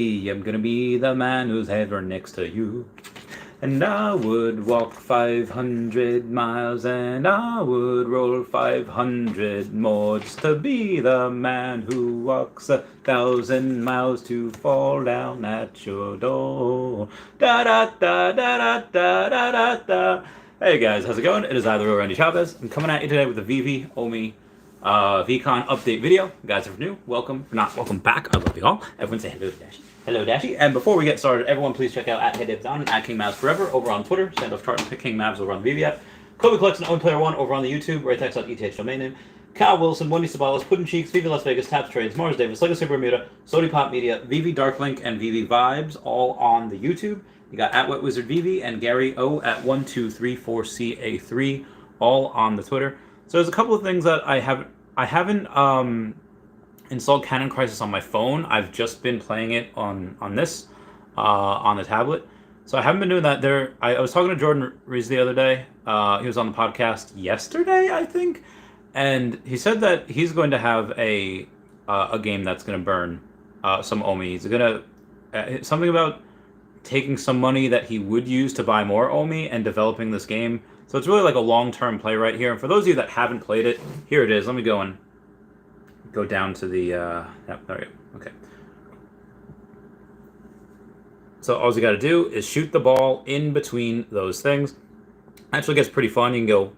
I'm gonna be the man who's ever next to you. And I would walk 500 miles and I would roll 500 more just to be the man who walks 1,000 miles to fall down at your door. Da da da da da da da da da. Hey guys, how's it going? It is I, the real Wendy Chavez. I'm coming at you today with the Veve VEECON update video. You guys are new, welcome. If not, welcome back. I love you all. Everyone say hello to Dashi. Hello, Dashi. And before we get started, everyone please check out @HeyDivsOn and @KingMavsForever over on Twitter. Stand off chart and pick King Mavs over on the Veve app. Kobe Collects and Own Player One over on the YouTube. RayTex.eth domain name. Cal Willson, Wendy Stibalis, Putin Cheeks, Veve Las Vegas, Taps Trades, Mars Davis, Legacy Bermuda, Sody Pop Media, Veve Darklink, and Veve Vibes all on the YouTube. You got @WetWizardVeve and Gary O @1234CA3 all on the Twitter. So there's a couple of things that I haven't installed Cannon Crisis on my phone. I've just been playing it on the tablet. So I haven't been doing that. I was talking to Jordan Rees the other day. He was on the podcast yesterday, I think, and he said that he's going to have a game that's going to burn some Omi. He's going to something about taking some money that he would use to buy more Omi and developing this game. So it's really like a long-term play right here. And for those of you that haven't played it, here it is. Let me go down to the yep, there we go. Okay. So all you got to do is shoot the ball in between those things. Actually gets pretty fun. You can go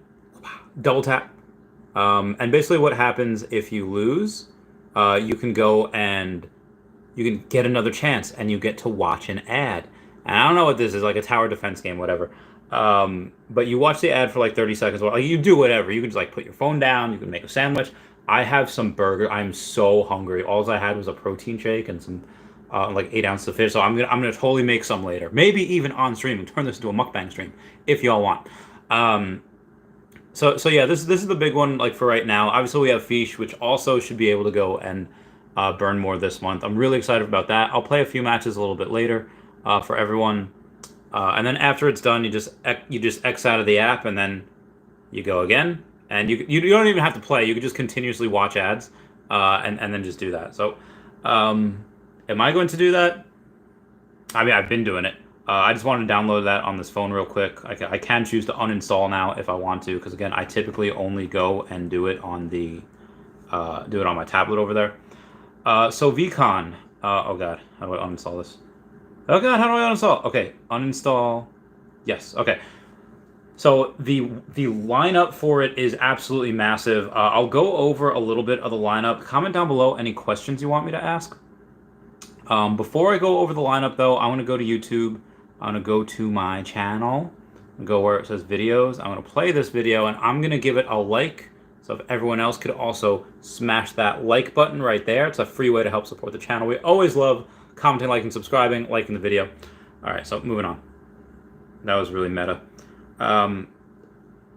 double tap. And basically what happens if you lose, you can go and you can get another chance and you get to watch an ad. And I don't know what this is, like a tower defense game, whatever. But you watch the ad for like 30 seconds. Well, you do whatever. You can just like put your phone down. You can make a sandwich. I have some burger. I'm so hungry. All I had was a protein shake and some like 8 ounces of fish. So I'm gonna totally make some later. Maybe even on stream and turn this into a mukbang stream if y'all want. So yeah, this is the big one like for right now. Obviously we have Fish, which also should be able to go and burn more this month. I'm really excited about that. I'll play a few matches a little bit later for everyone. And then after it's done, you just X out of the app and then you go again. And you don't even have to play. You can just continuously watch ads and then just do that. So am I going to do that? I mean, I've been doing it. I just wanted to download that on this phone real quick. I can choose to uninstall now if I want to, because again, I typically only go and do it on my tablet over there. So VEECON. Oh god, how do I uninstall this? Oh god, how do I uninstall? Okay, uninstall. Yes. Okay. So the lineup for it is absolutely massive. I'll go over a little bit of the lineup. Comment down below any questions you want me to ask. Before I go over the lineup, though, I want to go to YouTube. I want to go to my channel. Go where it says videos. I'm going to play this video, and I'm going to give it a like. So if everyone else could also smash that like button right there. It's a free way to help support the channel. We always love commenting, liking, subscribing, liking the video. All right, so moving on. That was really meta.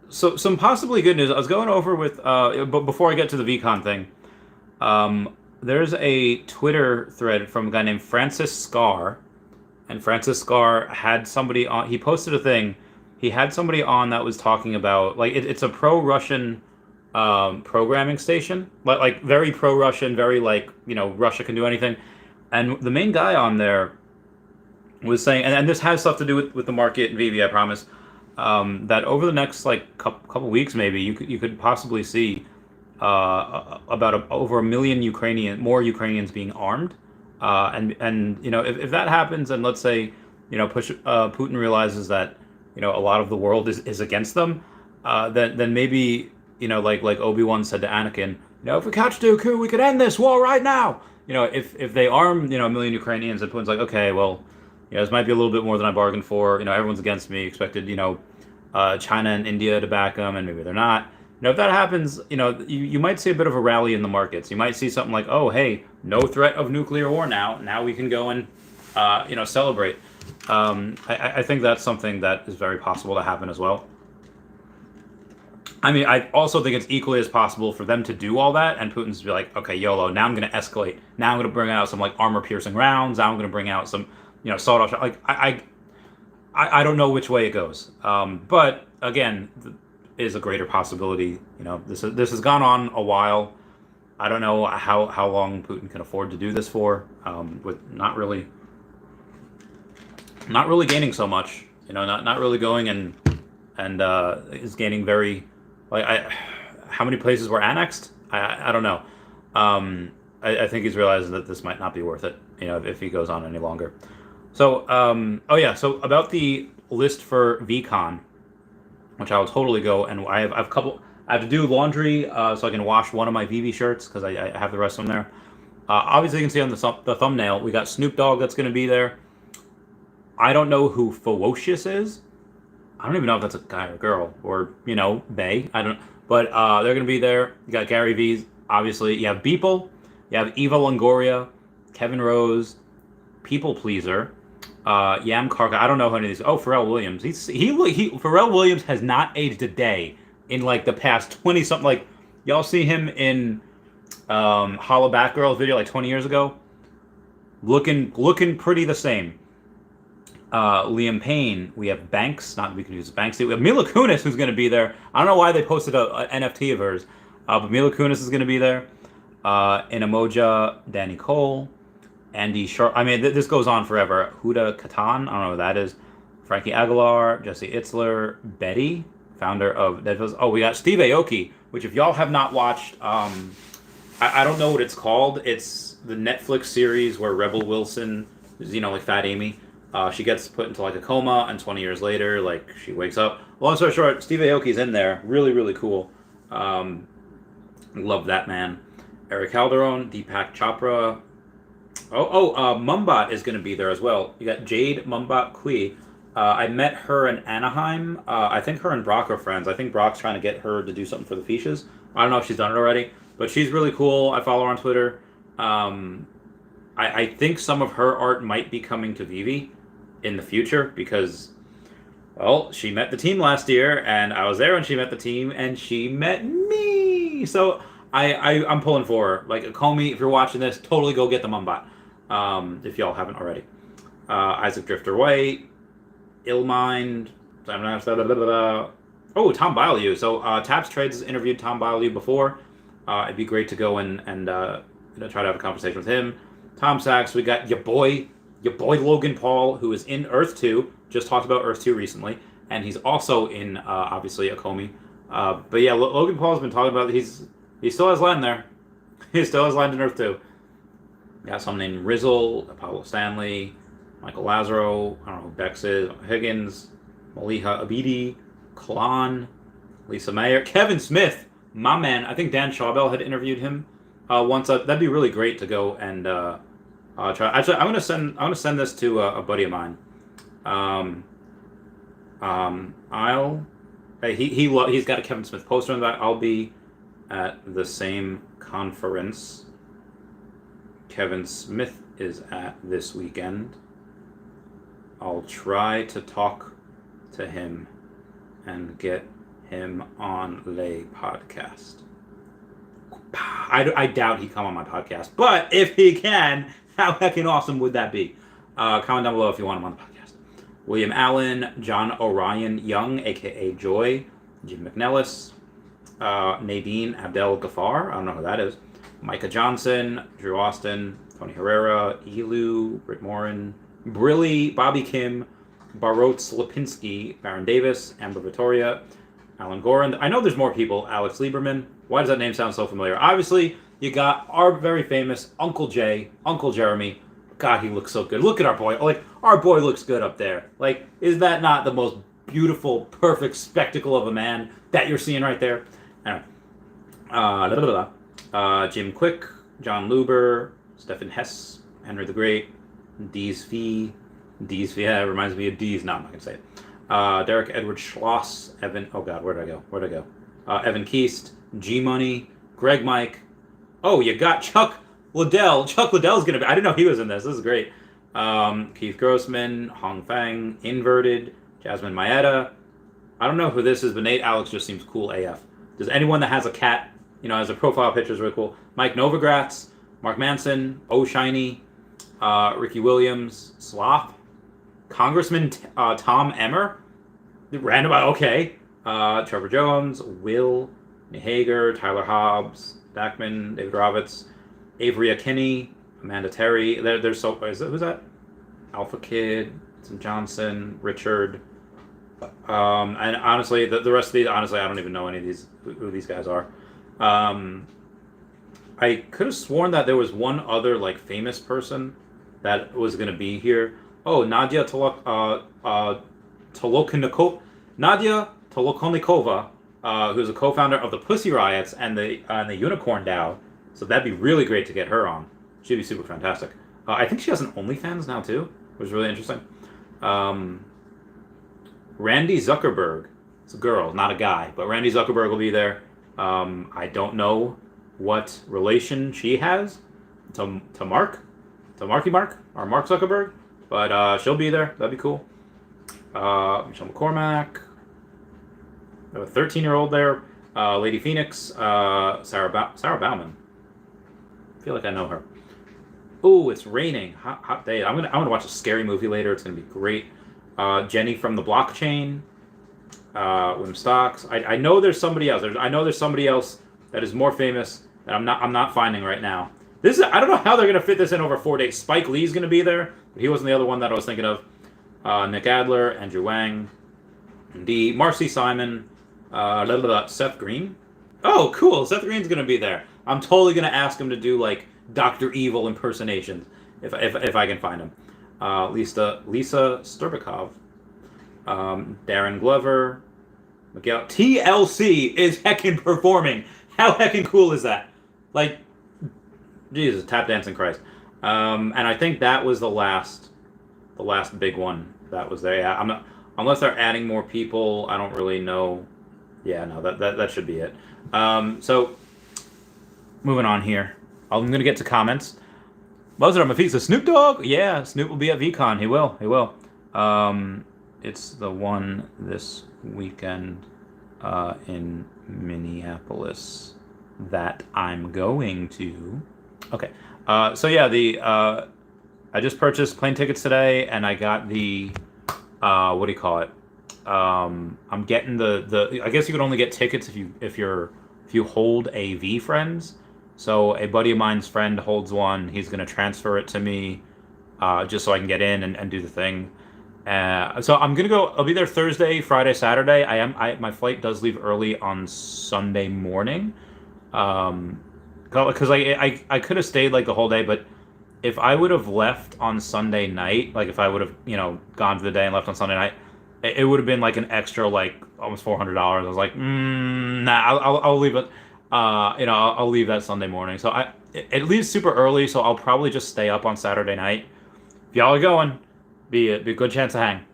So some possibly good news. I was going over with, but before I get to the VEECON thing, there's a Twitter thread from a guy named Francis Scar, and Francis Scar had somebody on. He posted a thing. He had somebody on that was talking about like it's a pro-Russian programming station, like very pro-Russian, very like Russia can do anything. And the main guy on there was saying, and this has stuff to do with the market and Veve, I promise. That over the next like couple weeks, maybe you could possibly see about over 1 million more Ukrainians being armed, and if that happens, and let's say Putin realizes that a lot of the world is against them, then maybe like Obi-Wan said to Anakin, if we catch Dooku, we could end this war right now. If they arm 1 million Ukrainians, and Putin's like, okay, well. This might be a little bit more than I bargained for. Everyone's against me. Expected, China and India to back them, and maybe they're not. If that happens, you might see a bit of a rally in the markets. You might see something like, oh, hey, no threat of nuclear war now. Now we can go and, celebrate. I think that's something that is very possible to happen as well. I mean, I also think it's equally as possible for them to do all that, and Putin's to be like, okay, YOLO, now I'm going to escalate. Now I'm going to bring out some, like, armor-piercing rounds. Now I'm going to bring out some... sawed-off. Like I don't know which way it goes, but again, is a greater possibility. This has gone on a while. I don't know how long Putin can afford to do this for, with not really not really gaining so much. Not really going and is gaining very like how many places were annexed? I don't know. I think he's realizing that this might not be worth it. If he goes on any longer. So oh yeah. So about the list for VEECON, which I will totally go, and I have a couple. I have to do laundry so I can wash one of my Veve shirts because I have the rest of them there. Obviously, you can see on the thumbnail we got Snoop Dogg that's going to be there. I don't know who Ferocious is. I don't even know if that's a guy or girl or Bay. I don't. But they're going to be there. You got Gary V's. Obviously, you have Beeple. You have Eva Longoria, Kevin Rose, People Pleaser, Yam Karka. I don't know who any of these. Oh, Pharrell Williams. Pharrell Williams has not aged a day in like the past 20 something. Like y'all see him in Holla Back Girls video like 20 years ago. Looking pretty the same. Liam Payne, we have Banks, not to be confused with Banksy. We have Mila Kunis, who's going to be there. I don't know why they posted a NFT of hers, but Mila Kunis is going to be there. In Emoja, Danny Cole, Andy Sharp. I mean, this goes on forever. Huda Katan, I don't know what that is. Frankie Aguilar, Jesse Itzler, Betty, founder of Deadfills. Oh, we got Steve Aoki, which if y'all have not watched, I don't know what it's called. It's the Netflix series where Rebel Wilson is, like Fat Amy. She gets put into like a coma, and 20 years later, like she wakes up. Long story short, Steve Aoki's in there. Really, really cool. Love that man. Eric Calderon, Deepak Chopra. Mumbat is going to be there as well. You got Jade Mumbat Kui. I met her in Anaheim. I think her and Brock are friends. I think Brock's trying to get her to do something for the Fiches. I don't know if she's done it already, but she's really cool. I follow her on Twitter. I think some of her art might be coming to Veve in the future because, well, she met the team last year, and I was there when she met the team, and she met me. So I'm pulling for her. Like, Comey, if you're watching this, totally go get the Mumbat, if y'all haven't already. Isaac Drifter White, Illmind, oh, Tom Bilyeu. So Taps Trades has interviewed Tom Bilyeu before. It'd be great to go and try to have a conversation with him. Tom Sachs, we got your boy Logan Paul, who is in Earth 2, just talked about Earth 2 recently, and he's also in, obviously, Akomi. But yeah, Logan Paul's been talking about, he still has land there. He still has land in Earth 2. Got someone named Rizzle, Apollo Stanley, Michael Lazaro, I don't know who Bex is, Higgins, Maliha Abidi, Kalan, Lisa Mayer, Kevin Smith, my man. I think Dan Shawbell had interviewed him once. That'd be really great to go and try. Actually, I'm gonna send this to a buddy of mine. He's got a Kevin Smith poster on that. I'll be at the same conference Kevin Smith is at this weekend. I'll try to talk to him and get him on the podcast. I doubt he'd come on my podcast, but if he can, how heckin' awesome would that be? Comment down below if you want him on the podcast. William Allen, John Orion Young, aka Joy, Jim McNellis, Nadine Abdel Ghaffar, I don't know who that is, Micah Johnson, Drew Austin, Tony Herrera, Elu, Britt Morin, Brilly, Bobby Kim, Barotz Lipinski, Baron Davis, Amber Vittoria, Alan Gorand. I know there's more people. Alex Lieberman. Why does that name sound so familiar? Obviously, you got our very famous Uncle Jay, Uncle Jeremy. God, he looks so good. Look at our boy. Like, our boy looks good up there. Like, is that not the most beautiful, perfect spectacle of a man that you're seeing right there? Anyway. Jim Quick, John Luber, Stephen Hess, Henry the Great, Dees V, yeah, it reminds me of Dees. No, I'm not going to say it. Derek Edward Schloss, Evan, oh God, where'd I go? Evan Keast, G-Money, Greg Mike. Oh, you got Chuck Liddell. Chuck Liddell's going to be, I didn't know he was in this. This is great. Keith Grossman, Hong Fang, Inverted, Jasmine Maeda. I don't know who this is, but Nate Alex just seems cool AF. Does anyone that has a cat, as a profile picture is really cool. Mike Novogratz, Mark Manson, Oh Shiny, Ricky Williams, Sloth, Congressman Tom Emmer, random, okay, Trevor Jones, Will Nehager, Tyler Hobbs, Backman, David Rovitz, Avery Akinney, Amanda Terry. There's so who's that? Alpha Kid, some Johnson, Richard. And honestly, the rest of these, honestly, I don't even know any of these who these guys are. I could have sworn that there was one other like famous person that was gonna be here. Oh, Nadia Tolokonikova, who's a co-founder of the Pussy Riots and the Unicorn DAO. So that'd be really great to get her on. She'd be super fantastic. I think she has an OnlyFans now too, which is really interesting. Randy Zuckerberg. It's a girl, not a guy, but Randy Zuckerberg will be there. I don't know what relation she has to Marky Mark, or Mark Zuckerberg, but she'll be there. That'd be cool. Michelle McCormack. We have a 13-year-old there. Lady Phoenix. Sarah Bauman. I feel like I know her. Oh, it's raining. Hot day. I'm gonna watch a scary movie later. It's gonna be great. Jenny from the Blockchain. Wim Stocks. I know there's somebody else. I know there's somebody else that is more famous that I'm not finding right now. I don't know how they're gonna fit this in over 4 days. Spike Lee's gonna be there, but he wasn't the other one that I was thinking of. Nick Adler, Andrew Wang, Marcy Simon, Seth Green. Oh, cool! Seth Green's gonna be there. I'm totally gonna ask him to do like Dr. Evil impersonations if I can find him. Lisa Sturbakov, Darren Glover, Miguel. TLC is heckin' performing. How heckin' cool is that? Like, Jesus, tap dancing Christ. And I think that was the last big one that was there. Yeah, I'm not, unless they're adding more people. I don't really know. Yeah, no, that should be it. So moving on here, I'm gonna get to comments. Most of them, if he's a Snoop Dogg, yeah, Snoop will be at VEECON. He will. It's the one this weekend in Minneapolis that I'm going to. Okay. So yeah, I just purchased plane tickets today, and I got the what do you call it? I'm getting the. I guess you could only get tickets if you hold a V Friends. So a buddy of mine's friend holds one. He's gonna transfer it to me, just so I can get in and do the thing. So I'm gonna go. I'll be there Thursday, Friday, Saturday. My flight does leave early on Sunday morning. Because I could have stayed like the whole day, but if I would have left on Sunday night, like if I would have gone for the day and left on Sunday night, it would have been like an extra like almost $400. I was like, nah, I'll leave it. I'll leave that Sunday morning. So it leaves super early, so I'll probably just stay up on Saturday night. If y'all are going, be a good chance to hang.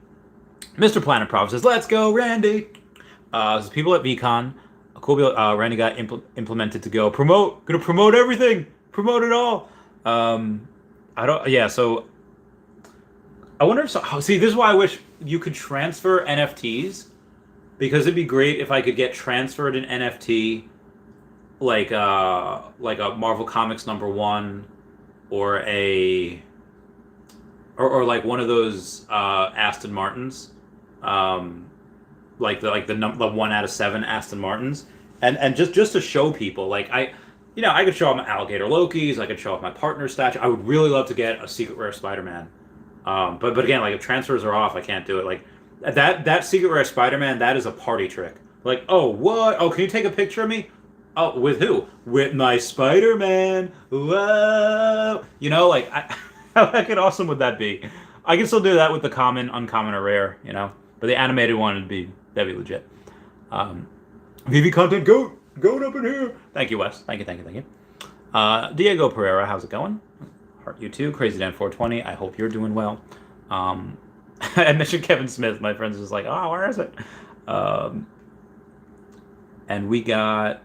Mr. Planet Prop says, "Let's go, Randy." There's people at VEECON. A cool deal. Randy got implemented to go gonna promote everything, promote it all. So I wonder if see, this is why I wish you could transfer NFTs, because it'd be great if I could get transferred an NFT like a Marvel Comics #1 or or like one of those Aston Martins, like the 1 out of 7 Aston Martins, and just to show people, like I could show off my alligator Lokis, I could show off my partner statue. I would really love to get a secret rare Spider-Man, but again, like if transfers are off, I can't do it. Like that secret rare Spider-Man, that is a party trick. Like, oh, what? Oh, can you take a picture of me? Oh, with who? With my Spider-Man. Whoa! Like how heckin' awesome would that be? I can still do that with the common, uncommon, or rare, but the animated one that'd be legit. VV content goat up in here. Thank you, Wes. Thank you. Diego Pereira, how's it going? Heart you too. Crazy Dan 420. I hope you're doing well. I mentioned Kevin Smith. My friends was like, oh, where is it? And we got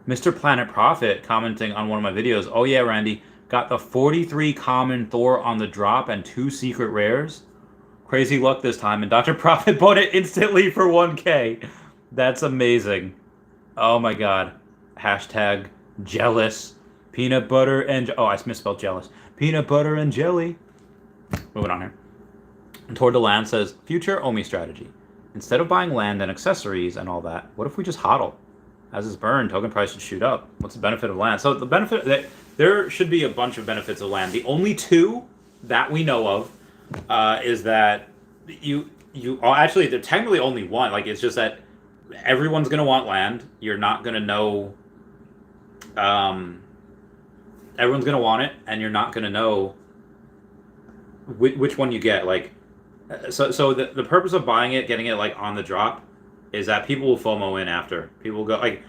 Mr. Planet Prophet commenting on one of my videos. Oh yeah, Randy, got the 43 common Thor on the drop and 2 secret rares. Crazy luck this time, and Dr. Prophet bought it instantly for 1K. That's amazing. Oh my god. Hashtag jealous. Peanut butter and... Oh, I misspelled jealous. Peanut butter and jelly. Moving on here. Toward the Land says, future Omi strategy. Instead of buying land and accessories and all that, what if we just hodl? As it's burned, token price should shoot up. What's the benefit of land? So the benefit... there should be a bunch of benefits of land. The only two that we know of is that actually they're technically only one. Like it's just that everyone's gonna want land. You're not gonna know. Everyone's gonna want it, and you're not gonna know which one you get. Like, so the purpose of buying it, getting it like on the drop, is that people will FOMO in after. People will go like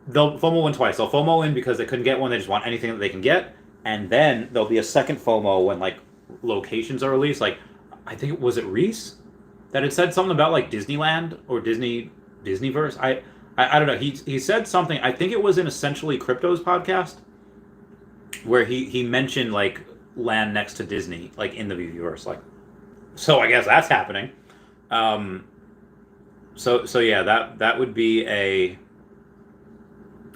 they'll FOMO in twice. They'll FOMO in because they couldn't get one. They just want anything that they can get, and then there'll be a second FOMO when like locations are released. Like, I think it was Reese that had said something about like Disneyland or Disneyverse. I don't know. He said something. I think it was in Essentially Crypto's podcast where he mentioned like land next to Disney, like in the Veveverse. Like, so I guess that's happening. So yeah, that would be a.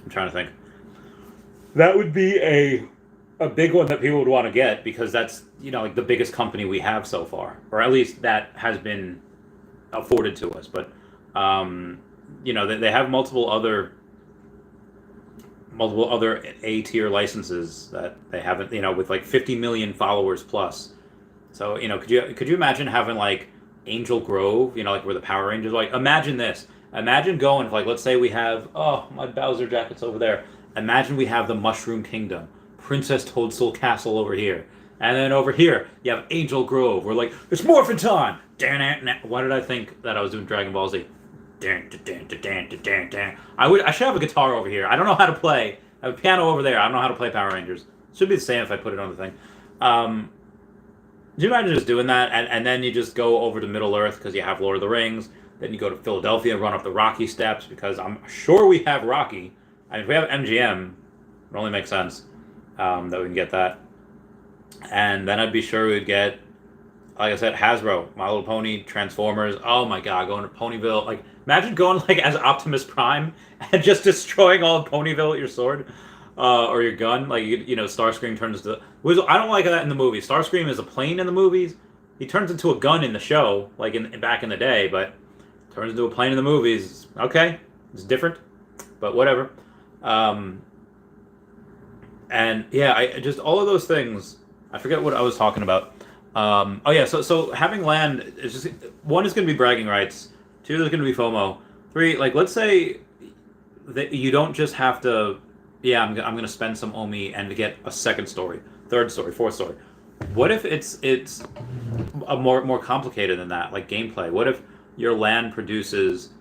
I'm trying to think. That would be a big one that people would want to get because that's like the biggest company we have so far, or at least that has been afforded to us. But they have multiple other A tier licenses that they haven't, with like 50 million followers plus. So could you imagine having like Angel Grove, like where the Power Rangers, like imagine this. Imagine going, like, let's say we have, my Bowser jacket's over there. Imagine we have the Mushroom Kingdom, Princess Toadstool Castle over here. And then over here, you have Angel Grove. We're like, it's morphin' time! Why did I think that I was doing Dragon Ball Z? I should have a guitar over here. I don't know how to play. I have a piano over there. I don't know how to play Power Rangers. It should be the same if I put it on the thing. Do you imagine just doing that? And then you just go over to Middle Earth because you have Lord of the Rings. Then you go to Philadelphia and run up the Rocky Steps because I'm sure we have Rocky. If we have MGM, it only makes sense that we can get that. And then I'd be sure we'd get, like I said, Hasbro, My Little Pony, Transformers. Oh my God, going to Ponyville. Like, imagine going like as Optimus Prime and just destroying all of Ponyville with your sword or your gun. Like, Starscream turns into. I don't like that in the movie. Starscream is a plane in the movies. He turns into a gun in the show, like back in the day, but turns into a plane in the movies. Okay, it's different, but whatever. And yeah, I just all of those things. I forget what I was talking about. So having land is just, one is going to be bragging rights. Two, there's going to be FOMO. Three, like let's say that you don't just have to. Yeah, I'm going to spend some OMI and to get a second story, third story, fourth story. What if it's a more complicated than that, like gameplay? What if your land produces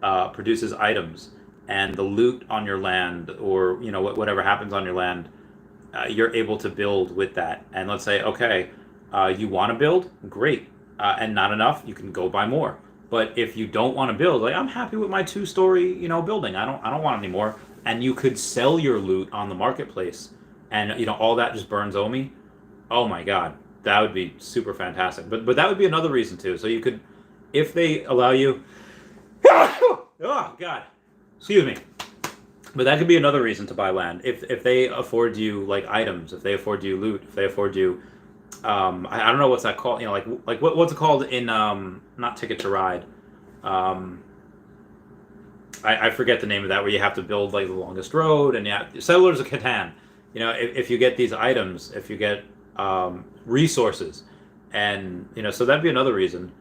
items, and the loot on your land, or whatever happens on your land, you're able to build with that. And let's say, okay, you want to build, great, and not enough, you can go buy more. But if you don't want to build, like I'm happy with my 2-story, building, I don't want any more, and you could sell your loot on the marketplace, and all that just burns OMI. Oh my God, that would be super fantastic. But that would be another reason too. So you could. If they allow you, oh God, excuse me. But that could be another reason to buy land. If they afford you like items, if they afford you loot, if they afford you, I don't know what's that called. Like what's it called in not Ticket to Ride. I forget the name of that, where you have to build like the longest road, and Settlers of Catan. If you get these items, if you get resources, and so that'd be another reason.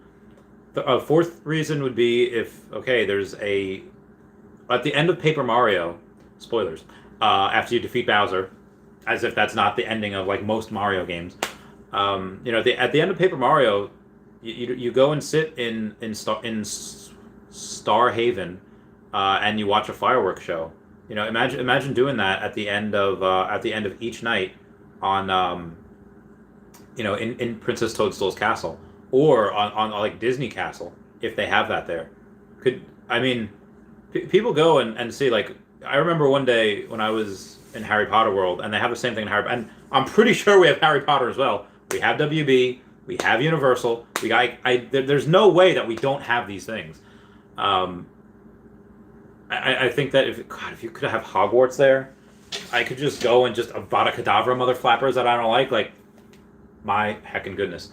The fourth reason would be if, okay, there's at the end of Paper Mario, spoilers, after you defeat Bowser, as if that's not the ending of like most Mario games. At the end of Paper Mario, you go and sit in Star Haven, and you watch a fireworks show. Imagine doing that at the end of each night on in Princess Toadstool's castle. Or on like Disney Castle, if they have that there. People go and see, like, I remember one day when I was in Harry Potter World, and they have the same thing in Harry Potter, and I'm pretty sure we have Harry Potter as well. We have WB, we have Universal, there's no way that we don't have these things. I think that if you could have Hogwarts there, I could just go and just Avada Kedavra mother flappers that I don't like my heckin' goodness.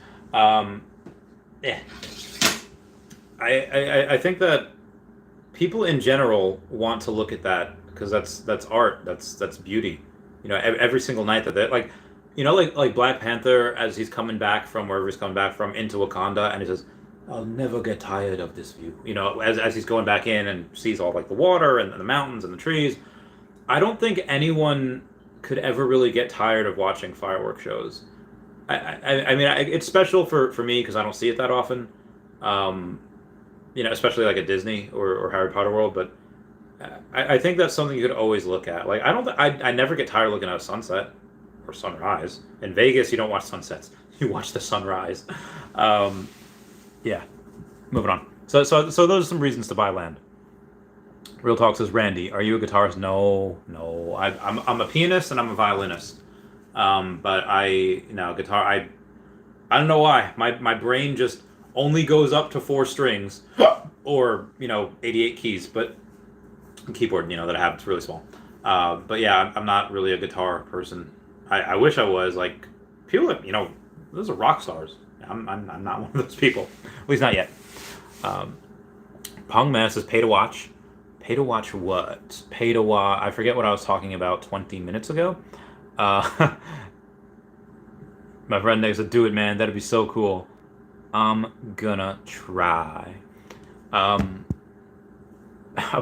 Yeah. I think that people in general want to look at that because that's art, that's beauty. every single night that they like, like Black Panther as he's coming back from wherever he's coming back from into Wakanda, and he says, "I'll never get tired of this view." As he's going back in and sees all like the water and the mountains and the trees. I don't think anyone could ever really get tired of watching fireworks shows. I mean, it's special for me because I don't see it that often. Um, especially like at Disney or Harry Potter World, but I think that's something you could always look at. Like I don't, I never get tired looking at a sunset or sunrise. In Vegas, you don't watch sunsets; you watch the sunrise. Um, yeah, moving on. So those are some reasons to buy land. Real Talk says, Randy, are you a guitarist? No, no. I'm a pianist and I'm a violinist. But guitar. I don't know why. My brain just only goes up to 4 strings, or 88 keys. But keyboard, that I have, it's really small. But yeah, I'm not really a guitar person. I wish I was. Like people that those are rock stars. I'm not one of those people. At least not yet. Pong Man says, pay to watch. Pay to watch what? Pay to watch. I forget what I was talking about 20 minutes ago. My friend Nick said, do it, man. That'd be so cool. I'm gonna try. I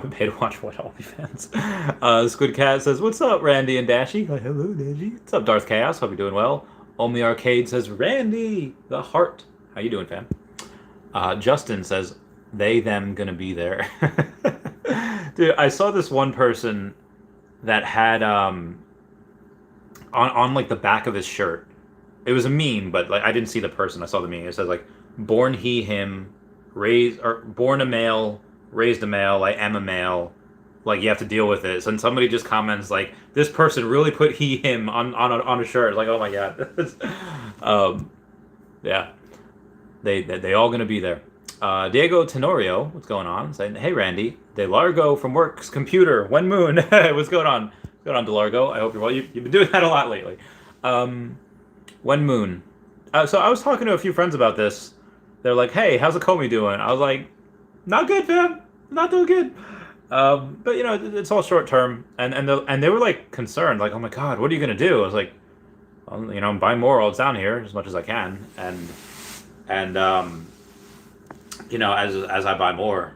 would pay to watch what OnlyFans. Squid Cat says, what's up, Randy and Dashy? Hello, Dashy. What's up, Darth Chaos? Hope you're doing well. Omi Arcade says, Randy, the heart. How you doing, fam? Justin says, they, them, gonna be there. Dude, I saw this one person that had on like the back of his shirt. It was a meme, but like I didn't see the person. I saw the meme. It says like, born he, him, raised, or born a male, raised a male, I am a male. Like you have to deal with it. So, and somebody just comments like, this person really put he, him on a shirt. Like, oh my god. Yeah, they all gonna be there. Diego Tenorio, what's going on? Saying, hey Randy, DeLargo from Work's computer, When Moon. What's going on? What's going on, DeLargo? I hope you're well. You've been doing that a lot lately. When Moon. So I was talking to a few friends about this. They're like, hey, how's the Comey doing? I was like, not good, fam. Not doing good. But it's all short term. And they were like concerned, like, oh my god, what are you gonna do? I was like, well, I'm buying more while it's down here as much as I can. And as I buy more,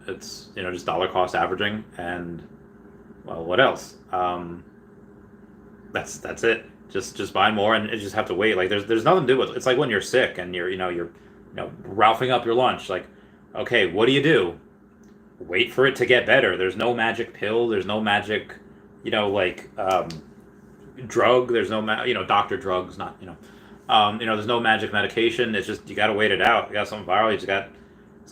it's just dollar cost averaging, and well, what else? That's it. Just buy more, and you just have to wait. Like there's nothing to do with it. It's like when you're sick and you're ralphing up your lunch. Like, okay, what do? Wait for it to get better. There's no magic pill. There's no magic, drug. There's no doctor drugs. Not there's no magic medication. It's just you got to wait it out. You got something viral. It's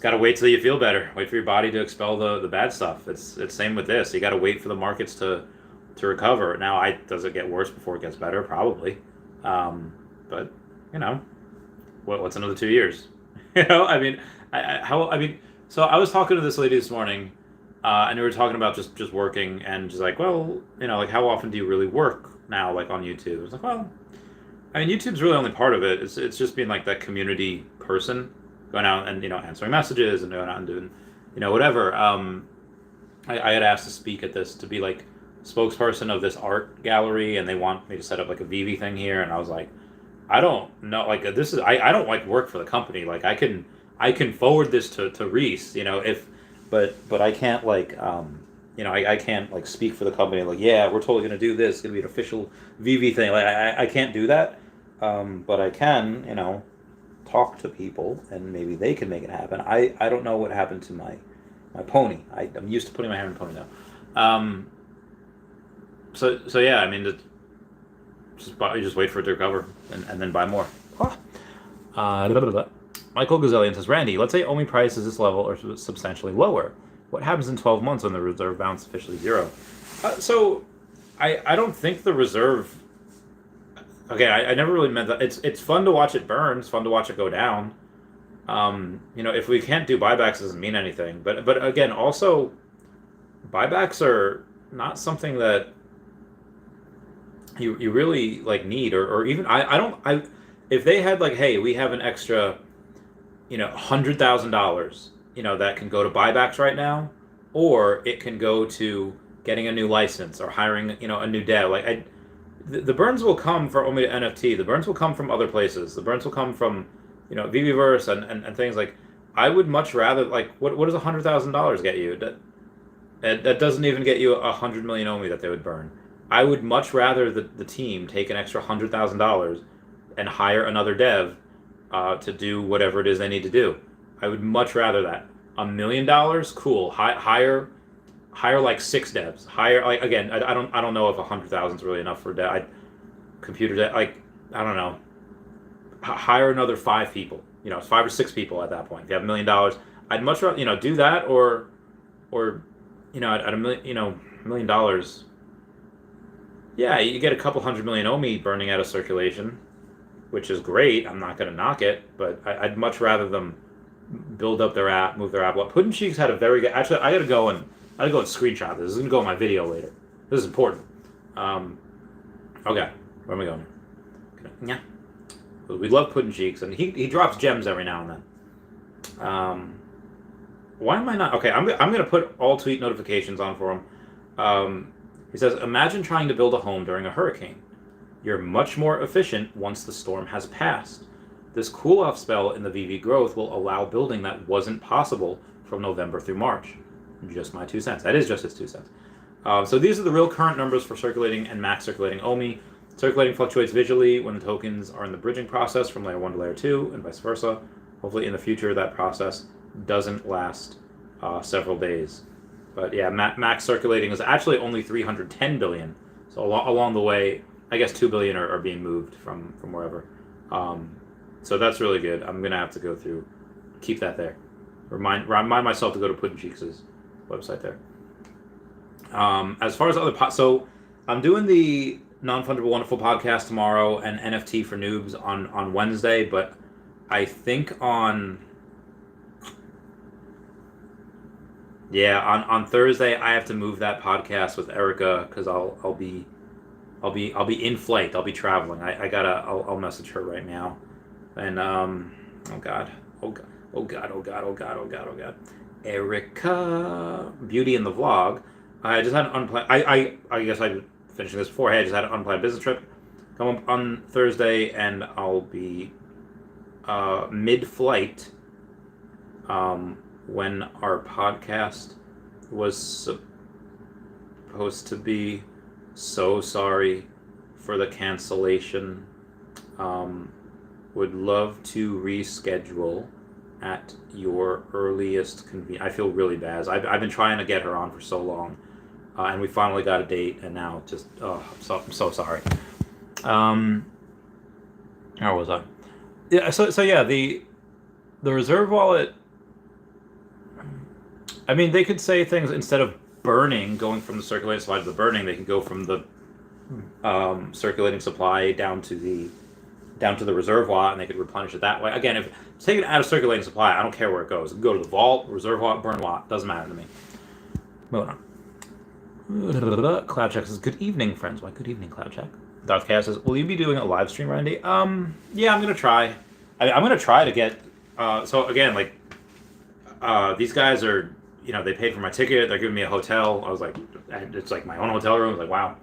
got to wait till you feel better. Wait for your body to expel the bad stuff. It's same with this. You got to wait for the markets to recover. Now, does it get worse before it gets better? Probably. But what's another 2 years? So I was talking to this lady this morning, and we were talking about just working, and she's like, well, like how often do you really work now, like on YouTube? I was like, well, YouTube's really only part of it. It's just being like that community person, going out and answering messages and going out and doing whatever. I had asked to speak at this, to be like spokesperson of this art gallery, and they want me to set up like a Veve thing here, and I was like, I don't know, like this is I don't like work for the company. Like I can forward this to Reese, but I can't like I can't like speak for the company like, yeah, we're totally gonna do this, it's gonna be an official Veve thing. Like I can't do that. But I can talk to people, and maybe they can make it happen. I don't know what happened to my pony. I'm used to putting my hair in a pony now. So yeah, just wait for it to recover, and then buy more. Michael Gazillion says, Randy, let's say OMI price is this level or substantially lower. What happens in 12 months when the reserve balance is officially zero? So I don't think the reserve... Okay, I never really meant that. It's fun to watch it burn. It's fun to watch it go down. If we can't do buybacks, it doesn't mean anything. But again, also, buybacks are not something that you really like need, or even if they had like, hey, we have an extra $100,000 that can go to buybacks right now, or it can go to getting a new license or hiring a new dev. Like the burns will come for only NFT. The burns will come from other places. The burns will come from, Viviverse and things like. I would much rather like what does $100,000 get you? That doesn't even get you 100 million Omi that they would burn. I would much rather the team take an extra $100,000 and hire another dev to do whatever it is they need to do. I would much rather that. $1 million, cool. Hire like 6 devs. Hire like again. I don't know if 100,000 is really enough for dev. Computer dev, like I don't know. Hire another 5 people. It's 5 or 6 people at that point. If you have $1 million, I'd much rather do that or at $1 million. Yeah, you get a couple 100 million Omi burning out of circulation, which is great. I'm not going to knock it, but I'd much rather them build up their app, move their app. Well, Putin Cheeks had a very good. Actually, I got to go and screenshot this. This is going to go in my video later. This is important. Okay, where am I going? Yeah, we love Putin Cheeks, and he drops gems every now and then. Why am I not? Okay, I'm going to put all tweet notifications on for him. He says, imagine trying to build a home during a hurricane. You're much more efficient once the storm has passed. This cool-off spell in the VV growth will allow building that wasn't possible from November through March. Just my 2 cents. That is just his 2 cents. So these are the real current numbers for circulating and max circulating Omi. Circulating fluctuates visually when the tokens are in the bridging process from layer 1 to layer 2 and vice versa. Hopefully in the future that process doesn't last several days. But yeah, max circulating is actually only 310 billion. So along the way, I guess 2 billion are being moved from wherever. So that's really good. I'm going to have to go through, keep that there. Remind myself to go to Putin Cheeks' website there. As far as other so I'm doing the Non-Fungible Wonderful podcast tomorrow and NFT for Noobs on Wednesday, but I think on Thursday I have to move that podcast with Erica because I'll be in flight. I'll be traveling. I'll message her right now. And oh god, Erica, Beauty in the Vlog. I just had an unplanned. I guess I'm finishing this before. Hey, I just had an unplanned business trip come up on Thursday, and I'll be mid-flight when our podcast was supposed to be. So sorry for the cancellation. Would love to reschedule at your earliest convenience. I feel really bad. I've been trying to get her on for so long, and we finally got a date, and now just I'm so sorry. Where was I? Yeah. So yeah, the reserve wallet. I mean, they could say things instead of burning, going from the circulating supply to the burning. They can go from the circulating supply down to the reserve wallet, and they could replenish it that way. Again, if it's taken out of circulating supply, I don't care where it goes. It can go to the vault, reserve wallet, burn wallet. Doesn't matter to me. Moving on. Cloudcheck says, good evening, friends. Why, good evening, Cloudcheck. Darth Chaos says, will you be doing a live stream, Randy? Yeah, I'm going to try. I'm going to try to get... so, again, like, these guys are... they paid for my ticket. They're giving me a hotel. I was like... It's like my own hotel room. I was like, wow.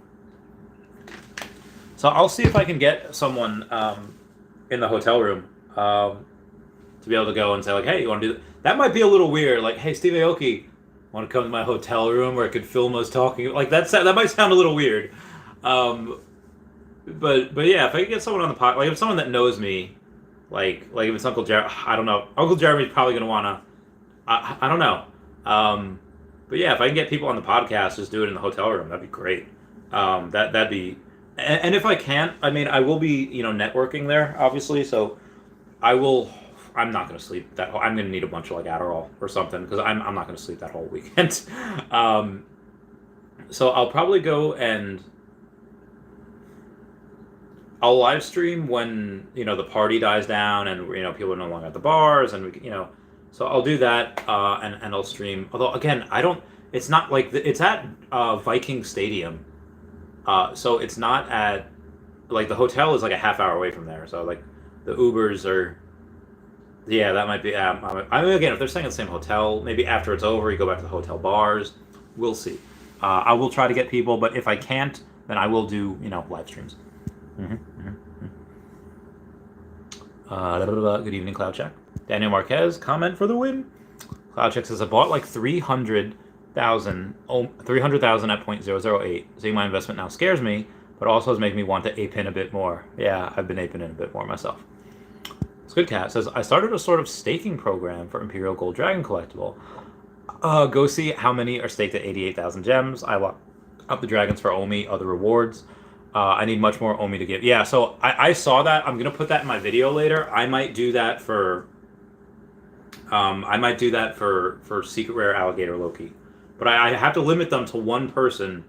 So I'll see if I can get someone in the hotel room to be able to go and say, like, hey, you want to do that? That might be a little weird. Like, hey, Steve Aoki, want to come to my hotel room where I could film us talking? Like, that might sound a little weird. But yeah, if I could get someone on the pod, like if someone that knows me, like if it's Uncle Jeremy, I don't know. Uncle Jeremy's probably going to want to, I don't know. But yeah, if I can get people on the podcast, just do it in the hotel room. That'd be great. That'd be... And if I can't, I mean, I will be, networking there, obviously. So I'm not going to sleep I'm going to need a bunch of like Adderall or something because I'm not going to sleep that whole weekend. So I'll probably go and I'll live stream when, the party dies down and, people are no longer at the bars and, so I'll do that and I'll stream. Although, again, it's not like, it's at Viking Stadium. So it's not at, like, the hotel is like a half hour away from there. So, like, the Ubers are, yeah, that might be, I mean, again, if they're staying at the same hotel, maybe after it's over, you go back to the hotel bars. We'll see. I will try to get people, but if I can't, then I will do, live streams. Good evening, Cloudcheck. Daniel Marquez, comment for the win. Cloudcheck says, I bought like 300,000 at 0.008. Seeing my investment now scares me, but also is making me want to ape in a bit more. Yeah, I've been aping in a bit more myself. Good Cat says, I started a sort of staking program for Imperial Gold Dragon collectible. Go see how many are staked at 88,000 gems. I lock up the dragons for Omi, other rewards. I need much more Omi to give. Yeah, so I saw that. I'm gonna put that in my video later. I might do that for Secret Rare Alligator Loki. But I have to limit them to one person,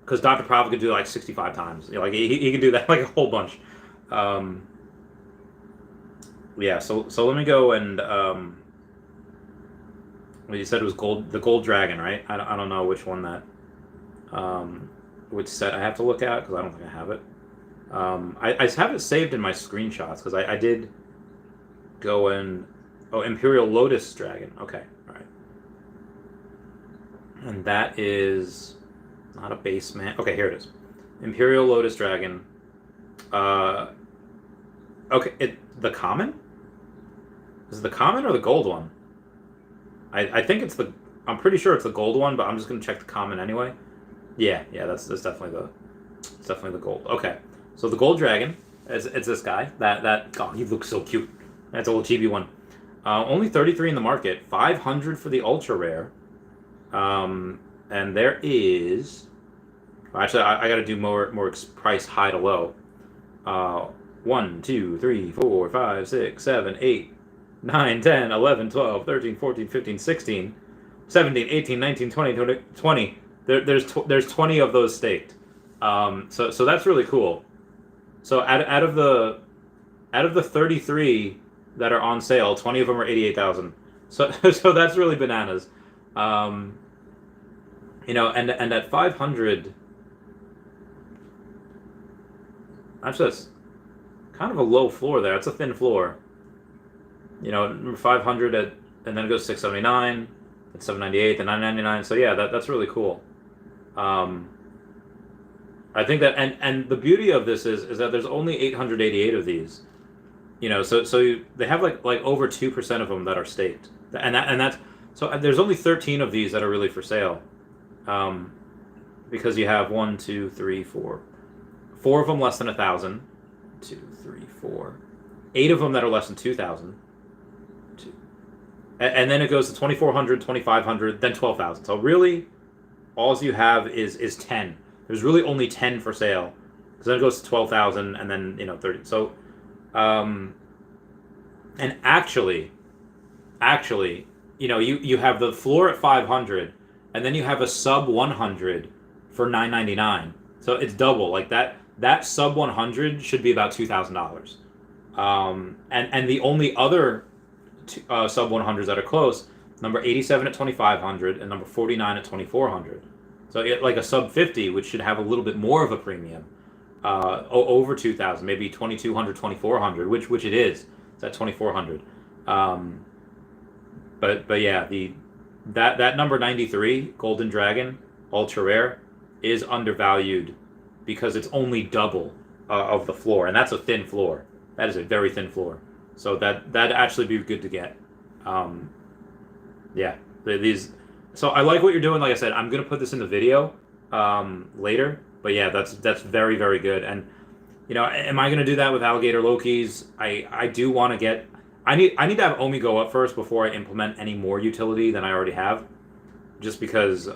because Dr. Prava could do like 65 times. Like he can do that like a whole bunch. Yeah, so let me go and well, you said it was the gold dragon, right? I don't know which one that which set I have to look at, because I don't think I have it. I have it saved in my screenshots, because I did go and Imperial Lotus Dragon. Okay, all right. And that is not a base man. Okay, here it is. Imperial Lotus Dragon. Okay, the common? Is it the common or the gold one? I think it's I'm pretty sure it's the gold one, but I'm just gonna check the common anyway. Yeah, that's definitely the gold. Okay, so the gold dragon it's this guy. Oh, he looks so cute. That's a little chibi one. Only 33 in the market. 500 for the ultra rare. And there is. Actually, I got to do more price high to low. 1, 2, 3, 4, 5, 6, 7, 8, 9, 10, 11, 12, 13, 14, 15, 16, 17, 18, 19, 20, 20. There's 20 of those staked. So that's really cool. So out of the 33 that are on sale, 20 of them are 88,000. So that's really bananas. And at 500, that's just kind of a low floor there. It's a thin floor. 500 and then it goes 679, then 798, then 999. So yeah, that's really cool. I think that and the beauty of this is that there's only 888 of these. So they have like over 2% of them that are staked, and that's so there's only 13 of these that are really for sale, because you have 1, 2, 3, 4 of them less than 1,000, 2, 3, 4, 8 of them that are less than 2,000, and then it goes to 2,400, 2,500, then 12,000. So really, all you have is 10. There's really only 10 for sale, because then it goes to 12,000, and then 30. So. And actually, you have the floor at 500, and then you have a sub 100 for $999. So it's double. Like that sub 100 should be about $2,000. And the only other sub 100s that are close, number 87 at 2,500 and number 49 at 2,400. So like a sub 50, which should have a little bit more of a premium. Over 2,000, maybe 2,200, 2,400, which it is. It's at 2,400. But yeah, that number 93, Golden Dragon, ultra rare, is undervalued because it's only double of the floor, and that's a thin floor. That is a very thin floor. So that'd actually be good to get. Yeah, these. So I like what you're doing. Like I said, I'm gonna put this in the video later. But yeah, that's very, very good. And am I gonna do that with Alligator Lokis? I do want to get. I need to have Omi go up first before I implement any more utility than I already have. Just because,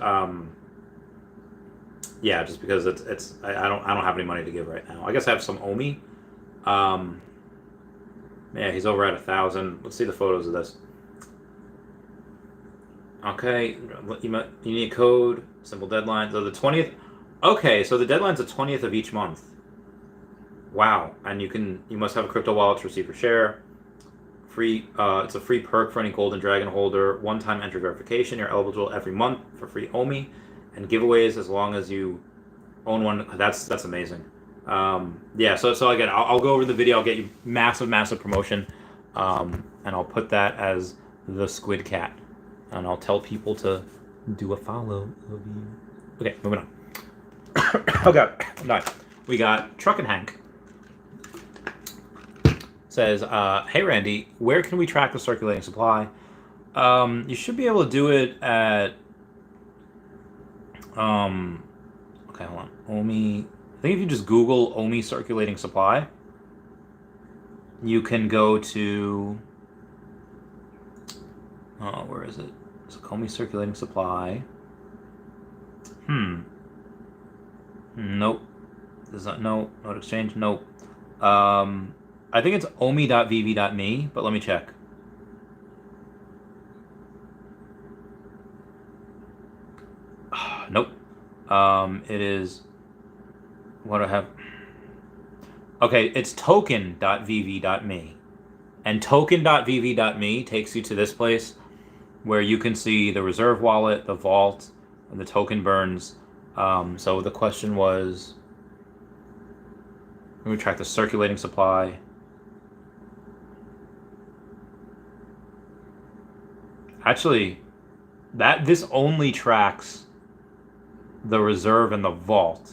just because it's I don't have any money to give right now. I guess I have some Omi. Yeah, he's over at 1,000. Let's see the photos of this. Okay, you need a code, simple deadline. So the 20th. Okay, so the deadline's the 20th of each month. Wow, and you must have a crypto wallet to receive or share. Free, it's a free perk for any Golden Dragon holder. One-time entry verification. You're eligible every month for free Omi and giveaways as long as you own one. That's amazing. Yeah, so again, I'll go over the video. I'll get you massive promotion, and I'll put that as the Squid Cat, and I'll tell people to do a follow of you. Okay, moving on. Okay, nice. We got Truck and Hank. Says, hey Randy, where can we track the circulating supply? You should be able to do it at okay, hold on. OMI. I think if you just Google OMI circulating supply, you can go to where is it? It's OMI circulating supply. Nope. Does that no note exchange? Nope. I think it's omi.vv.me, but let me check. Nope. It is. What do I have? Okay, it's token.vv.me. And token.vv.me takes you to this place where you can see the reserve wallet, the vault, and the token burns. So the question was, let me track the circulating supply. Actually, this only tracks the reserve and the vault.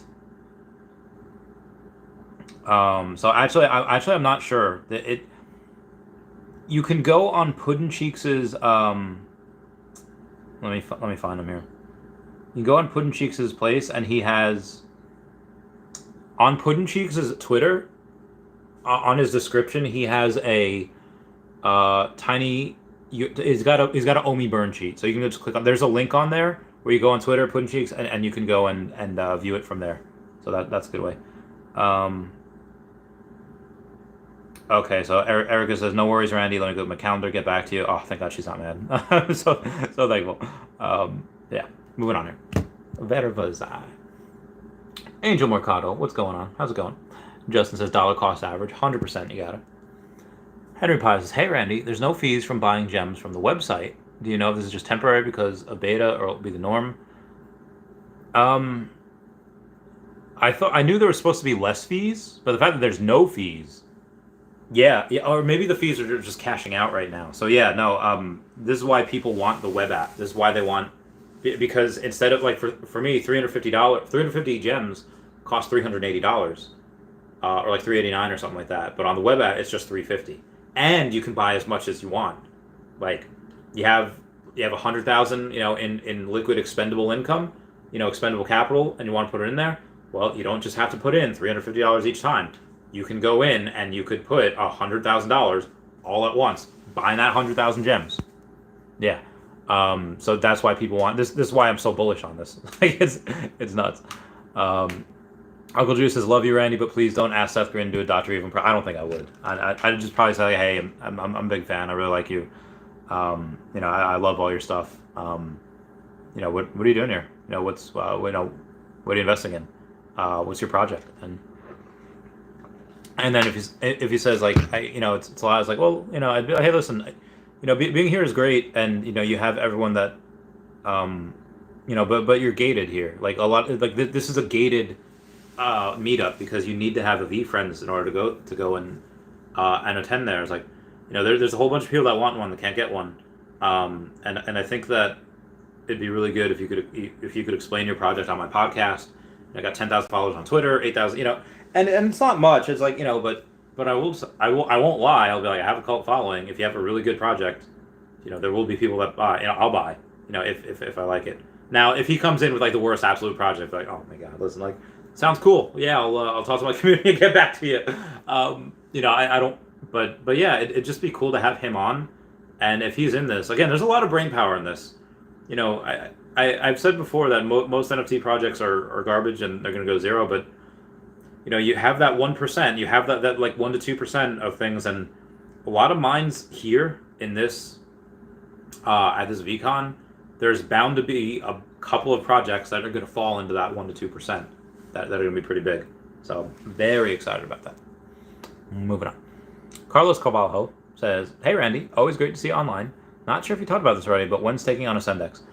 So I'm not sure that it. You can go on Puddincheeks's. Let me find him here. You can go on Puddincheeks's place, and he has on Puddincheeks's Twitter. On his description, he has a tiny. He's got a OMI burn sheet, so you can just click on. There's a link on there where you go on Twitter, Puddincheeks, and you can go and view it from there. So that's a good way. Okay, so Erica says, no worries, Randy. Let me go to my calendar, get back to you. Oh, thank God she's not mad. so thankful. Yeah, moving on here. Vervazai. Angel Mercado, what's going on? How's it going? Justin says, dollar cost average, 100%, you got it. Henry Pye says, hey, Randy, there's no fees from buying gems from the website. Do you know if this is just temporary because of beta or it'll be the norm? I knew there was supposed to be less fees, but the fact that there's no fees, yeah, or maybe the fees are just cashing out right now. So yeah, no, this is why people want the web app. This is why they want, because instead of like for me, $350 gems cost $380, or like $389 or something like that. But on the web app, it's just $350, and you can buy as much as you want. Like you have 100,000, in liquid expendable income, expendable capital, and you want to put it in there. Well, you don't just have to put in $350 each time. You can go in and you could put $100,000 all at once, buying that 100,000 gems. Yeah. So that's why people want this. This is why I'm so bullish on this. Like it's nuts. Uncle Juice says, "Love you, Randy, but please don't ask Seth Green to do a Dr. Even." I don't think I would. I'd just probably say, "Hey, I'm a big fan. I really like you. I love all your stuff. What are you doing here? What are you investing in? What's your project?" And then if he says like, it's a lot. I was like, well, I'd be like, hey, listen, being here is great, and you have everyone that, but you're gated here. Like a lot, like this is a gated meetup because you need to have a VFriends in order to go and attend there. It's like, there's a whole bunch of people that want one that can't get one, and I think that it'd be really good if you could explain your project on my podcast. I got 10,000 followers on Twitter, 8,000, and it's not much. It's like, but I won't lie. I'll be like, I have a cult following. If you have a really good project, there will be people that buy. I'll buy. If I like it. Now, if he comes in with like the worst absolute project, like, oh my God, listen, like, sounds cool. Yeah, I'll talk to my community and get back to you. I don't. But yeah, it'd just be cool to have him on. And if he's in this, again, there's a lot of brain power in this. I've said before that most NFT projects are garbage and they're going to go zero, but you have that 1%, you have that like 1 to 2% of things, and a lot of minds here in this at this VEECON, there's bound to be a couple of projects that are going to fall into that 1 to 2% that are going to be pretty big. So very excited about that. Moving on. Carlos Cavallo says, "Hey Randy, always great to see you online. Not sure if you talked about this already, but when's taking on Ascendex?"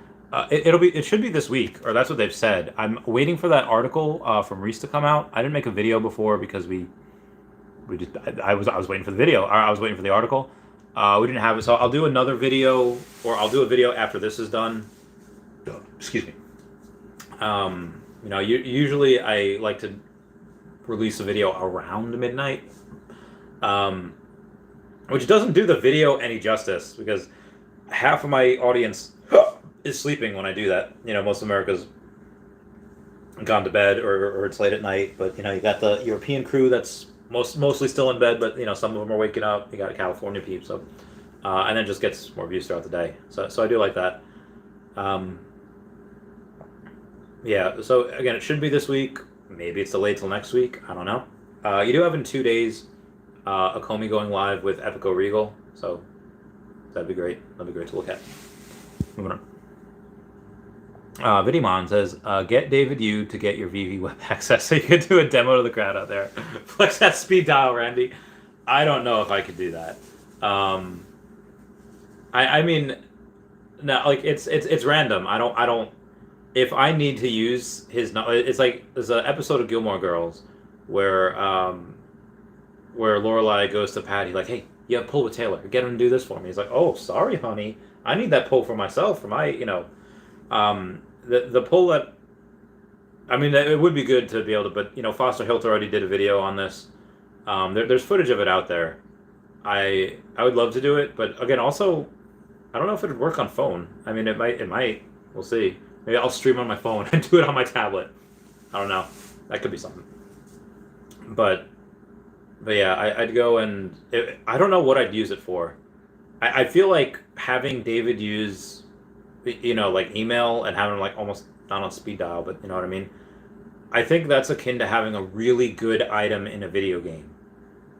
It should be this week, or that's what they've said. I'm waiting for that article from Reese to come out. I didn't make a video before because I was waiting for the video. I was waiting for the article. We didn't have it, so I'll do another video, or I'll do a video after this is done. Excuse me. Usually I like to release a video around midnight, um, which doesn't do the video any justice because half of my audience is sleeping when I do that. Most of America's gone to bed or it's late at night, but you got the European crew that's mostly still in bed, but some of them are waking up. You got a California peep, so and then just gets more views throughout the day. So I do like that. Yeah. So again, it should be this week. Maybe it's delayed till next week. I don't know. You do have in 2 days a Comey going live with Epico Regal, so that'd be great. That'd be great to look at. Moving on. Vidimon says, get David Yu to get your Veve web access so you can do a demo to the crowd out there. Flex that speed dial, Randy. I don't know if I could do that. I mean, no, like it's random. I don't. If I need to use his, it's like there's an episode of Gilmore Girls where Lorelai goes to Patty like, hey, you have pull with Taylor. Get him to do this for me. He's like, oh, sorry, honey. I need that pull for myself, for my, the pull that, I mean, it would be good to be able to, but, Foster Hilton already did a video on this. There's footage of it out there. I would love to do it, but again, also, I don't know if it would work on phone. I mean, it might, we'll see. Maybe I'll stream on my phone and do it on my tablet. I don't know. That could be something. But yeah, I'd go and, I don't know what I'd use it for. I feel like having David use, like email and having like almost not on speed dial, but you know what I mean? I think that's akin to having a really good item in a video game.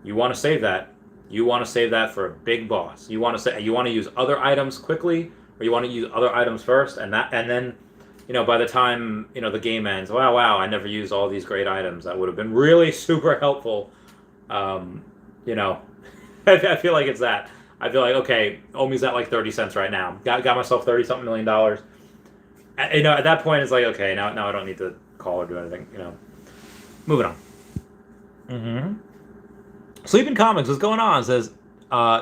You want to save that. You want to save that for a big boss. You want to use other items quickly, or you want to use other items first, and then, by the time, the game ends, wow, I never used all these great items. That would have been really super helpful. I feel like it's that. I feel like, okay, Omi's at like 30 cents right now. Got myself $30-something million. At that point, it's like, okay, now I don't need to call or do anything, Moving on. Mm-hmm. Sleeping Comics, what's going on? It says,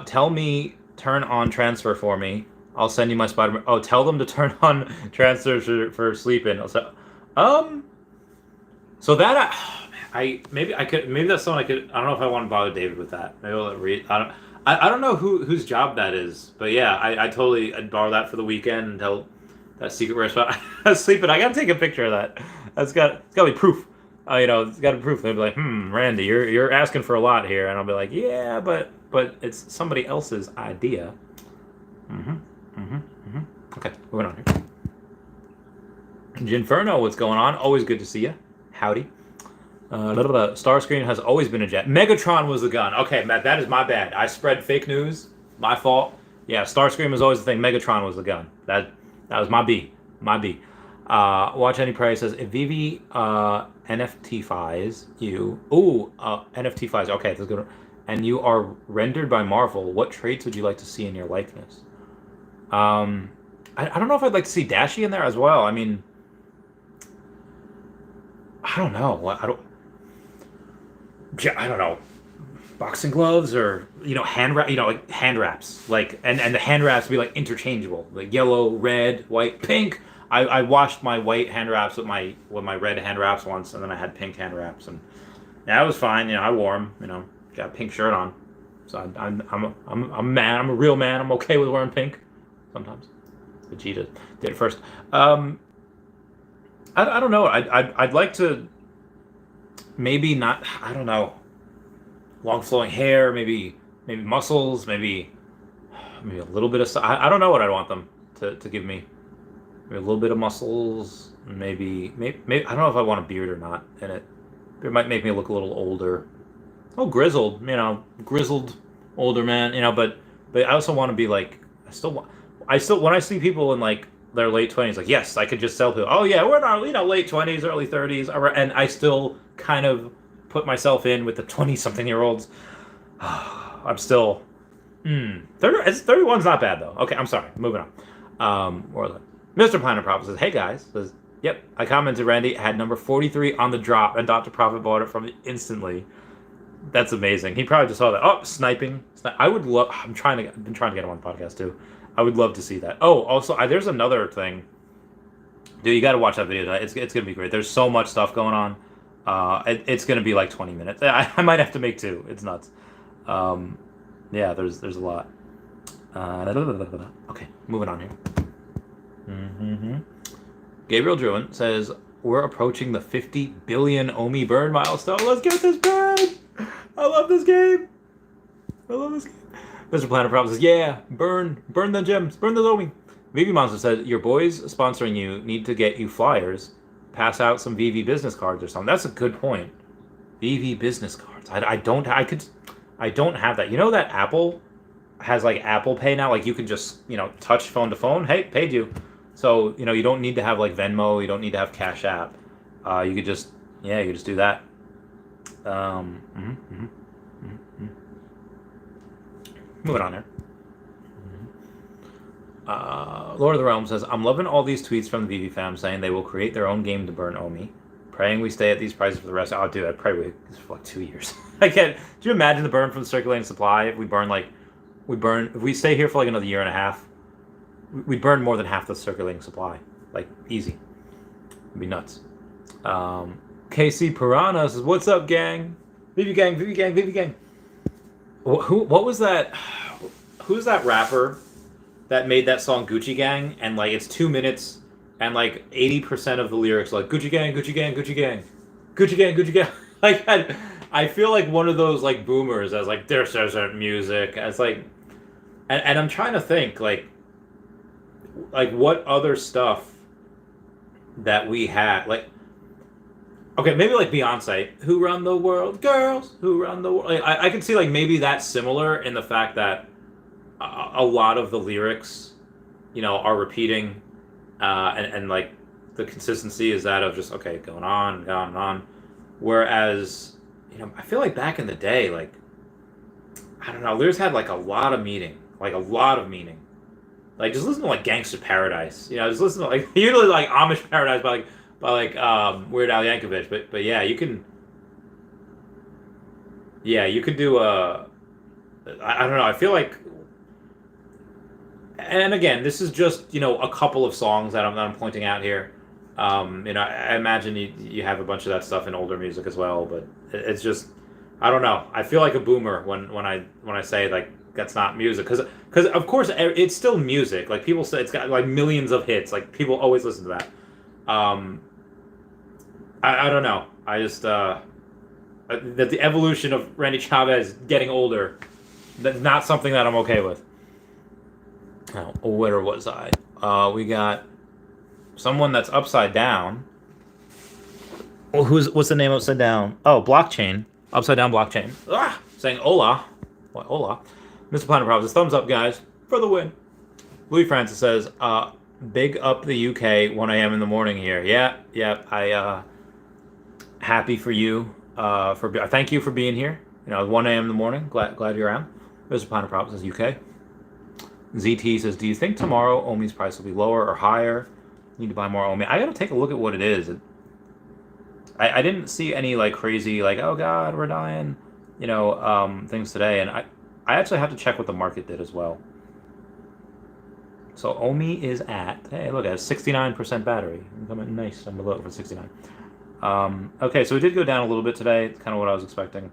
tell me, turn on transfer for me. I'll send you my Spider-Man. Oh, tell them to turn on transfer for Sleeping. So that maybe that's something I could. I don't know if I want to bother David with that. Maybe I'll read. I don't know whose job that is, but yeah, I'd borrow that for the weekend and tell that secret rare spot. Sleeping. I gotta take a picture of that. It's gotta be proof. It's gotta be proof. They'll be like, Randy, you're asking for a lot here, and I'll be like, yeah, but it's somebody else's idea. Okay, moving on here. Ginferno, what's going on? Always good to see you. Howdy. Starscream has always been a jet. Megatron was the gun. Okay, Matt, that is my bad. I spread fake news. My fault. Yeah, Starscream was always the thing. Megatron was the gun. That was my B. My B. Watch Any Price says, if Veve NFT-fies you... Ooh, NFT-fies. Okay, that's good. And you are rendered by Marvel, what traits would you like to see in your likeness? I don't know if I'd like to see Dashi in there as well. I mean... I don't know. I don't know. Boxing gloves or hand wrap. Like hand wraps. Like and the hand wraps be like interchangeable. Like yellow, red, white, pink. I washed my white hand wraps with my red hand wraps once, and then I had pink hand wraps, and that was fine. I wore them. Got a pink shirt on, so I'm a man. I'm a real man. I'm okay with wearing pink sometimes. Vegeta did it first. I don't know. I'd like to maybe not. I don't know. Long flowing hair, maybe muscles, maybe a little bit of. I don't know what I'd want them to give me. Maybe a little bit of muscles. Maybe I don't know if I want a beard or not in it. It might make me look a little older. Oh, grizzled. Grizzled older man. But I also want to be like. I still when I see people in like their late 20s, like, yes, I could just tell people, oh yeah, we're in our late 20s, early 30s, and I still kind of put myself in with the 20-something-year-olds. I'm still 31's not bad though. Okay, I'm sorry, moving on. Mr. Planet Prophet says, hey guys, says, yep, I commented Randy had number 43 on the drop and Dr. Prophet bought it from me instantly. That's amazing. He probably just saw that. Oh, sniping. I would love. I've been trying to get him on the podcast too. I would love to see that. Oh, also, there's another thing. Dude, you got to watch that video tonight. It's gonna be great. There's so much stuff going on. It's gonna be like 20 minutes. I might have to make two. It's nuts. Um, yeah, there's a lot. Okay, moving on here. Mm-hmm. Gabriel Druin says we're approaching the 50 billion Omi burn milestone. Let's get this burn. I love this game. I love this game. Mr. Planet Prop says, yeah, burn the gems, burn the Omi. Vivi Monster said, your boys sponsoring you need to get you flyers, pass out some VV business cards or something. That's a good point. VV business cards. I don't have that. You know that Apple has like Apple Pay now? Like you can just, touch phone to phone. Hey, paid you. So, you don't need to have like Venmo. You don't need to have Cash App. You could just do that. Moving on here. Lord of the Realm says, I'm loving all these tweets from the VV fam saying they will create their own game to burn Omi. Praying we stay at these prices for the rest. Oh, dude, I pray we for like 2 years. I can't. Do you imagine the burn from the circulating supply? If if we stay here for like another year and a half, we'd burn more than half the circulating supply. Like, easy. It'd be nuts. KC Piranha says, what's up, gang? VV gang, VV gang, VV gang. What was that? Who's that rapper that made that song Gucci Gang? And like it's 2 minutes and like 80% of the lyrics are like Gucci Gang, Gucci Gang, Gucci Gang, Gucci Gang, Gucci Gang. Like I feel like one of those like boomers as like there's music as like, and I'm trying to think like what other stuff that we had like. Okay, maybe like Beyonce, who run the world, girls, who run the world. Like, I can see like maybe that's similar in the fact that a lot of the lyrics, are repeating, and like the consistency is that of just okay, going on and on and on. Whereas, I feel like back in the day, like I don't know, lyrics had like a lot of meaning, like just listen to like Gangsta Paradise, just listen to like usually like Amish Paradise by Weird Al Yankovic, but yeah, you could do I don't know, I feel like, and again, this is just, a couple of songs that I'm pointing out here. I imagine you have a bunch of that stuff in older music as well, but it's just, I don't know. I feel like a boomer when I say like that's not music, because of course it's still music. Like people say it's got like millions of hits. Like people always listen to that. I don't know. I just that the evolution of Randy Chavez getting older, that's not something that I'm okay with. Oh, where was I? We got someone that's upside down. Well, what's the name upside down? Oh, blockchain. Upside down blockchain. Saying hola. What, hola? Mr. Planet Problems, thumbs up, guys, for the win. Louis Francis says, big up the UK, 1 a.m. in the morning here. Yeah, I, happy for you. Thank you for being here. 1 a.m. in the morning. Glad you're around. Mr. Planet Problems says, UK. ZT says, do you think tomorrow Omi's price will be lower or higher? Need to buy more Omi. I gotta take a look at what it is. I didn't see any like crazy like, oh god, we're dying, things today, and I actually have to check what the market did as well. So Omi is at, hey look, it has 69% battery. Nice, I'm below for 69. Okay, so it did go down a little bit today. It's kind of what I was expecting.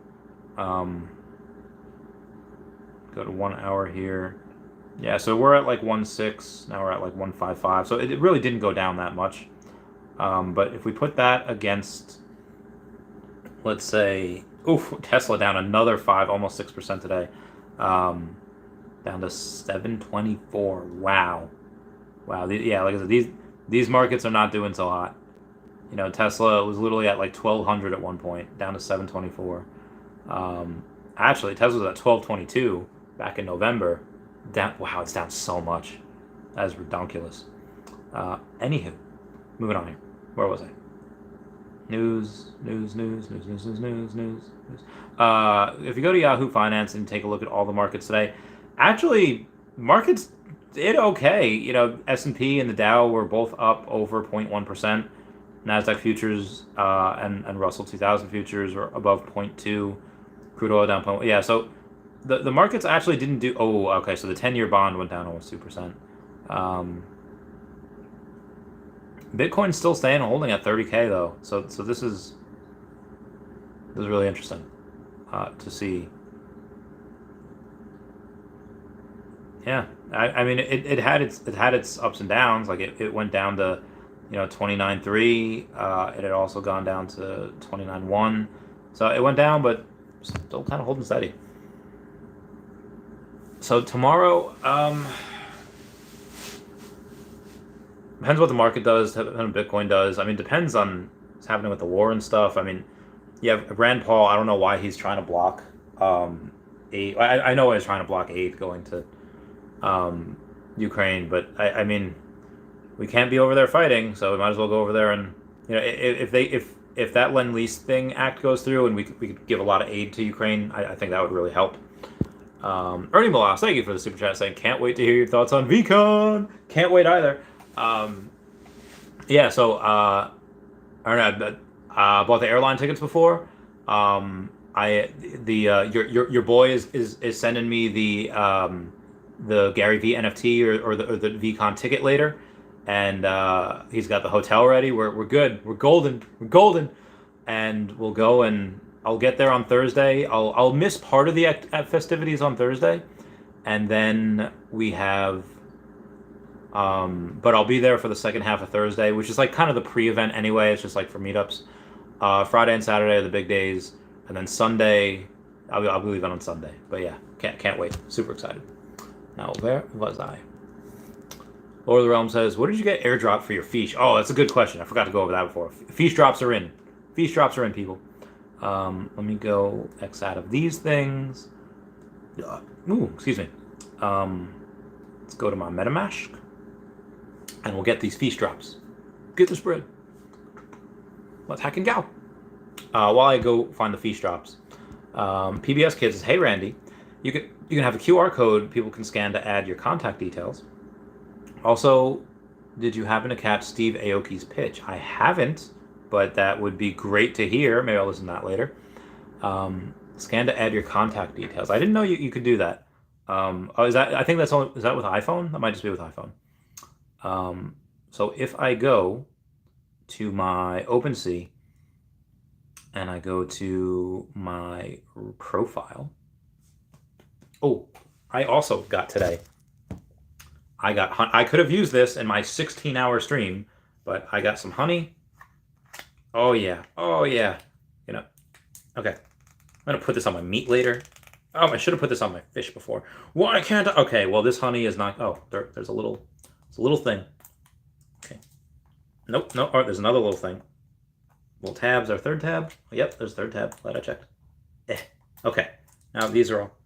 Go to 1 hour here. Yeah, so we're at like 1.6. Now we're at like 1.55. So it really didn't go down that much. But if we put that against, let's say, Tesla down another 5, almost 6% today. Down to 724. Wow. Like I said, these markets are not doing so hot. Tesla was literally at like 1,200 at one point, down to 724. Actually, Tesla was at 1,222 back in November. Wow, it's down so much. That is ridiculous. Anywho, moving on here. Where was I? News. If you go to Yahoo Finance and take a look at all the markets today, actually, markets did okay. S&P and the Dow were both up over 0.1%. NASDAQ futures and Russell 2000 futures were above 0.2. Crude oil down 0.1. Yeah, so the markets actually didn't do... Oh, okay, so the 10-year bond went down almost 2%. Bitcoin's still staying and holding at 30K though. So this is really interesting to see. Yeah, I mean it had its ups and downs. Like it went down to 29.3. It had also gone down to 29.1. So it went down, but still kind of holding steady. So tomorrow, depends what the market does, depends what Bitcoin does. I mean, depends on what's happening with the war and stuff. I mean, yeah, Rand Paul, I don't know why he's trying to block aid. I know he's trying to block aid going to Ukraine, but I mean, we can't be over there fighting, so we might as well go over there and if that Lend-Lease thing act goes through and we could give a lot of aid to Ukraine, I think that would really help. Ernie Malas, thank you for the super chat saying, can't wait to hear your thoughts on VEECON. Can't wait either. Yeah, so I don't know, I bought the airline tickets before. Your boy is sending me the Gary V NFT or the VEECON ticket later, and he's got the hotel ready. We're good. We're golden, and we'll go, and I'll get there on Thursday. I'll miss part of the festivities on Thursday, and then we have. But I'll be there for the second half of Thursday, which is like kind of the pre-event anyway. It's just like for meetups. Friday and Saturday are the big days, and then Sunday, I'll be leaving on Sunday. But yeah, can't wait. Super excited. Now, where was I? Lord of the Realm says, what did you get airdrop for your Feast? Oh, that's a good question. I forgot to go over that before. Feast drops are in. Feast drops are in, people. Let me go X out of these things. Ooh, excuse me. Let's go to my MetaMask, and we'll get these Feast drops. Get the spread. Let's hack and go. While I go find the Feast drops, PBS Kids says, hey Randy, you can have a QR code people can scan to add your contact details. Also, did you happen to catch Steve Aoki's pitch? I haven't, but that would be great to hear. Maybe I'll listen to that later. Scan to add your contact details. I didn't know you could do that. Is that? I think that's only. Is that with iPhone? That might just be with iPhone. So if I go to my OpenSea and I go to my profile. Oh, I also got today. I could have used this in my 16-hour stream, but I got some honey. Oh yeah. Okay. I'm gonna put this on my meat later. Oh, I should have put this on my fish before. Why can't I? Okay, well this honey is not. Oh, there's a little thing. Okay. Nope. No. Oh, there's another little thing. Little tabs. Our third tab. Yep, there's a third tab. Glad I checked. Okay. Now these are all.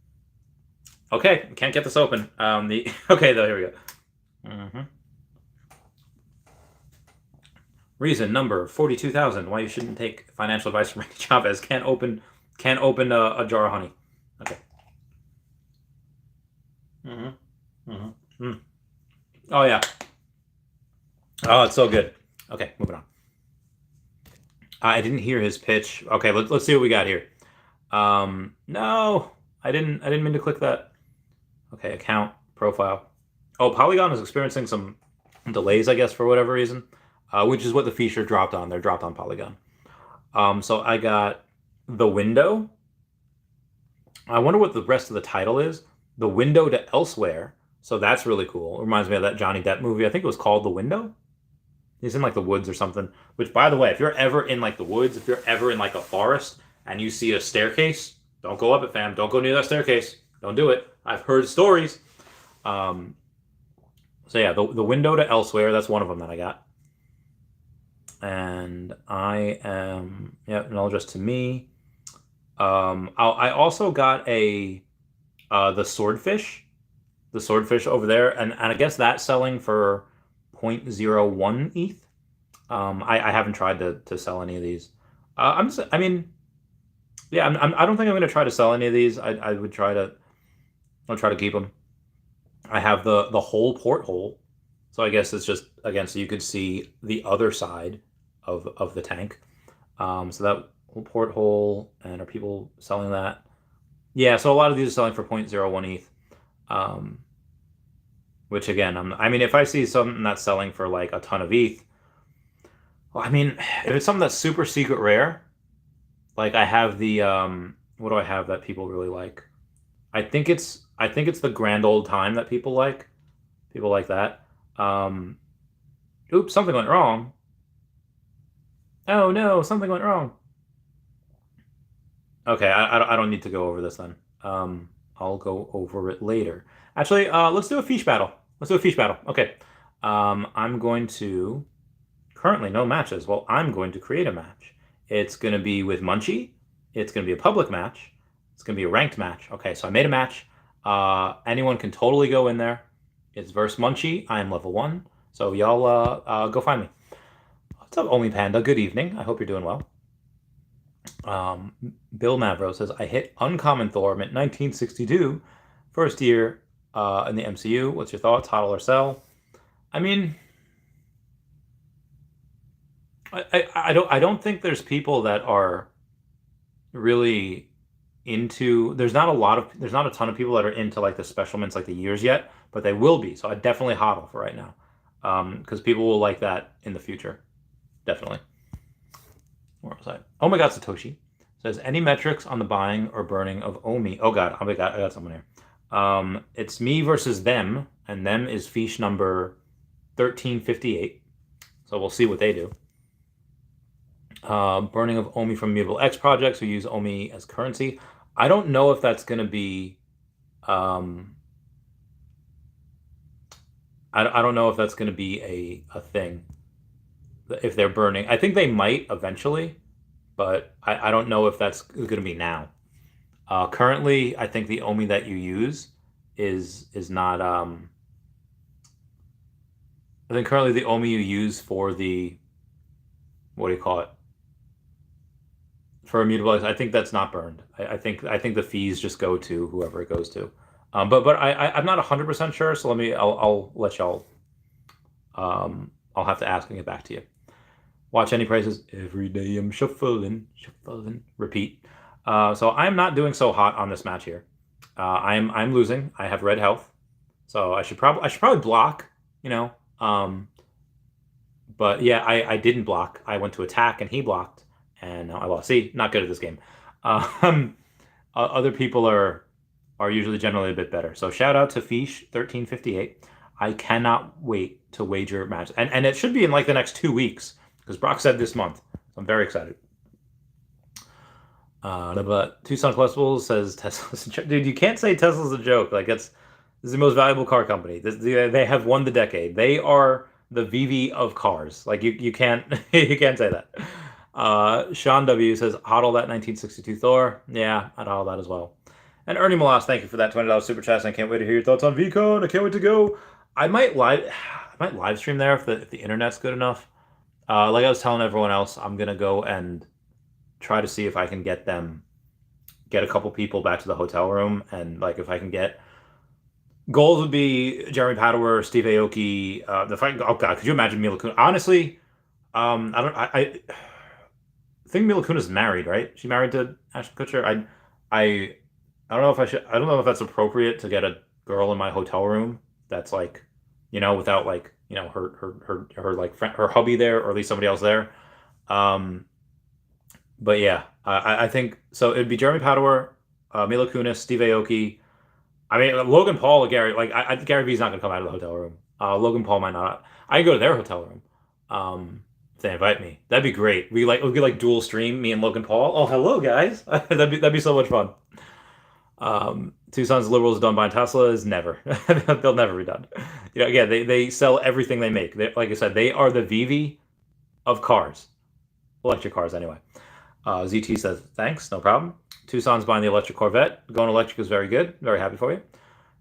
Okay, can't get this open. Okay though. Here we go. Reason number 42,000 why you shouldn't take financial advice from Randy Chavez. Can't open a jar of honey. Okay. Oh yeah. Oh, it's so good. Okay, moving on. I didn't hear his pitch. Okay, let's see what we got here. No, I didn't mean to click that. Okay, account, profile. Oh, Polygon is experiencing some delays, I guess, for whatever reason, which is what the feature dropped on. They're dropped on Polygon. So I got the window. I wonder what the rest of the title is. The window to elsewhere. So that's really cool. It reminds me of that Johnny Depp movie. I think it was called The Window. He's in like the woods or something. Which, by the way, if you're ever in like the woods, if you're ever in like a forest and you see a staircase, don't go up it, fam. Don't go near that staircase. Don't do it. I've heard stories. So yeah, the window to elsewhere. That's one of them that I got. And I am email address to me. I also got the swordfish over there, and I guess that's selling for 0.01 ETH. I haven't tried to sell any of these. I don't think I'm going to try to sell any of these. I'll try to keep them. I have the whole porthole, so I guess it's just again so you could see the other side of the tank. So that whole porthole, and are people selling that? Yeah, so a lot of these are selling for 0.01 ETH. Which again, if I see something that's selling for like a ton of ETH, Well, I mean, if it's something that's super secret rare, like I have the what do I have that people really like? I think it's the grand old time that people like. People like that. Um, oops, something went wrong. Oh no, something went wrong. Okay, I don't need to go over this then. I'll go over it later. Actually, let's do a fish battle. Let's do a fish battle. Okay. I'm going to currently no matches. Well, I'm going to create a match. It's going to be with Munchie. It's going to be a public match. It's going to be a ranked match. Okay, so I made a match. Anyone can totally go in there. It's versus Munchie. I am level 1. So y'all go find me. What's up, Omi Panda? Good evening. I hope you're doing well. Um, Bill Mavro says, I hit Uncommon Thor mint 1962, first year in the MCU. What's your thoughts? Hodl or sell? I mean, I don't think there's people that are really into. There's not a ton of people that are into like the special mints like the years yet, but they will be. So I definitely hodl for right now, because people will like that in the future, definitely. Where was I? Oh my God, Satoshi says any metrics on the buying or burning of Omi. Oh my God, I got someone here. It's me versus them, and them is fiche number 1358. So we'll see what they do. Burning of Omi from Mutable X projects who use Omi as currency. I don't know if that's going to be. Um, I don't know if that's going to be a thing. If they're burning, I think they might eventually, but I don't know if that's going to be now. Currently, I think the Omi that you use is not. I think currently the Omi you use for the what do you call it? For immutable, I think that's not burned. I think the fees just go to whoever it goes to. But I'm not 100% sure. So I'll let y'all. I'll have to ask and get back to you. Watch any prices every day. I'm shuffling. Repeat. So I'm not doing so hot on this match here. I'm losing. I have red health, so I should probably block. You know. But yeah, I didn't block. I went to attack and he blocked, and I lost. See, not good at this game. Um, Other people are usually generally a bit better. So shout out to Fish 1358. I cannot wait to wager match, and it should be in like the next 2 weeks because Brock said this month. So I'm very excited. But Tucson Collectibles says Tesla's a joke. Dude, you can't say Tesla's a joke. Like this is the most valuable car company. They have won the decade. They are the Veve of cars. Like you can't you can't say that. Sean W says hodl that 1962 Thor. Yeah, I'd hodl that as well. And Ernie Molas, thank you for that $20 super chat. And I can't wait to hear your thoughts on VEECON. I can't wait to go. I might live stream there if the internet's good enough. Like I was telling everyone else, I'm gonna go and try to see if I can get a couple people back to the hotel room, and like if I can get goals would be Jeremy Padower, Steve Aoki, the fight. Oh God, could you imagine Mila Kunis? Honestly, I don't. I think Mila Kunis is married, right? She married to Ashton Kutcher. I don't know if I should. I don't know if that's appropriate to get a girl in my hotel room. That's like, without like, her like friend, her hubby there, or at least somebody else there. Um, but yeah, I think so. It'd be Jeremy Padower, Mila Kunis, Steve Aoki. I mean, Logan Paul, Gary. Like, Gary V's not gonna come out of the hotel room. Logan Paul might not. I can go to their hotel room. If they invite me, that'd be great. We could like dual stream me and Logan Paul. Oh, hello guys. That'd be so much fun. Tucson's liberals done by Tesla is never. They'll never be done. Again, they sell everything they make. Like I said, they are the Veve of cars, electric cars anyway. ZT says thanks, no problem. Tucson's buying the electric Corvette. Going electric is very good. Very happy for you.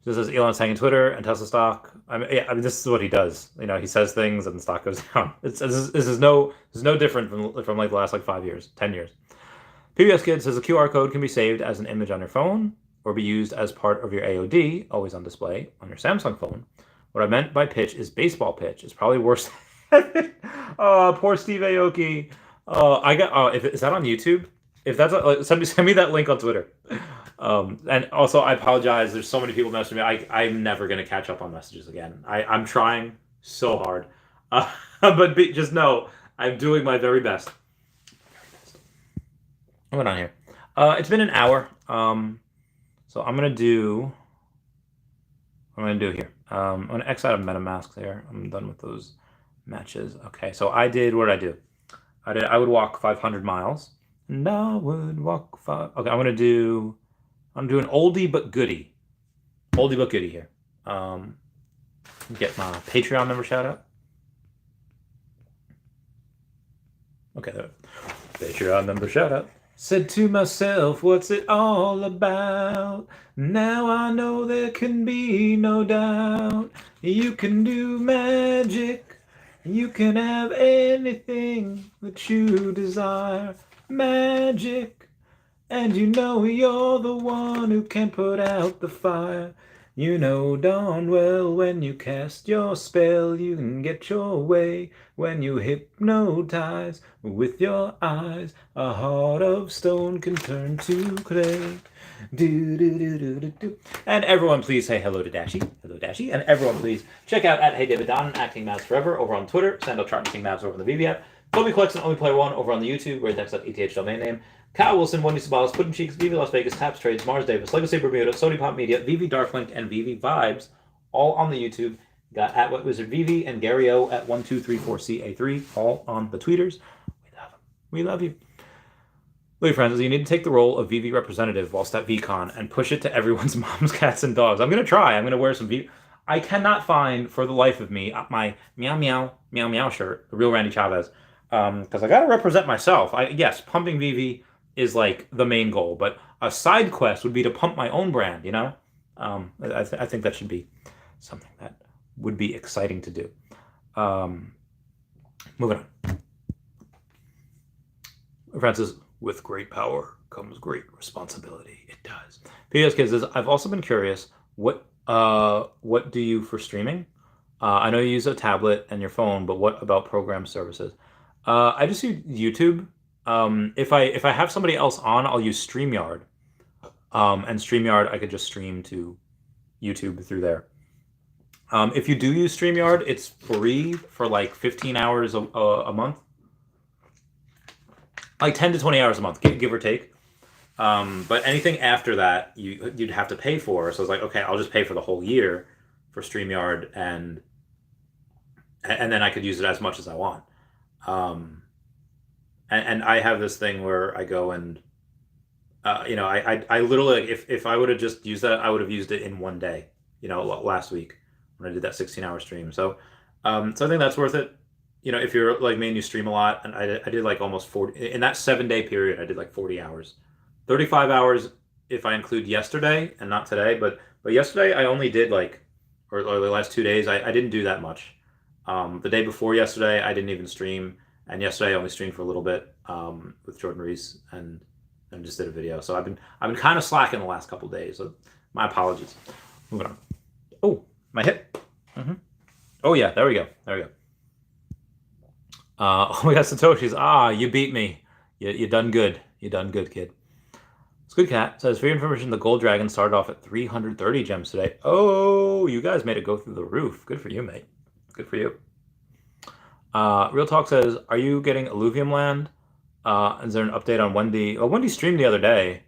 This says Elon's hanging Twitter and Tesla stock. I mean, this is what he does. He says things and the stock goes down. This is no different from like the last like 5 years, 10 years. PBS Kid says a QR code can be saved as an image on your phone or be used as part of your AOD, always on display on your Samsung phone. What I meant by pitch is baseball pitch. It's probably worse. Oh, poor Steve Aoki. I got. Oh, is that on YouTube? If that's send me that link on Twitter. And also, I apologize. There's so many people messaging me. I'm never gonna catch up on messages again. I'm trying so hard. But just know I'm doing my very best. What's going on here? It's been an hour. So I'm gonna do. What I'm gonna do here. I'm gonna X out of MetaMask there. I'm done with those matches. Okay, so I did what did I do? I would walk 500 miles. And I would walk five. Okay, I'm doing oldie but goodie. Oldie but goodie here. Get my Patreon member shout out. Okay, there. Patreon member shout out. Said to myself, what's it all about? Now I know there can be no doubt. You can do magic. You can have anything that you desire. Magic. And you know you're the one who can put out the fire. You know darn well when you cast your spell, you can get your way. When you hypnotize with your eyes, a heart of stone can turn to clay. Do, do, do, do, do, do. And everyone please say hello to Dashy. Hello Dashy. And everyone please check out at Hey David Don, at King Mavs Forever over on Twitter. Send out chart King Mavs over on the Veve app. Toby Collects and Only Player One over on the YouTube, where he text out ETH domain name. Kyle Willson, Wendy Stibalis, Putin Cheeks, Veve Las Vegas, Taps Trades, Mars Davis, Legacy Bermuda, Sony Pop Media, Veve Darklink, and Veve Vibes, all on the YouTube. Got at Wet Wizard Veve and Gary O at 1234CA3, all on the tweeters. We love them. We love you. Look, friends, you need to take the role of Veve representative whilst at VEECON and push it to everyone's moms, cats, and dogs. I'm going to try. I'm going to wear some Veve. I cannot find, for the life of me, my meow meow meow meow shirt, the real Randy Chavez, because I got to represent myself. Yes, pumping Veve is like the main goal, but a side quest would be to pump my own brand, you know? I think that should be something that would be exciting to do. Moving on. Francis, with great power comes great responsibility. It does. PS Kids says, I've also been curious, what do you for streaming? I know you use a tablet and your phone, but what about program services? I just use YouTube. If I have somebody else on, I'll use StreamYard. And StreamYard, I could just stream to YouTube through there. If you do use StreamYard, it's free for like 15 hours a month. Like 10 to 20 hours a month, give or take. But anything after that, you'd have to pay for. So it's like, okay, I'll just pay for the whole year for StreamYard, and then I could use it as much as I want. And I have this thing where I go and, I literally, if I would have just used that, I would have used it in one day, last week when I did that 16-hour stream. So I think that's worth it. If you're like me and you stream a lot, and I did like almost 40, in that 7-day period, I did like 40 hours, 35 hours if I include yesterday and not today. But yesterday I only did or the last 2 days, I didn't do that much. The day before yesterday, I didn't even stream. And yesterday I only streamed for a little bit with Jordan Reese and just did a video. So I've been kind of slacking the last couple of days. So my apologies. Moving on. Oh, my hip. Mm-hmm. Oh yeah, there we go. Oh, we got Satoshi's. You beat me. You done good. You done good, kid. It's good. Cat says, for your information, the Gold Dragon started off at 330 gems today. Oh, you guys made it go through the roof. Good for you, mate. Good for you. Real Talk says, are you getting Illuvium land? Is there an update on Wendy? Oh, Wendy streamed the other day.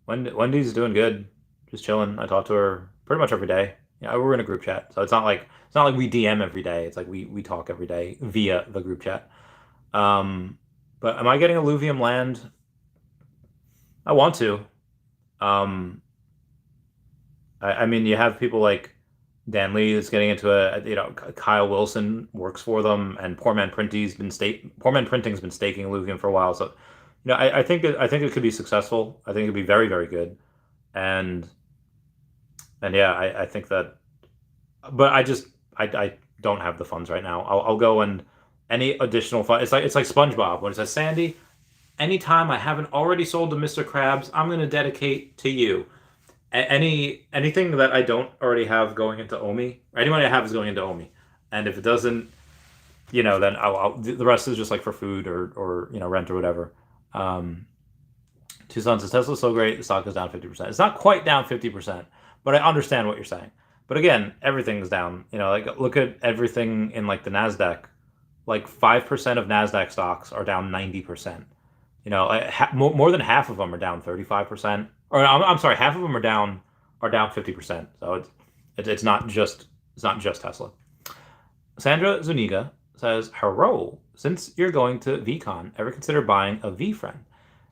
Wendy's doing good. Just chilling. I talk to her pretty much every day. Yeah, we're in a group chat. So it's not like we DM every day. It's like we talk every day via the group chat. But am I getting Illuvium land? I want to. I mean, you have people like Dan Lee that's getting into Kyle Willson works for them, and Poor Man Printing's been staking Illuvium for a while. So, I think it could be successful. I think it could be very, very good, and yeah, I think that. But I don't have the funds right now. I'll go and any additional fund. It's like SpongeBob when it says, Sandy, anytime I haven't already sold to Mr. Krabs, I'm going to dedicate to you. Anything that I don't already have going into Omi, or anyone I have is going into Omi, and if it doesn't, then the rest is just like for food or rent or whatever. Two Sons says, Tesla's so great, the stock is down 50%. It's not quite down 50%, but I understand what you're saying. But again, everything's down. Look at everything in like the Nasdaq. like 5% of Nasdaq stocks are down 90%. More than half of them are down 35%. Or I'm sorry, half of them are down 50%. So it's not just Tesla. Sandra Zuniga says, "Hello, since you're going to VEECON, ever consider buying a VFriend?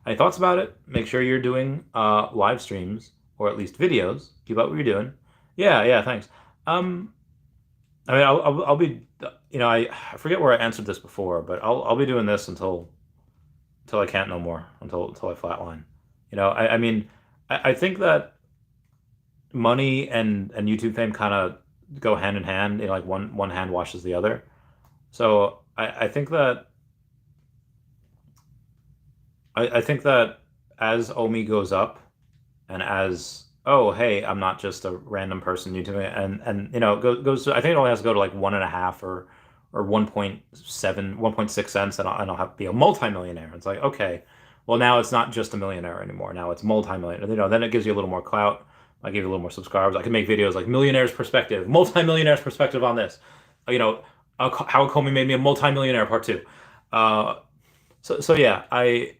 Any thoughts about it? Make sure you're doing live streams or at least videos. Keep up what you're doing." Yeah, yeah, thanks. Um, I mean, I'll be, I forget where I answered this before, but I'll be doing this until I can't no more, until I flatline. I mean, I think that money and YouTube fame kind of go hand in hand. Like one hand washes the other. So I think that as Omi goes up, and as, oh, hey, I'm not just a random person YouTubing it, and goes to, I think it only has to go to like 1.5 or 1.7 1.6 cents, and I'll have to be a multimillionaire. It's like, okay, well, now it's not just a millionaire anymore. Now it's multimillionaire. Then it gives you a little more clout. I give you a little more subscribers. I can make videos like millionaire's perspective, multimillionaire's perspective on this. You know, how Comey made me a multimillionaire part two. Uh, so yeah, I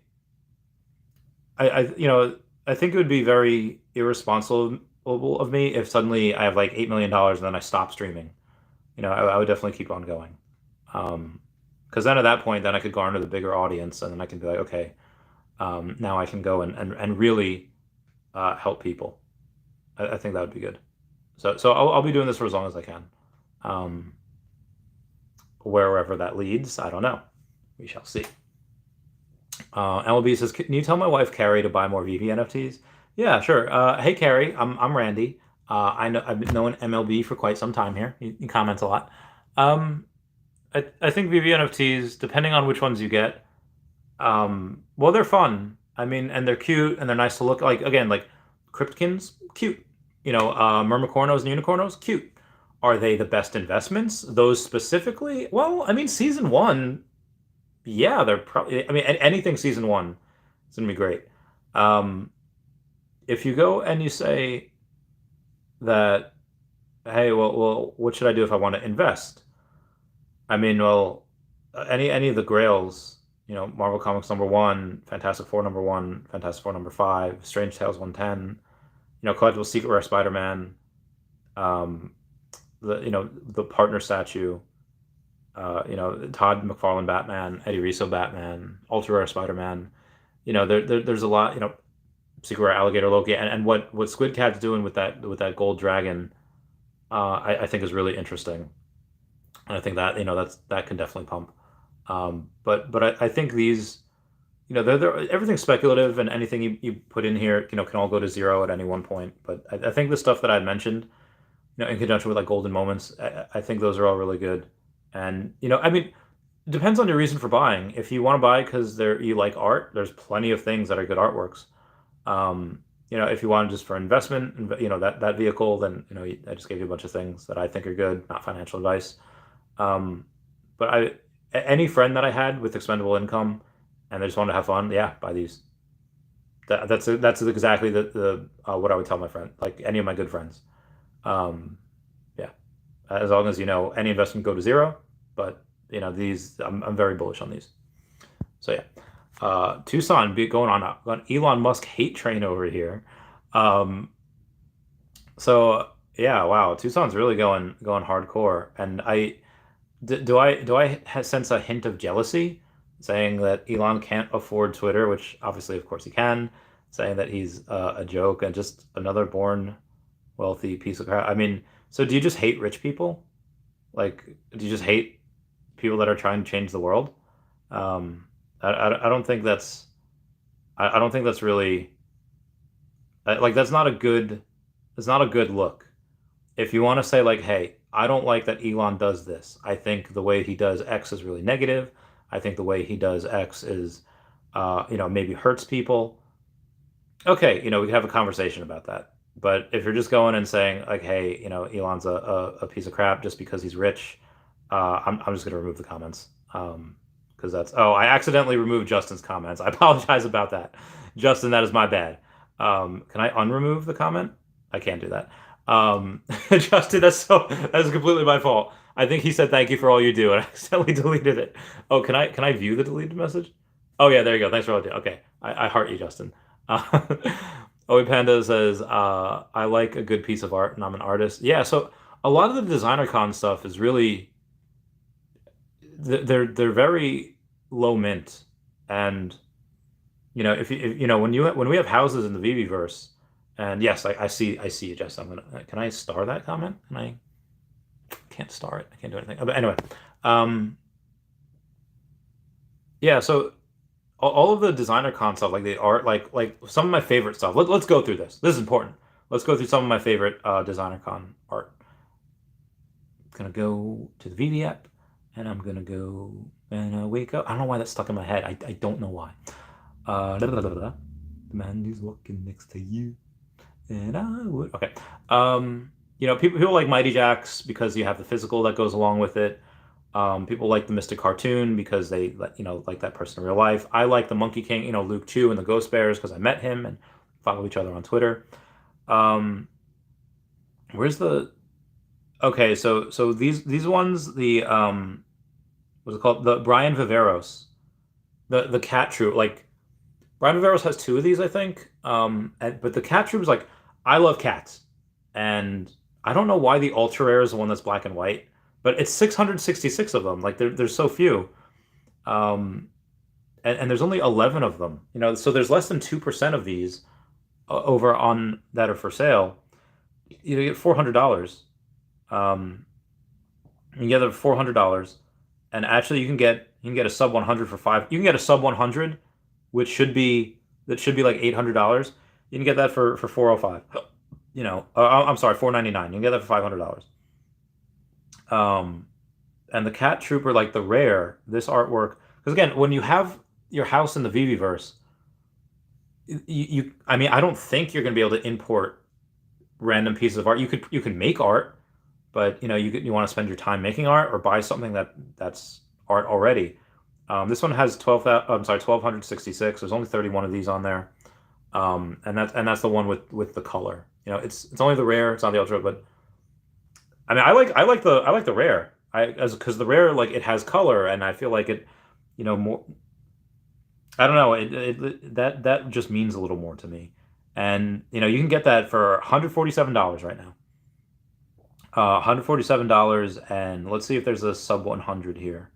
think it would be very irresponsible of me if suddenly I have like $8 million and then I stop streaming. I would definitely keep on going. Because then at that point, then I could garner the bigger audience, and then I can be like, okay, now I can go and really help people. I think that would be good. So I'll be doing this for as long as I can. Um, Wherever that leads, I don't know. We shall see. MLB says, "Can you tell my wife Carrie to buy more Veve NFTs?" Yeah, sure. Hey Carrie, I'm Randy. I've known MLB for quite some time here. He comments a lot. Um, I think Veve NFTs, depending on which ones you get, well, they're fun. I mean, and they're cute and they're nice to look. Like again, like Cryptkins, cute. Mermicornos and Unicornos, cute. Are they the best investments? Those specifically? Well, I mean, season one, yeah, they're probably. I mean, anything season one is gonna be great. Um, if you go and you say that, hey, well, what should I do if I want to invest? I mean, well, any of the Grails, Marvel Comics #1, Fantastic Four #1, Fantastic Four #5, Strange Tales 110, Collectibles Secret Rare Spider-Man, um, the partner statue, Todd McFarlane Batman, Eddie Riso Batman, Ultra Rare Spider-Man. There's a lot. Secret Rare Alligator Loki, and what Squid Cat's doing with that gold dragon, I think is really interesting, and I think that that can definitely pump. But I think these, they're everything's speculative, and anything you put in here, can all go to zero at any one point. But I think the stuff that I mentioned, in conjunction with like golden moments, I think those are all really good. And I mean, it depends on your reason for buying. If you want to buy because you like art, there's plenty of things that are good artworks. If you want just for investment, that vehicle, then I just gave you a bunch of things that I think are good, not financial advice. But any friend that I had with expendable income and they just wanted to have fun, yeah, buy these. That's exactly the what I would tell my friend, like any of my good friends. Yeah, as long as any investment go to zero, but these I'm very bullish on these. So yeah. Tucson be going on an Elon Musk hate train over here. Um, so yeah, wow, Tucson's really going hardcore, and do I sense a hint of jealousy, saying that Elon can't afford Twitter, which obviously, of course, he can, saying that he's a joke and just another born wealthy piece of crap. I mean, so do you just hate rich people? Like, do you just hate people that are trying to change the world? Um, I don't think I don't think that's really like that's not a good it's not a good look. If you want to say like, hey, I don't like that Elon does this. I think the way he does X is really negative. I think the way he does X is maybe hurts people. Okay, we can have a conversation about that. But if you're just going and saying like, hey, Elon's a piece of crap just because he's rich, I'm just gonna remove the comments. Because I accidentally removed Justin's comments. I apologize about that. Justin, that is my bad. Can I unremove the comment? I can't do that. Justin, that's completely my fault. I think he said thank you for all you do, and I accidentally deleted it. Oh, can I view the deleted message? Oh yeah, there you go. Thanks for all you do. Okay, I heart you, Justin. Oe Panda says, I like a good piece of art, and I'm an artist. Yeah, so a lot of the designer con stuff is really they're very low mint, and if you know when we have houses in the VV verse, and yes, I see it, Jess. I'm gonna can I star that comment? Can I can't star it. I can't do anything. But anyway, um, yeah. So all of the designer con stuff, like the art, like some of my favorite stuff. Let's go through this. This is important. Let's go through some of my favorite designer con art. I'm gonna go to the VV app, and I'm gonna go and wake up. I don't know why that's stuck in my head. I don't know why. The man who's walking next to you, and I would. Okay. People like Mighty Jacks because you have the physical that goes along with it. People like the Mystic cartoon because they like that person in real life. I like the Monkey King, Luke Chu and the Ghost Bears because I met him and follow each other on Twitter. Where's the Okay, so these ones, the what's it called? The Brian Viveros, the Cat Troop. Like Brian Viveros has two of these, I think. But the Cat Troop is like, I love cats, and I don't know why the Ultra Rare is the one that's black and white, but it's 666 of them. Like there's so few, um, and there's only 11 of them. So there's less than 2% of these over on that are for sale. You get $400. Um, you get it for $400, and actually you can get a sub 100 for five. You can get a sub 100, which should be like $800. You can get that for 405. I'm sorry, 499. You can get that for $500. And the Cat Trooper, like the rare, this artwork, because again, when you have your house in the VV-verse, I mean, I don't think you're going to be able to import random pieces of art. You can make art, but you want to spend your time making art or buy something that's art already. This one has 1266. There's only 31 of these on there, and that's the one with the color. It's only the rare. It's not the ultra, but I mean, I like the rare. Because the rare, like, it has color, and I feel like it, more. I don't know. That just means a little more to me, and you can get that for $147 right now. $147, and let's see if there's a sub 100 here.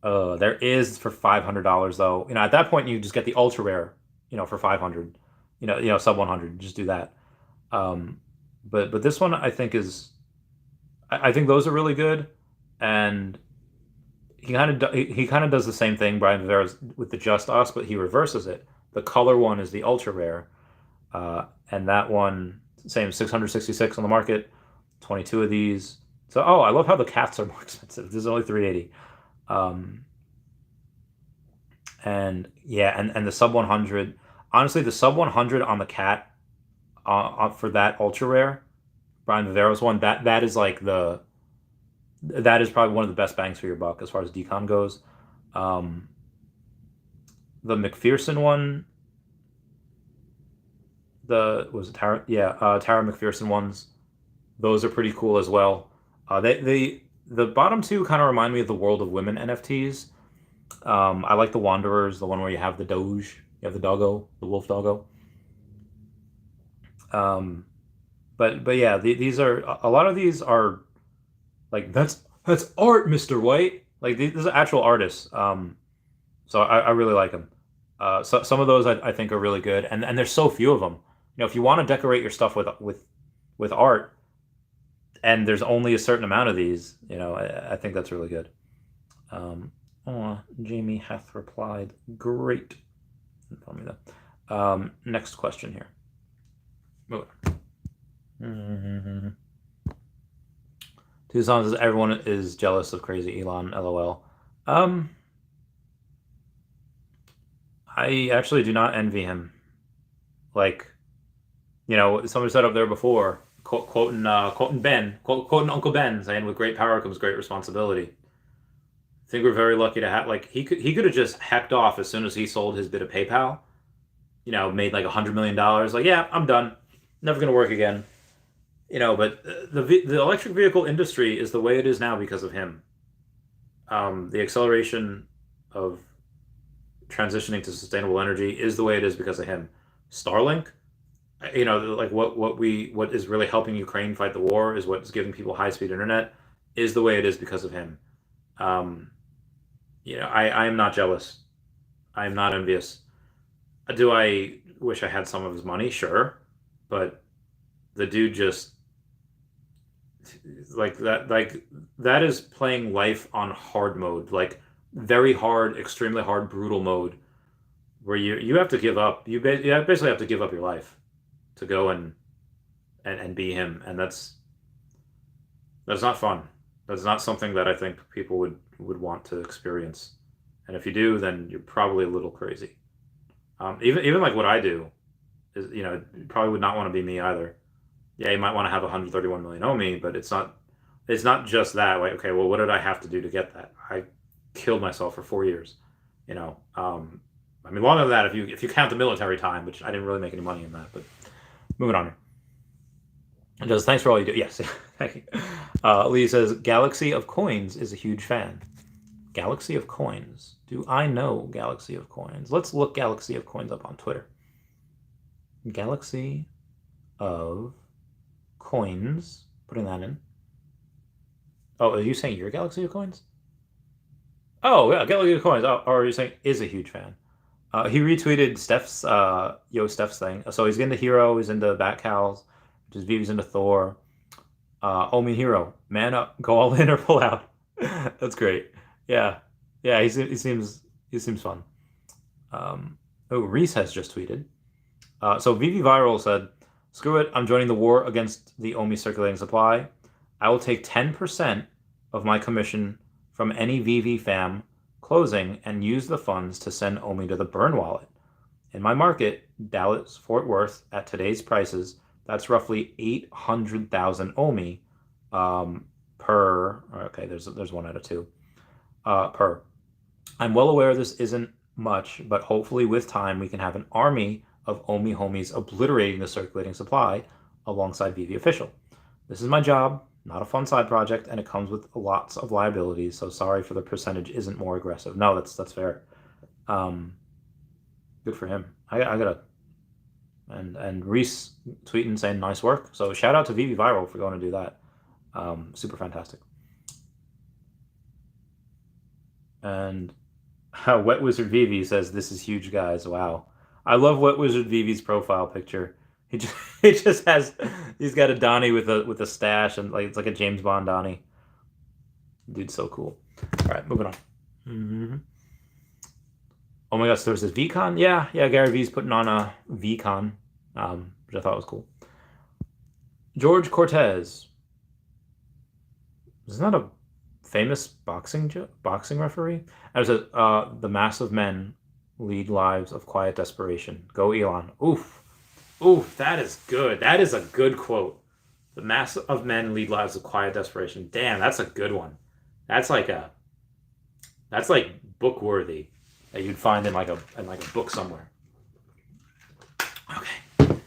There is for $500 though. At that point you just get the ultra rare, for 500. Sub 100. Just do that. But this one I think I think those are really good, and he kind of does the same thing, Brian Viveros, with the Just Us, but he reverses it. The color one is the ultra rare, and that one same 666 on the market, 22 of these. So I love how the cats are more expensive. This is only 380. And yeah, and the sub 100. Honestly, the sub 100 on the cat, for that ultra rare, Brian Viveros one, that is like that is probably one of the best bangs for your buck as far as decon goes. The McPherson one, was it Tara? Yeah, Tara McPherson ones, those are pretty cool as well. The bottom two kind of remind me of the World of Women NFTs. I like the Wanderers, the one where you have the Doge, you have the doggo, the wolf doggo. But yeah, these are a lot of these are like that's art, Mr. White. Like these are actual artists. So I really like them. So some of those I think are really good, and there's so few of them. If you want to decorate your stuff with art, and there's only a certain amount of these, I think that's really good. Jamie hath replied. Great. Tell me that. Next question here. Tucson says everyone is jealous of crazy Elon. LOL. I actually do not envy him. Like, somebody said up there before, quoting quoting Uncle Ben, saying, "With great power comes great responsibility." I think we're very lucky to have, like, he could have just hecked off as soon as he sold his bit of PayPal. Made like $100 million. Like, yeah, I'm done. Never gonna work again. But the electric vehicle industry is the way it is now because of him. The acceleration of transitioning to sustainable energy is the way it is because of him. Starlink, like what is really helping Ukraine fight the war is what's giving people high speed internet is the way it is because of him. Um, I am not jealous. I am not envious. Do I wish I had some of his money? Sure, but the dude just that is playing life on hard mode, like very hard, extremely hard, brutal mode, where you have to give up. You basically have to give up your life to go and be him, and that's not fun. That's not something that I think people would want to experience. And if you do, then you're probably a little crazy. Even like what I do is, you probably would not want to be me either. Yeah, you might want to have 131 million owe but it's not just that. Like, okay, well, what did I have to do to get that? I killed myself for 4 years. I mean, longer than that if you count the military time, which I didn't really make any money in that. But moving on here. It does. Thanks for all you do. Yes, thank you. Lee says Galaxy of Coins is a huge fan. Galaxy of Coins. Do I know Galaxy of Coins? Let's look Galaxy of Coins up on Twitter. Galaxy of Coins. Putting that in. Oh, are you saying you're Galaxy of Coins? Oh, yeah, Galaxy of Coins. Oh, or are you saying is a huge fan? He retweeted Steph's thing. So he's into Hero, he's into Batcals, which is Vive's into Thor. Omi Hero, man up, go all in or pull out. That's great. Yeah, yeah, he seems fun. Reese has just tweeted. So VV Viral said, "Screw it, I'm joining the war against the Omi circulating supply. I will take 10% of my commission from any VV fam closing and use the funds to send Omi to the burn wallet. In my market, Dallas, Fort Worth, at today's prices, that's roughly 800,000 Omi per." Okay, there's 1 out of 2 per. "I'm well aware this isn't much, but hopefully with time we can have an army of Omi homies obliterating the circulating supply alongside VV official. This is my job, not a fun side project, and it comes with lots of liabilities, so sorry for the percentage isn't more aggressive." No, that's fair. Good for him. I gotta and Reese tweeting saying nice work. So shout out to VV Viral for going to do that. Super fantastic. And Wet Wizard Vivi says this is huge, guys. Wow. I love Wet Wizard Vivi's profile picture. He just he's got a Donnie with a stash and like it's like a James Bond Donnie. Dude's so cool. All right, moving on. Mm-hmm. Oh my gosh, there's this VEECON. Yeah, Gary V's putting on a VEECON, which I thought was cool. George Cortez. Isn't that a famous boxing referee? And it says, "The mass of men lead lives of quiet desperation. Go Elon." Oof, that is good. That is a good quote. The mass of men lead lives of quiet desperation. Damn, that's a good one. That's like book worthy that you'd find in like a book somewhere. Okay.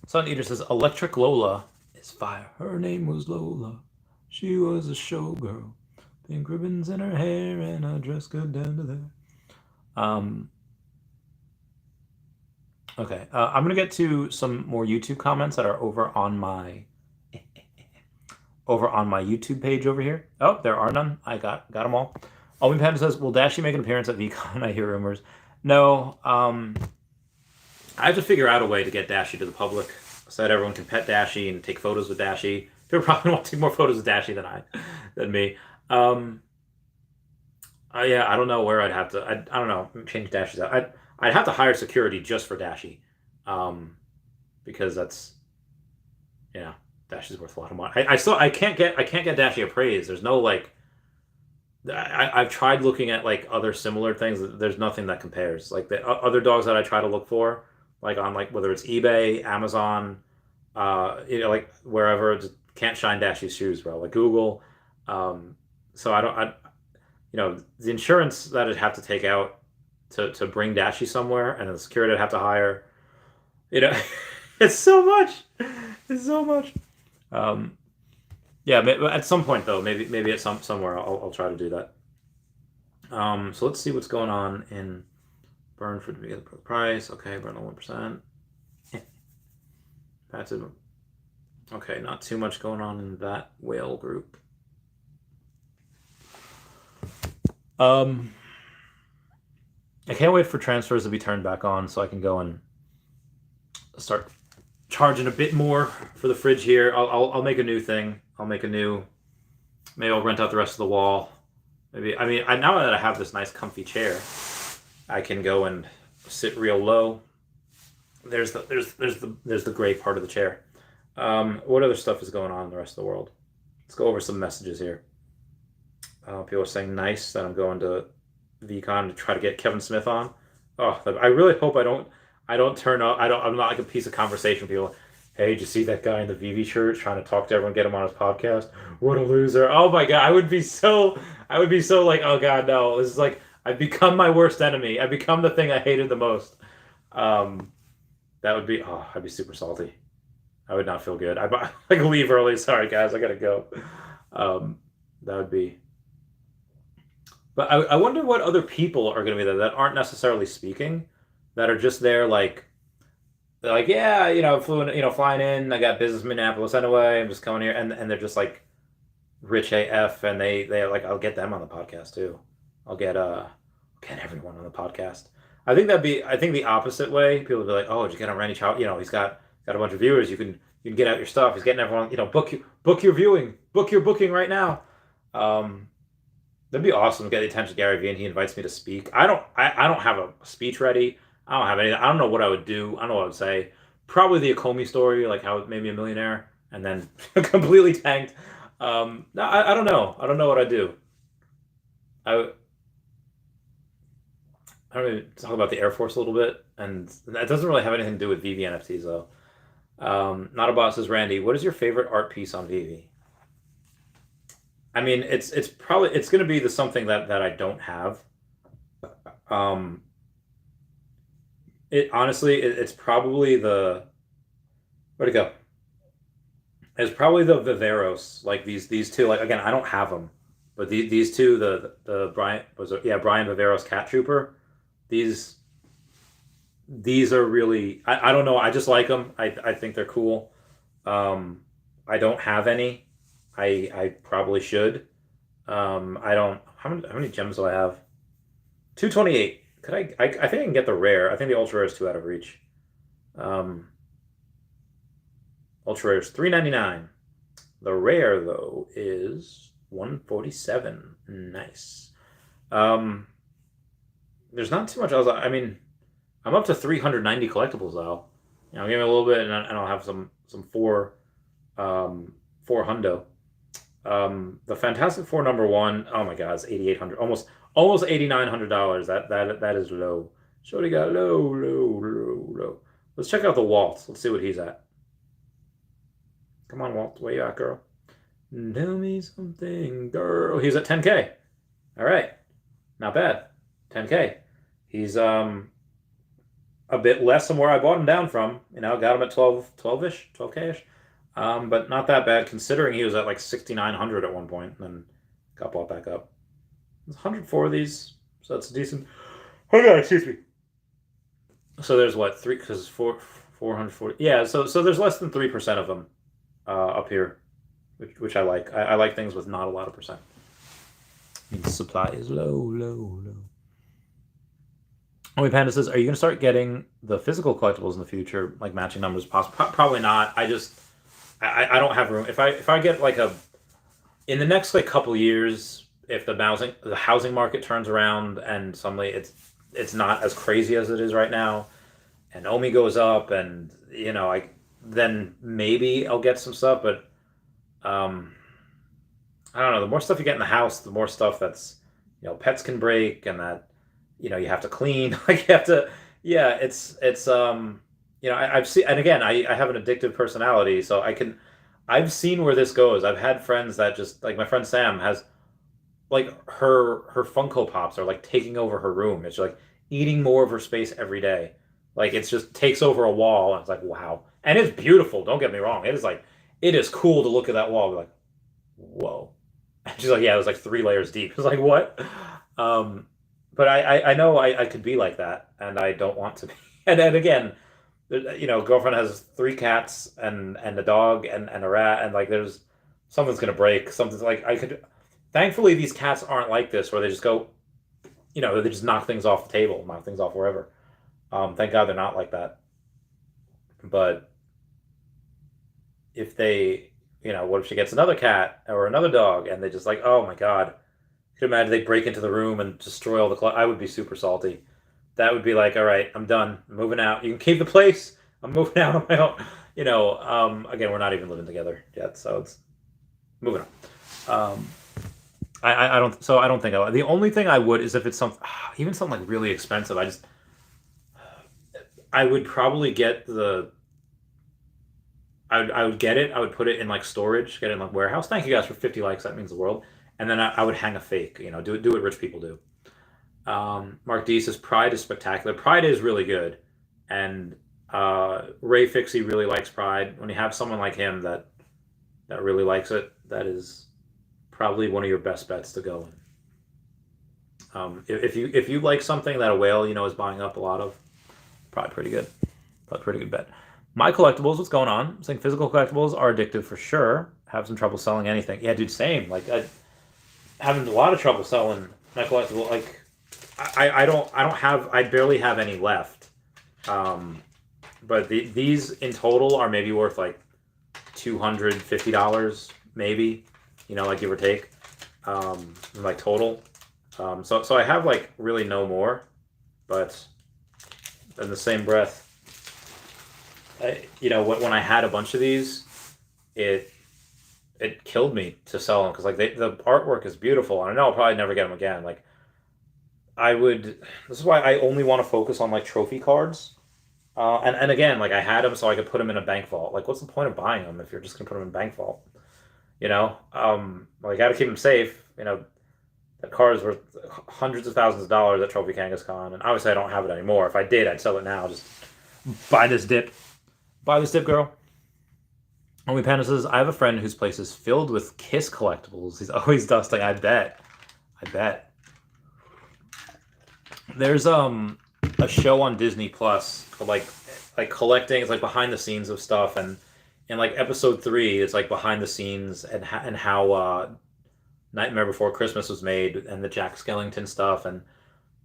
Sun Eater says Electric Lola is fire. Her name was Lola. She was a showgirl. Pink ribbons in her hair and a dress good down to there. Okay, I'm gonna get to some more YouTube comments that are over on my YouTube page over here. Oh, there are none. I got them all. Alvin Panda says, "Will Dashi make an appearance at VEECON?" I hear rumors. No. I have to figure out a way to get Dashi to the public so that everyone can pet Dashi and take photos with Dashi. People probably want to take more photos with Dashi than me. Yeah, I don't know where I'd have to. I don't know. Change Dashi's out. I'd have to hire security just for Dashi, because that's Dashi's worth a lot of money. I can't get Dashi appraised. There's no like. I've tried looking at like other similar things. There's nothing that compares. Like the other dogs that I try to look for, like on like whether it's eBay, Amazon, like wherever, just can't shine Dashi's shoes, bro. Like Google. So the insurance that I'd have to take out to bring Dashi somewhere, and the security I'd have to hire, it's so much. It's so much. Um, yeah, at some point though, maybe at somewhere I'll try to do that. So let's see what's going on in burn for the price. Okay, burn the 1%. That's it. Okay, not too much going on in that whale group. I can't wait for transfers to be turned back on so I can go and start charging a bit more for the fridge here. I'll make a new thing. Maybe I'll rent out the rest of the wall. Maybe, I mean, now that I have this nice comfy chair, I can go and sit real low. There's the gray part of the chair. What other stuff is going on in the rest of the world? Let's go over some messages here. People are saying nice that I'm going to VEECON to try to get Kevin Smith on. Oh, I really hope I don't turn up. I'm not like a piece of conversation. People, hey, did you see that guy in the Veve shirt trying to talk to everyone, get him on his podcast? What a loser! Oh my god, I would be so like, oh god, no. This is like I've become my worst enemy. I've become the thing I hated the most. That would be, I'd be super salty. I would not feel good. I'd like leave early. Sorry guys, I gotta go. That would be. But I wonder what other people are going to be there that aren't necessarily speaking, that are just there like, they're like, yeah, flying in. I got business in Minneapolis anyway. I'm just coming here, and they're just like rich AF, and they like, I'll get them on the podcast too. I'll get everyone on the podcast. I think the opposite way. People will be like, oh, did you get on Randy Chow? He's got a bunch of viewers. You can get out your stuff. He's getting everyone. Book your viewing, book your booking right now. That'd be awesome to get the attention of Gary Vee, and he invites me to speak. I don't have a speech ready. I don't have anything. I don't know what I would do. I don't know what I would say. Probably the Akomi story, like how it made me a millionaire, and then completely tanked. No, I don't know. I don't know what I'd do. I don't even talk about the Air Force a little bit, and that doesn't really have anything to do with Veve NFTs though. Not a boss says, Randy, what is your favorite art piece on Veve? I mean, it's going to be something that I don't have. It's probably the, where'd it go? It's probably the Viveros, like these two. Like again, I don't have them, but these two, the Brian Viveros Cat Trooper, these are really, I don't know. I just like them. I think they're cool. I don't have any. I probably should. I don't. How many gems do I have? 228. Could I think I can get the rare. I think the ultra rare is too out of reach. Ultra rare is $3.99. The rare though is $147. Nice. There's not too much else. I mean, I'm up to 390 collectibles though. Give me a little bit, and I'll have some four hundo. The Fantastic Four #1, oh my god, it's $8,800, almost $8,900. That is low. Shorty got low. Let's check out the Walt. Let's see what he's at. Come on, Walt, where you at, girl? Tell me something, girl. He's at 10K. All right, not bad. 10K. He's a bit less than where I bought him down from. Got him at 12-ish, 12K-ish. But not that bad considering he was at like 6,900 at one point and then got bought back up. There's 104 of these, so that's decent. Oh god, excuse me. So there's what, 440. Yeah, so there's less than 3% of them up here, which I like. I like things with not a lot of percent. The supply is low. Only Panda says, are you going to start getting the physical collectibles in the future, like matching numbers possible? Probably not. I don't have room. If I get like in the next like couple years, if the housing market turns around and suddenly it's not as crazy as it is right now, and Omi goes up, and then maybe I'll get some stuff. But I don't know. The more stuff you get in the house, the more stuff that's pets can break, and that you have to clean. Like you have to. Yeah, it's I've seen, and again, I have an addictive personality, so I've seen where this goes. I've had friends that just, like my friend Sam has, like her Funko Pops are like taking over her room. It's like eating more of her space every day. Like it's just takes over a wall, and it's like, wow. And it's beautiful, don't get me wrong. it is cool to look at that wall and be like, whoa. And she's like, yeah, it was like 3 layers deep. It's like, what? Um, but I know I could be like that, and I don't want to be. And then again, girlfriend has 3 cats and a dog and a rat, and like there's something's gonna break. Something's like I could. Thankfully, these cats aren't like this, where they just go, they just knock things off the table, knock things off wherever. Thank God they're not like that. But if they, what if she gets another cat or another dog, and they just like, oh my God, could you imagine they break into the room and destroy all the clothes? I would be super salty. That would be like, all right, I'm done. I'm moving out. You can keep the place. I'm moving out on my own. Again, we're not even living together yet, so it's moving on. I don't. So I don't think I. The only thing I would is if it's even something like really expensive. I would probably get the. I would get it. I would put it in like storage, get it in like warehouse. Thank you guys for 50 likes. That means the world. And then I would hang a fake. Do what rich people do. Mark D says Pride is spectacular. Pride is really good, and Ray Fixie really likes Pride. When you have someone like him that really likes it, that is probably one of your best bets to go in. If you like something that a whale is buying up a lot of, probably pretty good. Probably pretty good bet. My collectibles, what's going on? I'm saying physical collectibles are addictive for sure. Have some trouble selling anything. Yeah, dude, same. Like I having a lot of trouble selling my collectible. Like I barely have any left. But these in total are maybe worth like $250, maybe, like give or take, like total. So I have like really no more, but in the same breath, when I had a bunch of these, it killed me to sell them because like the artwork is beautiful, and I know I'll probably never get them again. Like this is why I only want to focus on like trophy cards. And again, like I had them so I could put them in a bank vault. Like, what's the point of buying them if you're just gonna put them in a bank vault? Well, you got to keep them safe. That card is worth hundreds of thousands of dollars at Trophy Kangaskhan, and obviously I don't have it anymore. If I did, I'd sell it now. Just buy this dip, girl. Only Panda says I have a friend whose place is filled with Kiss collectibles. He's always dusting. I bet. There's a show on Disney Plus called like collecting. It's like behind the scenes of stuff, and in like episode 3, it's like behind the scenes and how Nightmare Before Christmas was made, and the Jack Skellington stuff, and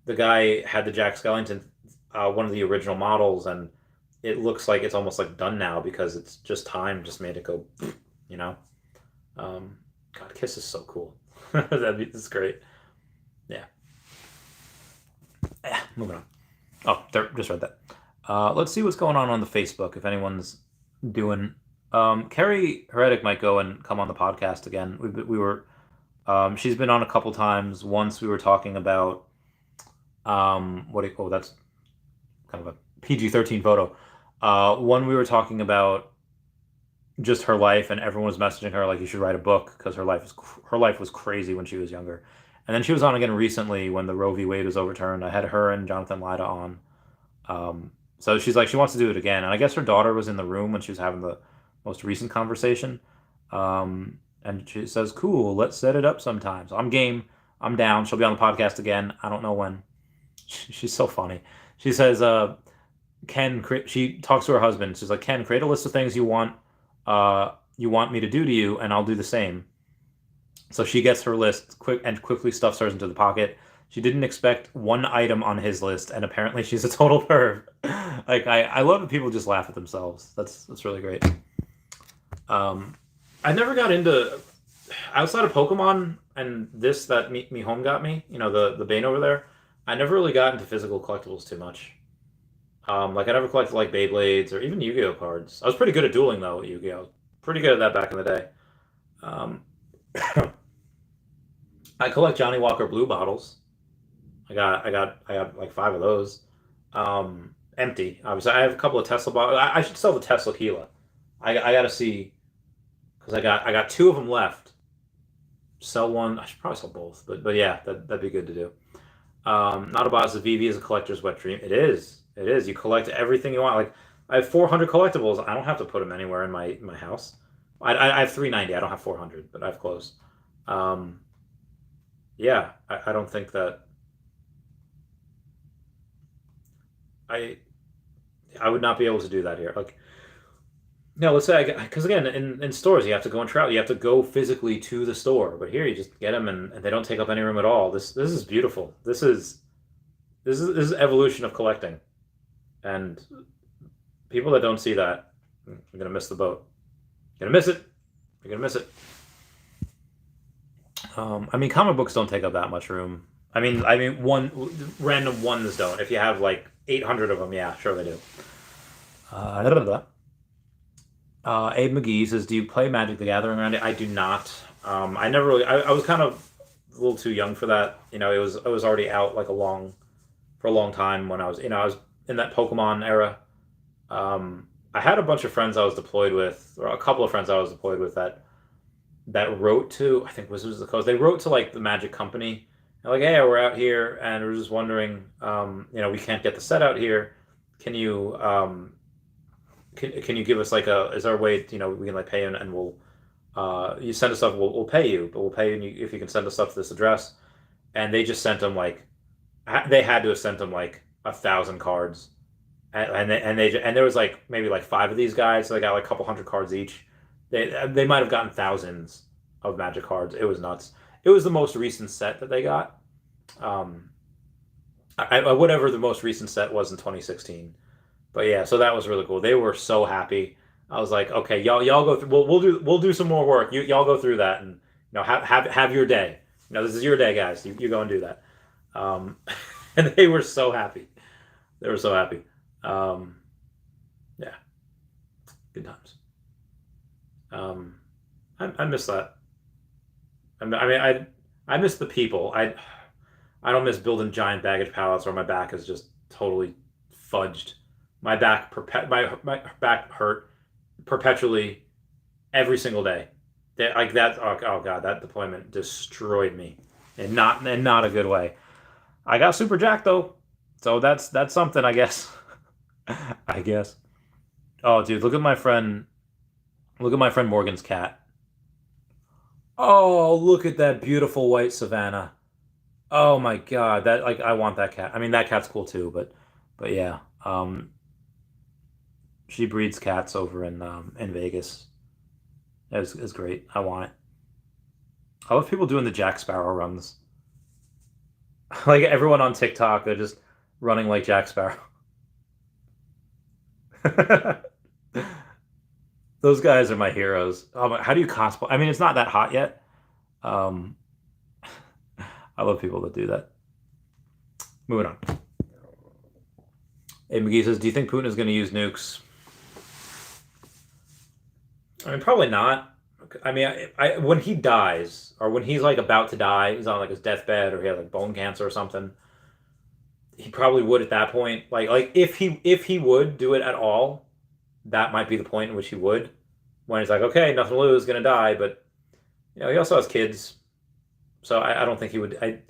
the guy had the Jack Skellington, one of the original models, and it looks like it's almost like done now because it's just time just made it go, God, Kiss is so cool. That's great. Yeah. Moving on. Oh, there, just read that. Let's see what's going on the Facebook. If anyone's doing, Carrie Heretic might go and come on the podcast again. We were, she's been on a couple times. Once we were talking about, that's kind of a PG-13 photo. One we were talking about just her life, and everyone was messaging her like you should write a book because her life was crazy when she was younger. And then she was on again recently when the Roe v. Wade was overturned. I had her and Jonathan Lida on. So she's like, she wants to do it again. And I guess her daughter was in the room when she was having the most recent conversation. And she says, cool, let's set it up sometime. So I'm game. I'm down. She'll be on the podcast again. I don't know when. She's so funny. She says, she talks to her husband. She's like, Ken, create a list of things you want me to do to you, and I'll do the same. So she gets her list quickly stuffs hers into the pocket. She didn't expect one item on his list, and apparently she's a total perv. Like I love that people just laugh at themselves. That's really great. I never got into outside of Pokemon and this that me home got me. The Bane over there. I never really got into physical collectibles too much. Like I never collected like Beyblades or even Yu-Gi-Oh cards. I was pretty good at dueling though. Yu-Gi-Oh, pretty good at that back in the day. I collect Johnny Walker Blue bottles. I got like 5 of those. Empty. Obviously, I have a couple of Tesla bottles. I should sell the Tesla Gila. I got to see because I got 2 of them left. Sell one. I should probably sell both. But yeah, that'd be good to do. Not about the Veve is a collector's wet dream. It is. You collect everything you want. Like I have 400 collectibles. I don't have to put them anywhere in my house. I have 390. I don't have 400, but I have close. Yeah, I don't think that I I would not be able to do that here. Like, no, let's say because again, in stores you have to go and travel. You have to go physically to the store. But here you just get them and they don't take up any room at all. This is beautiful. This is evolution of collecting, and people that don't see that are gonna miss the boat. You're gonna miss it. You're gonna miss it. I mean, comic books don't take up that much room. I mean, one random ones don't. If you have like 800 of them, yeah, sure they do. Uh, Abe McGee says, "Do you play Magic the Gathering around it?" I do not. I never really. I was kind of a little too young for that. It was already out like for a long time when I was in that Pokemon era. I had a bunch of friends I was deployed with, or a couple of friends I was deployed with that wrote to, I think Wizards of the Coast. They wrote to like the Magic Company, and like, hey, we're out here and we're just wondering, we can't get the set out here. Can you can you give us like is there a way we can like pay and we'll you send us stuff, we'll pay you, but we'll pay you if you can send us stuff to this address. And they just sent them like they had to have sent them like 1,000 cards, and there was like maybe like five of these guys, so they got like a couple hundred cards each. They might have gotten thousands of Magic cards. It was nuts. It was the most recent set that they got. Whatever the most recent set was in 2016. But yeah, so that was really cool. They were so happy. I was like, okay, y'all go through. We'll do some more work. Y'all go through that and have your day. This is your day, guys. You go and do that. And they were so happy. They were so happy. Yeah, good times. I miss that. I miss the people. I don't miss building giant baggage pallets where my back is just totally fudged. My back my back hurt perpetually every single day. Like that. Oh god, that deployment destroyed me, and not a good way. I got super jacked though, so that's something, I guess. I guess. Oh, dude, look at my friend. Look at my friend Morgan's cat. Oh, look at that beautiful white Savannah. Oh my god, that like I want that cat. I mean, that cat's cool too, but yeah. She breeds cats over in Vegas. It's great. I want it. I love people doing the Jack Sparrow runs. Like everyone on TikTok, they're just running like Jack Sparrow. Those guys are my heroes. Oh how do you cosplay? I mean, it's not that hot yet. Um, I love people that do that. Moving on. Hey, McGee says, "Do you think Putin is going to use nukes?" I mean, probably not. I mean, when he dies, or when he's like about to die, he's on like his deathbed, or he has like bone cancer or something. He probably would at that point. Like if he would do it at all, that might be the point in which he would. When he's like, okay, nothing to lose, gonna die, but he also has kids, so I don't think he would.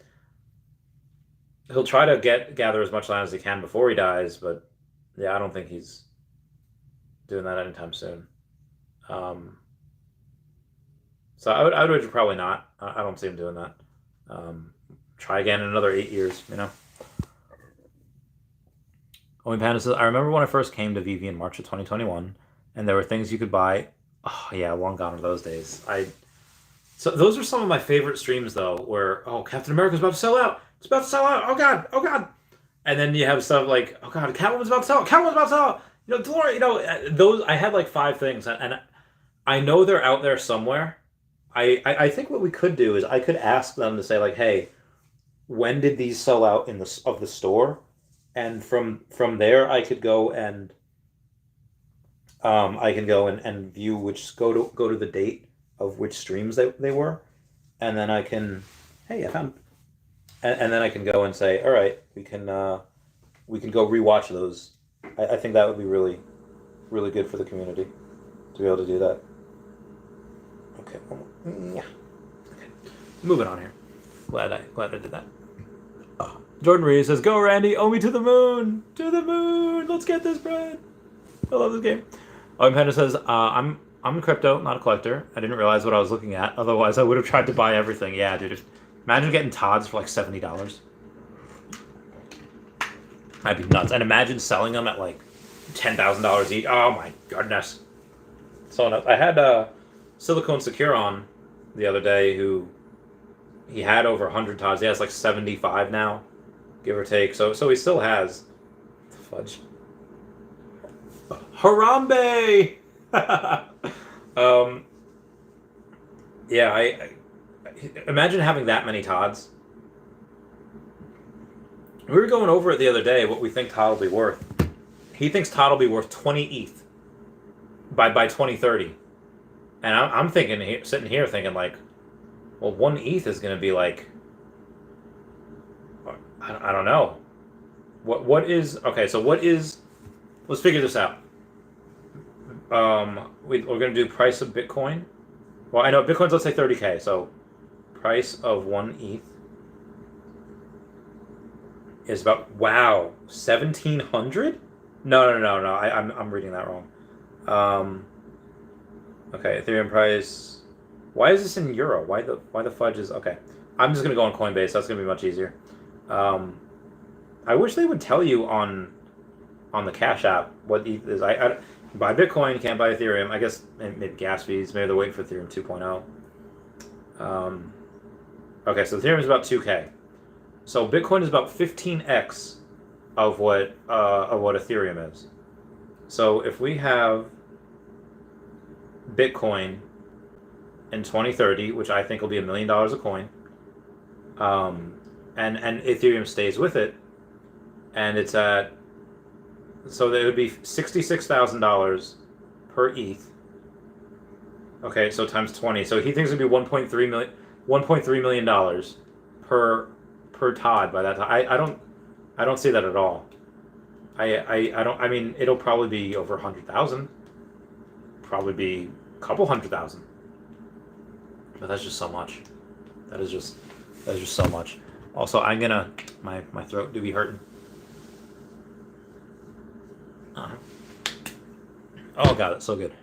He'll try to gather as much land as he can before he dies, but yeah, I don't think he's doing that anytime soon. So I would urge probably not. I don't see him doing that. Try again in another 8 years, Owen Panda says, "I remember when I first came to Veve in March of 2021, and there were things you could buy. Oh yeah, long gone are those days. So those are some of my favorite streams though, where Captain America's about to sell out. It's about to sell out. Oh god, oh god. And then you have stuff like, oh god, Catwoman's about to sell out. Catwoman's about to sell out. Delora, those I had like 5 things, and I know they're out there somewhere. I think what we could do is I could ask them to say like, hey, when did these sell out in the store? And from there I could go and I can go and view go to the date of which streams they were, and then I can, hey, I found, and then I can go and say, all right, we can go rewatch those. I think that would be really, really good for the community to be able to do that. Okay, yeah. Okay. Moving on here. Glad I did that. Jordan Reed says, "Go Randy, owe me to the moon, let's get this bread. I love this game." Panda says, I'm a crypto, not a collector. I didn't realize what I was looking at. Otherwise, I would have tried to buy everything. Yeah, dude. Imagine getting Todd's for like $70. That'd be nuts. And imagine selling them at like $10,000 each. Oh my goodness. So I had Silicone Secure on the other day, who he had over 100 Todd's. He has like 75 now, give or take. So he still has fudge. Harambe. Yeah, I imagine having that many Todd's. We were going over it the other day, what we think Todd will be worth. He thinks Todd will be worth 20 ETH by 2030. And I'm thinking, sitting here thinking like, well, 1 ETH is going to be like, I don't know. What is, okay, so what is, let's figure this out. We're going to do price of Bitcoin. Well, I know Bitcoin's, let's say 30K, so price of 1 ETH is about, wow, 1,700? No. I'm reading that wrong. Okay, Ethereum price. Why is this in euro? Why the fudge is, okay. I'm just gonna go on Coinbase. That's gonna be much easier. I wish they would tell you on the Cash App what ETH is. I buy Bitcoin, you can't buy Ethereum. I guess maybe gas fees. Maybe they're waiting for Ethereum 2.0. Okay, so Ethereum is about 2K. So Bitcoin is about 15x of what Ethereum is. So if we have Bitcoin in 2030, which I think will be $1 million a coin, and Ethereum stays with it, and it's at, so it would be $66,000 per ETH. Okay, so times 20. So he thinks it'd be $1.3 million per Todd by that time. I don't see that at all. I don't. I mean, it'll probably be over 100,000. Probably be a couple 100,000. But that's just so much. That is just so much. Also, I'm gonna, my throat do be hurting. Oh god, it's so good.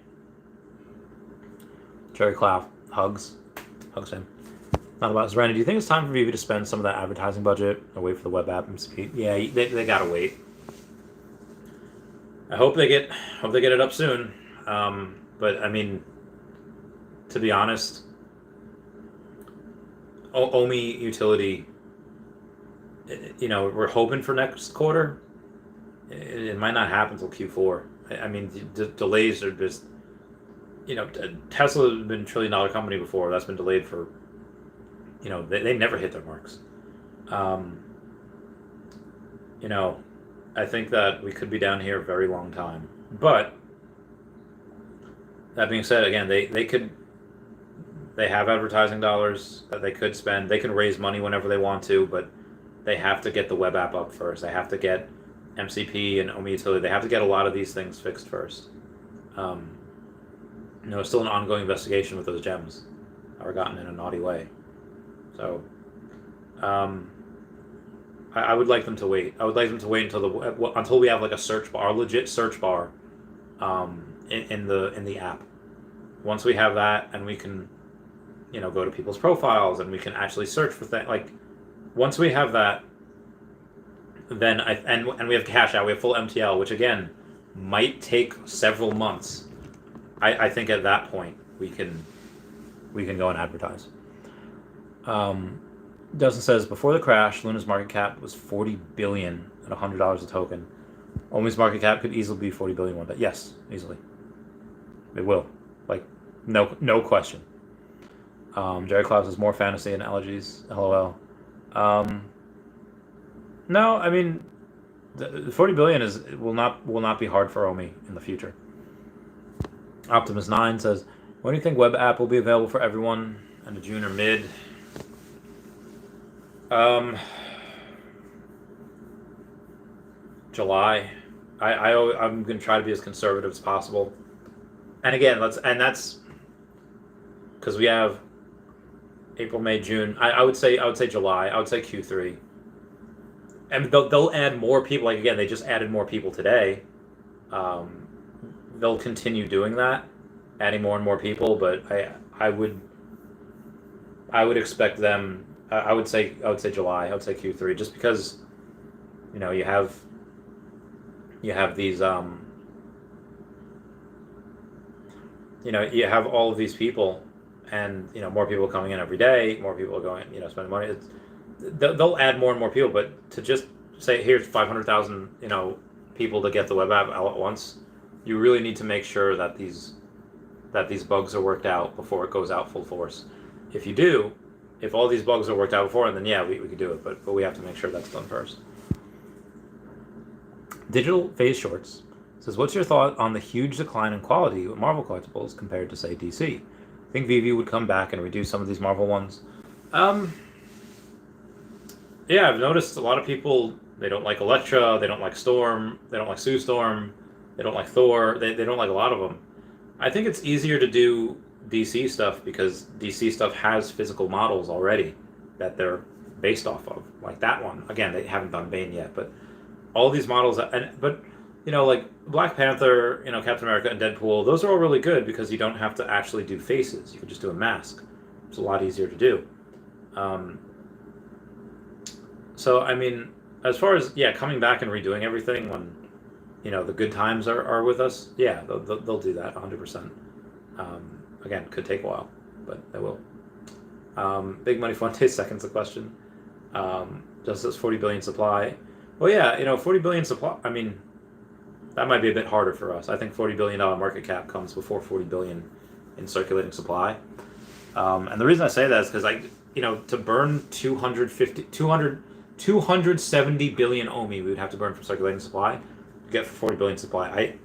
Jerry Clough, hugs him. Not about Randy. Do you think it's time for Veve to spend some of that advertising budget or wait for the web app MCP? Yeah, they gotta wait. I hope they get it up soon. But I mean, to be honest, OMI utility, we're hoping for next quarter. It might not happen until Q4. I mean, delays are just, Tesla has been $1 trillion company before. That's been delayed for, they never hit their marks. I think that we could be down here a very long time. But that being said, again, they have advertising dollars that they could spend. They can raise money whenever they want to, but they have to get the web app up first. They have to get MCP and OMI utility. They have to get a lot of these things fixed first. It's still an ongoing investigation with those gems that were gotten in a naughty way. So, I would like them to wait. I would like them to wait until we have like a search bar, a legit search bar, in the app. Once we have that, and we can, go to people's profiles, and we can actually search for things. Like, once we have that, then and we have cash out. We have full MTL, which again might take several months. I think at that point we can go and advertise. Dustin says, before the crash, Luna's market cap was $40 billion at $100 a token. OMI's market cap could easily be $40 billion one day. Yes, easily. It will. Like, no question. Jerry Klaus has more fantasy analogies. LOL. No, I mean, the 40 billion will not be hard for OMI in the future. Optimus9 says, when do you think web app will be available for everyone? End of June or mid? July. I'm gonna try to be as conservative as possible. And again, that's because we have April, May, June. I would say July. I would say Q3. And they'll add more people. Like, again, they just added more people today. They'll continue doing that. adding more and more people, but I would expect them. I would say July. I would say Q3, just because you have these you have all of these people, and more people coming in every day, more people are going spending money. They'll add more and more people, but to just say here's 500,000 people to get the web app all at once, you really need to make sure that these bugs are worked out before it goes out full force. If all these bugs are worked out before, and then yeah, we could do it, but we have to make sure that's done first. Digital Phase Shorts says, what's your thought on the huge decline in quality with Marvel collectibles compared to, say, DC? I think Veve would come back and reduce some of these Marvel ones. Yeah, I've noticed a lot of people, they don't like Elektra, they don't like Storm, they don't like Sue Storm, they don't like Thor, they don't like a lot of them. I think it's easier to do DC stuff because DC stuff has physical models already that they're based off of. Like that one. Again, they haven't done Bane yet, but all these models, but like Black Panther, Captain America and Deadpool, those are all really good because you don't have to actually do faces. You can just do a mask. It's a lot easier to do. So, I mean, as far as, coming back and redoing everything when, the good times are with us, they'll do that 100%. Again, could take a while, but they will. Big Money Fuente seconds the question. Just as 40 billion supply. Well, yeah, 40 billion supply, I mean, that might be a bit harder for us. I think $40 billion market cap comes before 40 billion in circulating supply. And the reason I say that is because to burn 270 billion OMI, we would have to burn from circulating supply to get 40 billion supply.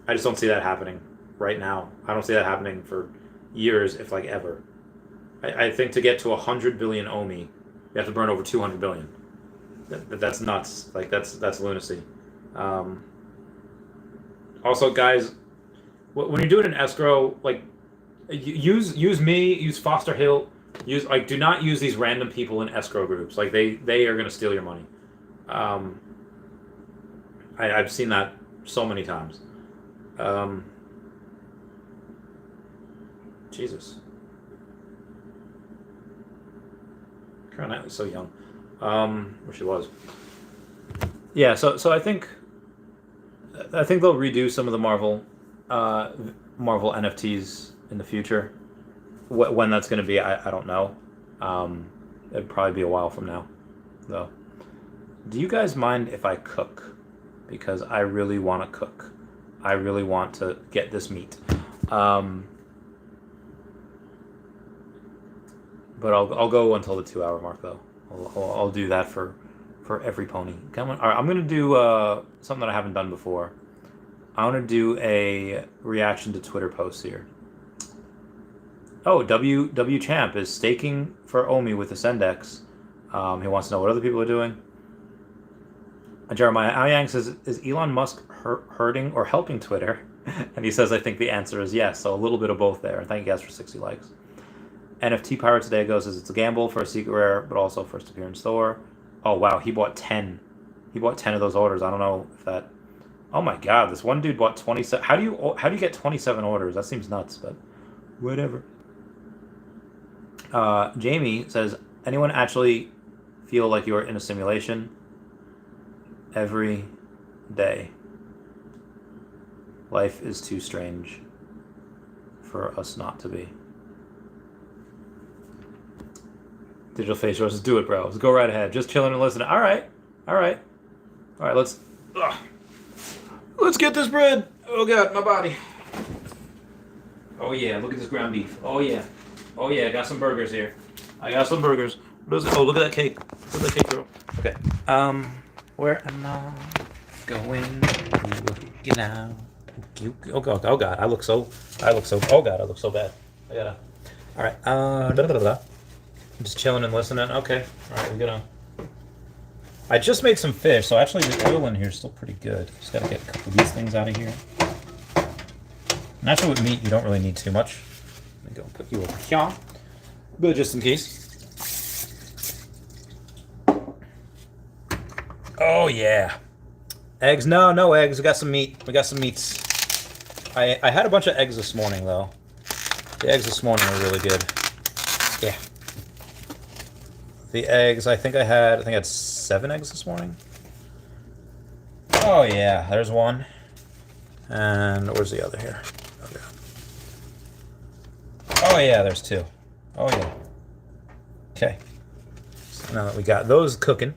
I just don't see that happening right now. I don't see that happening for years, if ever. I think to get to 100 billion OMI, you have to burn over 200 billion. That's nuts. That's lunacy. Also, guys, when you're doing an escrow, use me, use Foster Hill, do not use these random people in escrow groups. They are gonna steal your money. I've seen that so many times. Jesus. Karen Knightley's so young. Where she was. Yeah, so I think they'll redo some of the Marvel NFTs in the future. When that's going to be, I don't know. It'd probably be a while from now, though. Do you guys mind if I cook? Because I really want to cook. I really want to get this meat. But I'll go until the 2-hour mark, though. I'll do that for every pony. Come on. All right, I'm going to do something that I haven't done before. I want to do a reaction to Twitter posts here. Oh, W Champ is staking for OMI with Ascendex. He wants to know what other people are doing. Jeremiah Aoyang says, is Elon Musk hurting or helping Twitter? And he says, I think the answer is yes. So a little bit of both there. Thank you guys for 60 likes. NFT Pirate Today says it's a gamble for a secret rare, but also first appearance Thor. Oh, wow. He bought 10. He bought 10 of those orders. I don't know if that... Oh, my God. This one dude bought 27. How do you get 27 orders? That seems nuts, but whatever. Jamie says, anyone actually feel like you're in a simulation? Every day. Life is too strange for us not to be. Digital Face Shorts, do it, bro. Let's go right ahead. Just chilling and listening. All right. Let's get this bread. Oh God, my body. Oh yeah, look at this ground beef. Oh yeah, I got some burgers here. I got some burgers. Oh, look at that cake. Look at that cake, girl. Okay. Where am I going? Get out. Oh God. I look so. Oh God, I look so bad. I gotta. All right. I'm just chilling and listening. Okay. All right, we're gonna. I just made some fish, so actually the oil in here is still pretty good. Just gotta get a couple of these things out of here. And actually with meat, you don't really need too much. Let me go put you over here. But just in case. Oh yeah. Eggs? No eggs. We got some meat. We got some meats. I had a bunch of eggs this morning, though. The eggs this morning were really good. Yeah. The eggs, I think I had 7 eggs this morning. Oh, yeah, there's one. And where's the other here? Okay. Oh, yeah, there's 2. Oh, yeah. Okay. So now that we got those cooking.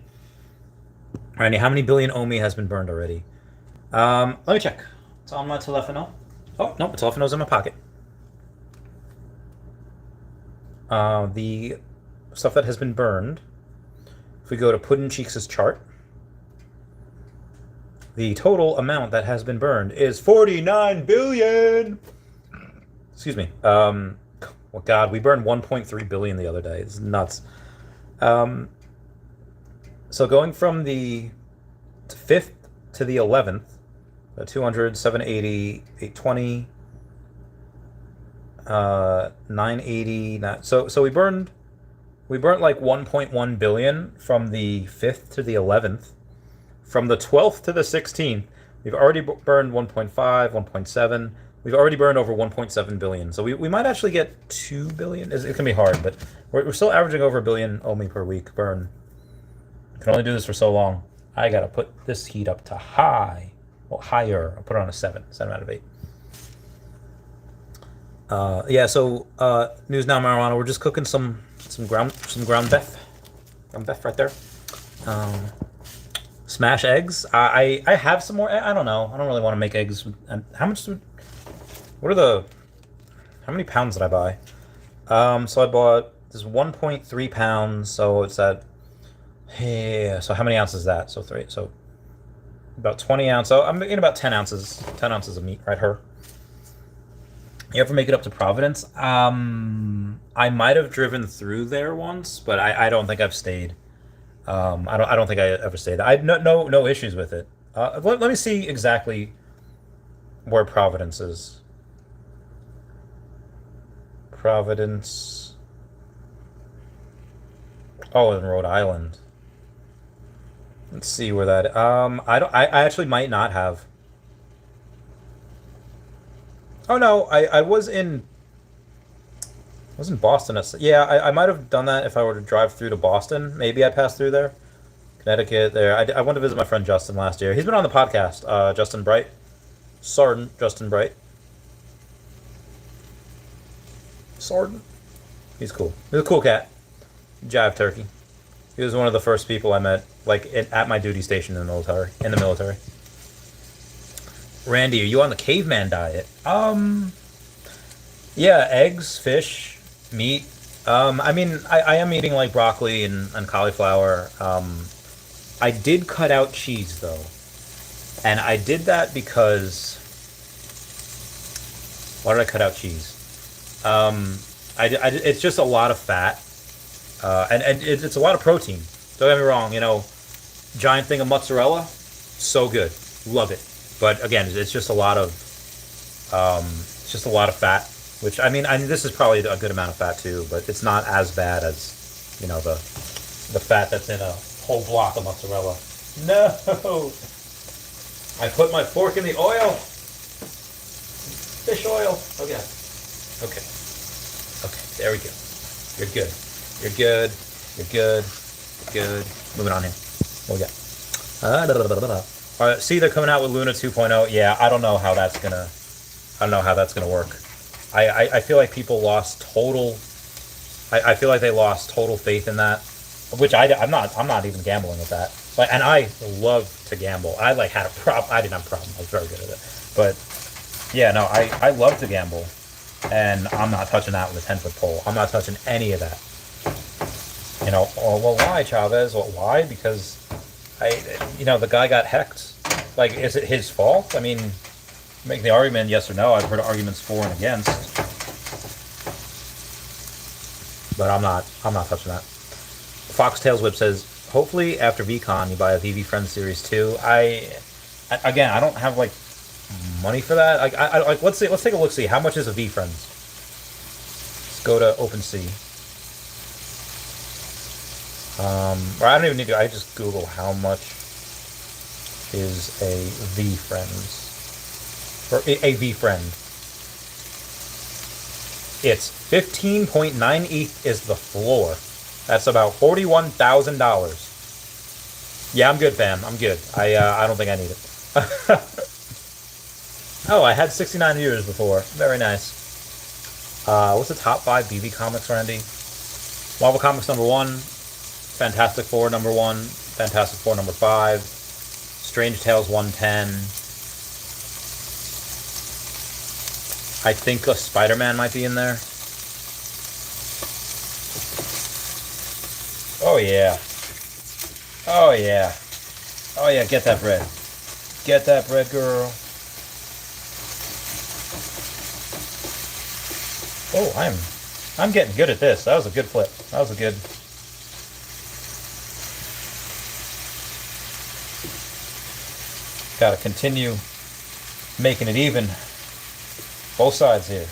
Randy, how many billion Omi has been burned already? Let me check. It's on my telefono. Oh, no, my telephono's in my pocket. The stuff that has been burned, if we go to Puddin' Cheeks' chart, the total amount that has been burned is 49 billion! Excuse me. Well, God, we burned 1.3 billion the other day. It's nuts. So going from the 5th to the 11th, 200, 780, 820, 980. So we burned like 1.1 billion from the 5th to the 11th. From the 12th to the 16th, we've already burned 1.5, 1.7. We've already burned over 1.7 billion. So we might actually get 2 billion. It can be hard, but we're still averaging over 1 billion Omi per week burn. Can only do this for so long. I gotta put this heat up to high. Well, higher. I'll put it on a 7 out of 8. Yeah, so News Now Marijuana, we're just cooking some ground beef. Ground beef right there. Smash eggs. I have some more. I don't know. I don't really want to make eggs. How many pounds did I buy? So I bought this 1.3 pounds, so it's at, yeah, so how many ounces is that? So 3, so about 20 ounces. So I'm making about 10 ounces of meat, right, her? You ever make it up to Providence? I might have driven through there once, but I don't think I've stayed. I don't think I ever stayed. I had no issues with it. Let me see exactly where Providence is. Providence. Oh, in Rhode Island. Let's see where that. I actually might not have. Oh no, I was in Boston. Yeah, I might have done that if I were to drive through to Boston. Maybe I'd pass through there. Connecticut there. I went to visit my friend Justin last year. He's been on the podcast. Justin Bright. Sergeant Justin Bright. Sergeant. He's cool. He's a cool cat. Jive turkey. He was one of the first people I met, like at my duty station in the military. Randy, are you on the caveman diet? Yeah, eggs, fish, meat. I mean, I am eating like broccoli and cauliflower. I did cut out cheese though, and I did that because. Why did I cut out cheese? It's just a lot of fat, and it's a lot of protein. Don't get me wrong, giant thing of mozzarella, so good, love it. But again, it's just a lot of fat. Which I mean, this is probably a good amount of fat too, but it's not as bad as, the fat that's in a whole block of mozzarella. No, I put my fork in the oil. Fish oil. Okay. There we go. You're good. Moving on here. What we got? All right, see, they're coming out with Luna 2.0. Yeah, I don't know how that's gonna work. I feel like people lost total. I feel like they lost total faith in that, which I'm not even gambling with that. And I love to gamble. I had a problem. I didn't have a problem. I was very good at it. But yeah, no, I love to gamble, and I'm not touching that with a 10-foot pole. I'm not touching any of that. Well, why, Chavez? Well, why? Because the guy got hacked. Like, is it his fault? I mean, make the argument yes or no. I've heard arguments for and against, but I'm not touching that. Foxtails Whip says, hopefully after VEECON you buy a VV Friends Series 2. I don't have like money for that. Let's take a look. See how much is a V Friends. Let's go to OpenSea. Or I don't even need to. I just Google how much is a V Friends. For a V friend. It's 15.9 ETH is the floor. That's about $41,000. Yeah, I'm good, fam. I'm good. I don't think I need it. Oh, I had 69 viewers before. Very nice. What's the top 5 BB comics, Randy? Marvel Comics number 1. Fantastic Four number 1. Fantastic Four number 5. Strange Tales 110. I think a Spider-Man might be in there. Oh yeah. Oh yeah. Oh yeah, get that bread. Get that bread, girl. Oh, I'm getting good at this. That was a good flip. That was a good. Gotta continue making it even. Both sides here.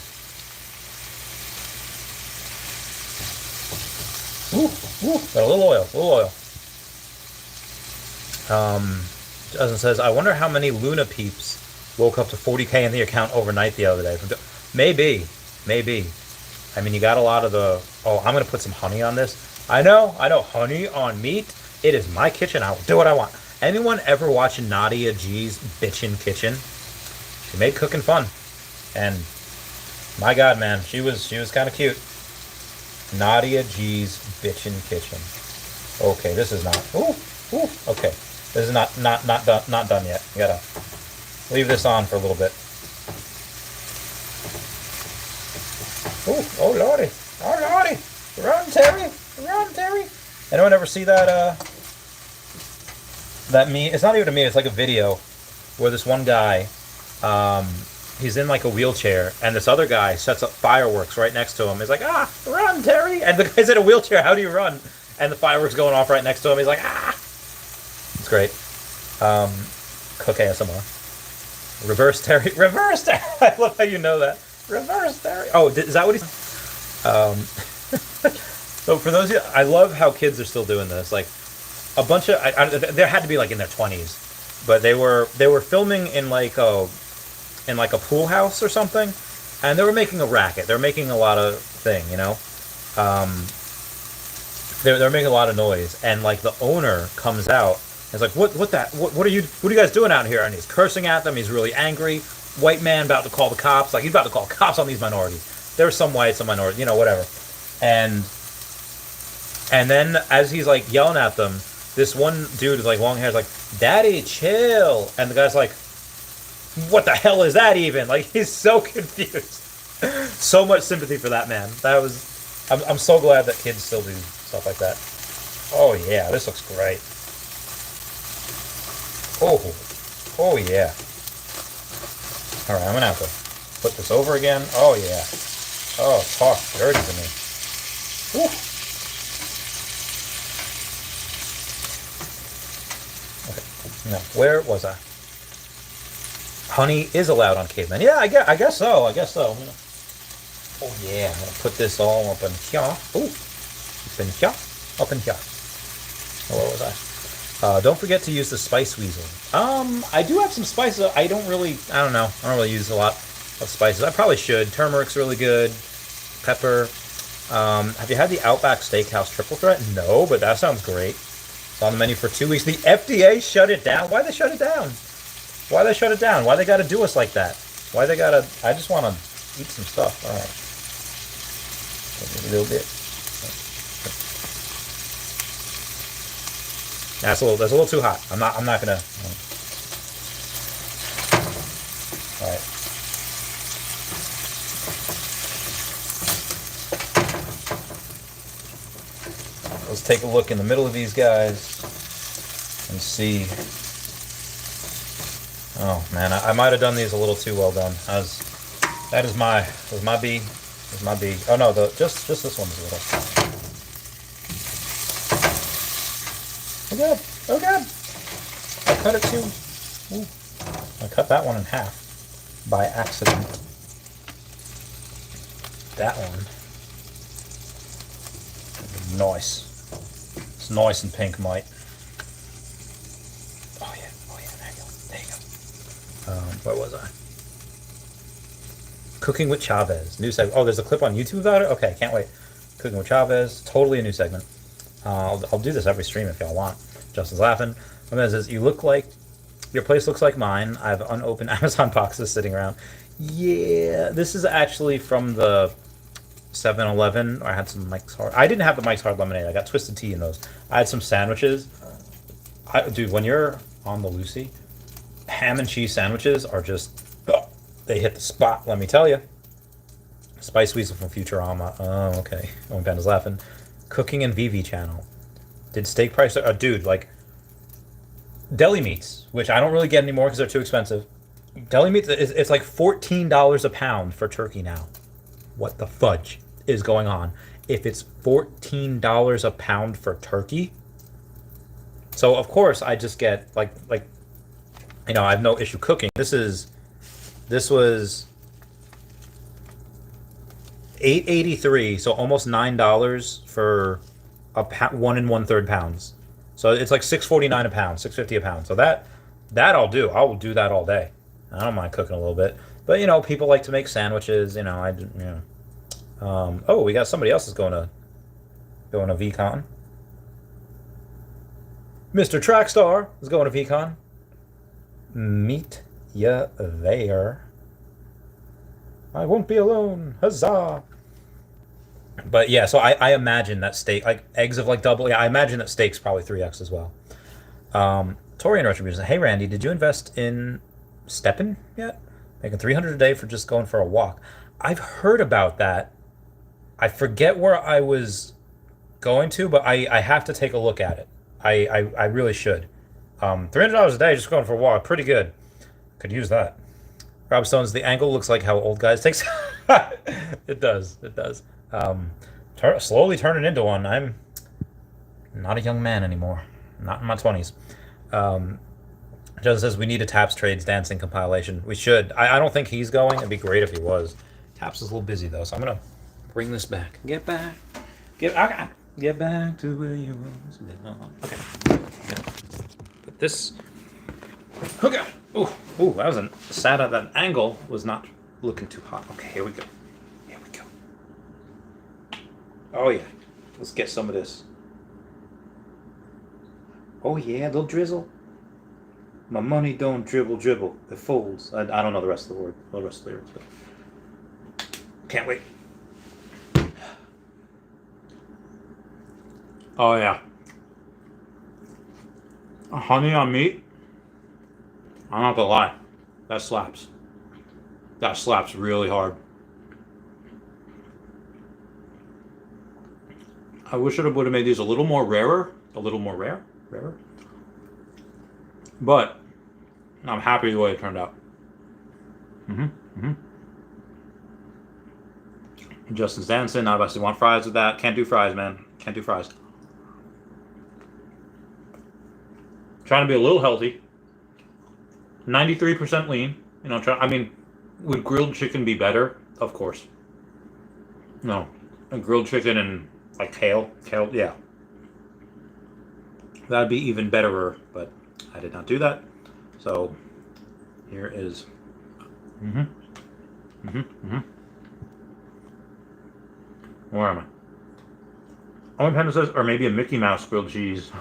Ooh, ooh, got a little oil, Justin says, I wonder how many Luna peeps woke up to 40K in the account overnight the other day. Maybe. I mean, you got a lot of the... Oh, I'm going to put some honey on this. I know, honey on meat. It is my kitchen. I will do what I want. Anyone ever watch Nadia G's Bitchin' Kitchen? She made cooking fun. And my God, man, she was kind of cute. Nadia G's Bitchin' Kitchen. Okay, this is not... Ooh, okay. This is not done yet. You gotta leave this on for a little bit. Ooh, oh lordy. Run, Terry. Anyone ever see that meme? It's not even a meme, it's like a video where this one guy, he's in like a wheelchair, and this other guy sets up fireworks right next to him. He's like, run, Terry! And the guy's in a wheelchair, how do you run? And the fireworks going off right next to him. He's like, It's great. Cook ASMR. Reverse Terry. I love how you know that. Reverse Terry. Oh, is that what he's... So for those of you, I love how kids are still doing this. Like, a bunch of... there had to be like in their 20s. But they were filming in like a pool house or something. And they were making a racket. They were making a lot of thing, you know? They're making a lot of noise, and like the owner comes out and is like, what are you guys doing out here? And he's cursing at them. He's really angry. White man about to call the cops. Like, he's about to call cops on these minorities. There's some whites, some minorities, you know, whatever. And then as he's like yelling at them, this one dude with like long hair is like, Daddy, chill. And the guy's like, what the hell is that even? Like, he's so confused. So much sympathy for that man. I'm so glad that kids still do stuff like that. Oh yeah, this looks great. Oh yeah. All right, I'm gonna have to put this over again. Oh yeah. Oh, talk dirty to me. Woo. Okay. Now, where was I? Honey is allowed on cavemen. Yeah, I guess so. Oh yeah, I'm gonna put this all up in here. Ooh, up in here. Oh, where was I? Don't forget to use the spice weasel. I do have some spices. I don't really use a lot of spices. I probably should. Turmeric's really good. Pepper. Have you had the Outback Steakhouse triple threat? No, but that sounds great. It's on the menu for 2 weeks. The FDA shut it down. Why'd they shut it down? Why they gotta do us like that? I just want to eat some stuff. All right. A little bit. That's a little too hot. I'm not gonna. All right. Let's take a look in the middle of these guys and see. Oh man, I might have done these a little too well done. That was my B. Oh no, just this one is a little. Oh god! I cut it too. Ooh. I cut that one in half by accident. That one. Nice. It's nice and pink, mate. Oh yeah. There you go. Where was I? Cooking with Chavez. New segment. Oh, there's a clip on YouTube about it? Okay, can't wait. Cooking with Chavez. Totally a new segment. I'll do this every stream if y'all want. Justin's laughing. Amanda says, your place looks like mine. I have unopened Amazon boxes sitting around. Yeah, this is actually from the 7-Eleven. I had some Mike's Hard. I didn't have the Mike's Hard Lemonade. I got Twisted Tea in those. I had some sandwiches. Dude, when you're on the Lucy, ham and cheese sandwiches are just, they hit the spot, let me tell you. Spice Weasel from Futurama. Oh, okay. Oh, Panda's laughing. Cooking and Veve channel. Did steak price... dude, like... Deli meats, which I don't really get anymore because they're too expensive. Deli meats, it's like $14 a pound for turkey now. What the fudge is going on? If it's $14 a pound for turkey... So, of course, I just get, like, you know, I have no issue cooking. This was $8.83, so almost $9 for a 1 1/3 pounds. So it's like $6.49 a pound, $6.50 a pound. So that I'll do. I will do that all day. I don't mind cooking a little bit, but you know, people like to make sandwiches. You know, oh, we got somebody else is going to VEECON. Mr. Trackstar is going to VEECON. Meet ya there. I won't be alone. Huzzah! But yeah, so I imagine that steak, like eggs of like double. Yeah, I imagine that steak's probably 3x as well. Torian Retribution. Hey Randy, did you invest in Steppen yet? Making $300 a day for just going for a walk. I've heard about that. I forget where I was going to, but I have to take a look at it. I really should. $300 a day just going for a walk. Pretty good. Could use that. Rob Stone's, the angle looks like how old guys take. It does. It does. Slowly turning into one. I'm not a young man anymore. Not in my 20s. Justin says we need a Taps Trades dancing compilation. We should. I don't think he's going. It'd be great if he was. Taps is a little busy though, so I'm gonna bring this back. Get back. Get back to where you was. Okay. Put this. Okay. Ooh, that was sad at that angle. Was not looking too hot. Okay, here we go. Oh yeah, let's get some of this. Oh yeah, little drizzle. My money don't dribble, it folds. I don't know the rest of the word, the rest of the lyrics, but can't wait. Oh yeah, honey on meat. I'm not gonna lie, that slaps. That slaps really hard. I wish I would have made these a little more rarer, rarer. But I'm happy the way it turned out. Justin's dancing. I obviously want fries with that. Can't do fries, man. Can't do fries. Trying to be a little healthy. 93% lean. You know, I mean, would grilled chicken be better? Of course. No, a grilled chicken and like kale, yeah. That'd be even betterer, but I did not do that. So here is. Where am I? Oh, Panda says, or maybe a Mickey Mouse grilled cheese.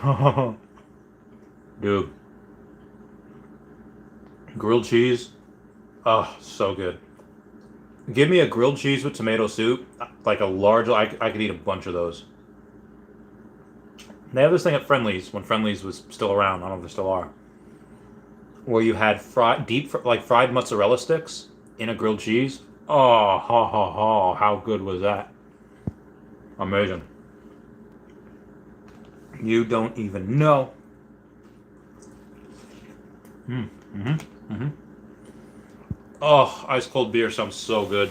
Dude. Grilled cheese. Oh, so good. Give me a grilled cheese with tomato soup, like a large. I could eat a bunch of those. They have this thing at Friendly's when Friendly's was still around. I don't know if they still are. Where you had fried mozzarella sticks in a grilled cheese. Oh, how good was that? Amazing. You don't even know. Oh, ice cold beer sounds so good.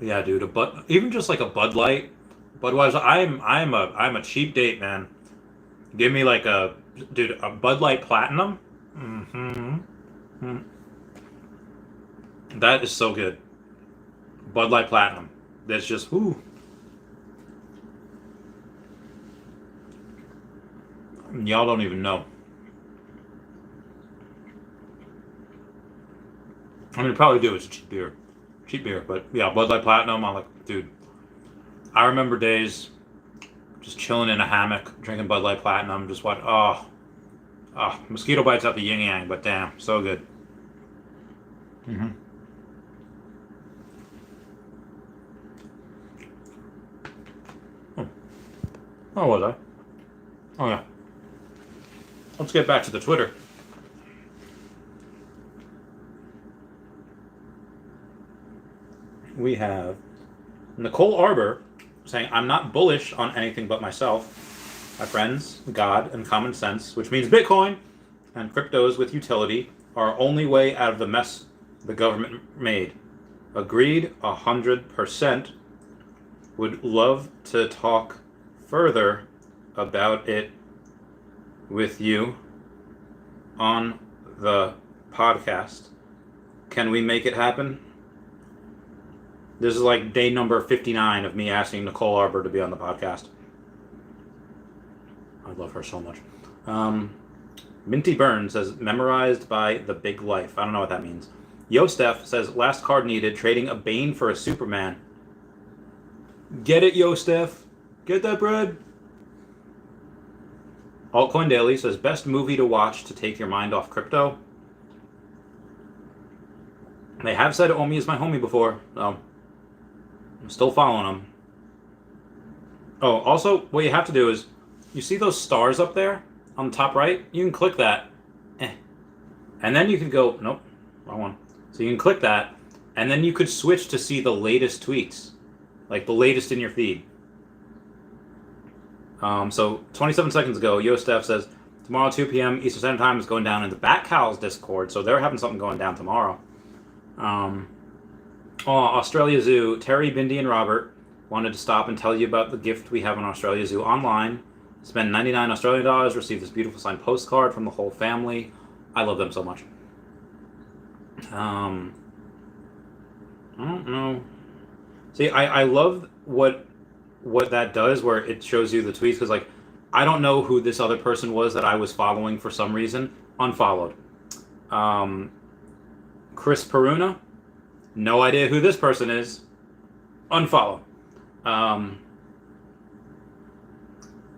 Yeah, dude, even just like a Bud Light, Budweiser. I'm a cheap date, man. Give me like a Bud Light Platinum. That is so good. Bud Light Platinum. That's just whoo. Y'all don't even know. I mean, probably do. It's cheap beer. But yeah, Bud Light Platinum. I'm like, dude, I remember days just chilling in a hammock, drinking Bud Light Platinum, just what? Mosquito bites out the yin yang, but damn, so good. Mm-hmm. Oh, was I? Oh yeah. Let's get back to the Twitter. We have Nicole Arbor saying, I'm not bullish on anything but myself, my friends, God, and common sense, which means Bitcoin and cryptos with utility are our only way out of the mess the government made. Agreed 100%. Would love to talk further about it with you on the podcast. Can we make it happen? This is like day number 59 of me asking Nicole Arbor to be on the podcast. I love her so much. Minty Burns says, memorized by the big life. I don't know what that means. Yostef says, last card needed, trading a Bane for a Superman. Get it, Yostef. Get that bread. Altcoin Daily says, best movie to watch to take your mind off crypto. They have said Omi is my homie before, so I'm still following them. Oh, also, what you have to do is, you see those stars up there on the top right? You can click that. And then you can go, nope, wrong one. So you can click that, and then you could switch to see the latest tweets. Like the latest in your feed. So 27 seconds ago, Yostef says, tomorrow 2 p.m. Eastern Standard Time is going down in the Batcals Discord, so they're having something going down tomorrow. Australia Zoo, Terry, Bindi, and Robert wanted to stop and tell you about the gift we have on Australia Zoo online. Spend 99 Australian dollars, receive this beautiful signed postcard from the whole family. I love them so much. I don't know. See, I love what that does, where it shows you the tweets, because like I don't know who this other person was that I was following for some reason. Unfollowed. Chris Peruna, no idea who this person is. Unfollow.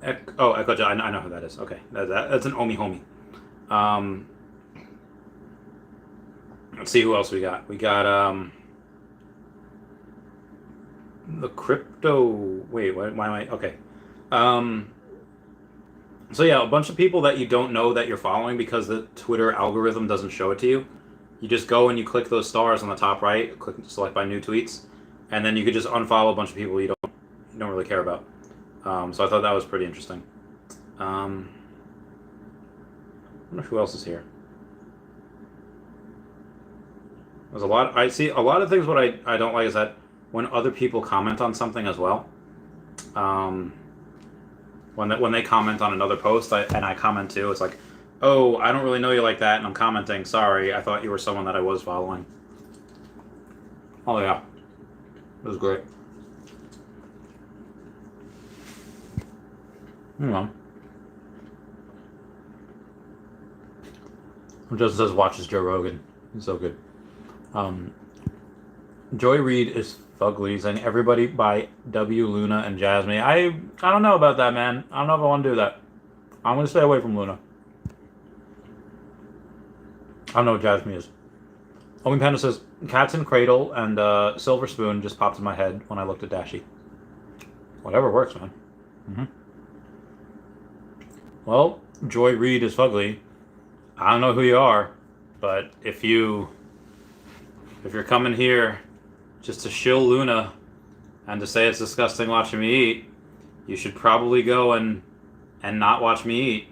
Echo, I know who that is. Okay, that's an Omi homie. Let's see who else we got. We got the crypto. Wait, why am I? Okay. So yeah, a bunch of people that you don't know that you're following because the Twitter algorithm doesn't show it to you. You just go and you click those stars on the top right, click select by new tweets, and then you could just unfollow a bunch of people you don't really care about. So I thought that was pretty interesting. I wonder who else is here. There's a lot. I see a lot of things. What I don't like is that when other people comment on something as well, when they comment on another post, and I comment too, it's like, oh, I don't really know you like that, and I'm commenting. Sorry, I thought you were someone that I was following. Oh yeah, it was great. Hang on. Just says watches Joe Rogan. He's so good. Joy Reid is fugly, saying everybody buy W, Luna, and Jasmine. I don't know about that, man. I don't know if I want to do that. I'm gonna stay away from Luna. I don't know what Jasmine is. Omi Panda says Cats in Cradle and Silver Spoon just popped in my head when I looked at Dashi. Whatever works, man. Mm-hmm. Well, Joy Reid is fugly. I don't know who you are, but if you're coming here just to shill Luna and to say it's disgusting watching me eat, you should probably go and not watch me eat.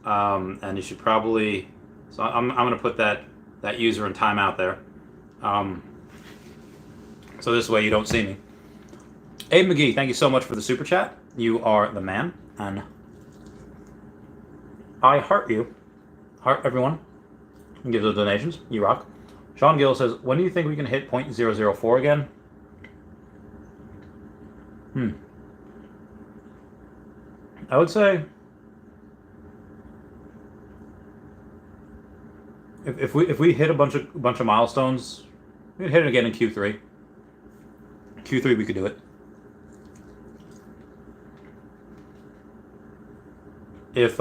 And you should probably. So I'm gonna put that user in timeout there. So this way you don't see me. Abe McGee, thank you so much for the super chat. You are the man, and I heart you. Heart everyone. Give the donations. You rock. Sean Gill says, when do you think we can hit 0.004 again? I would say If we hit a bunch of milestones, we'd hit it again in Q3. Q3 we could do it. If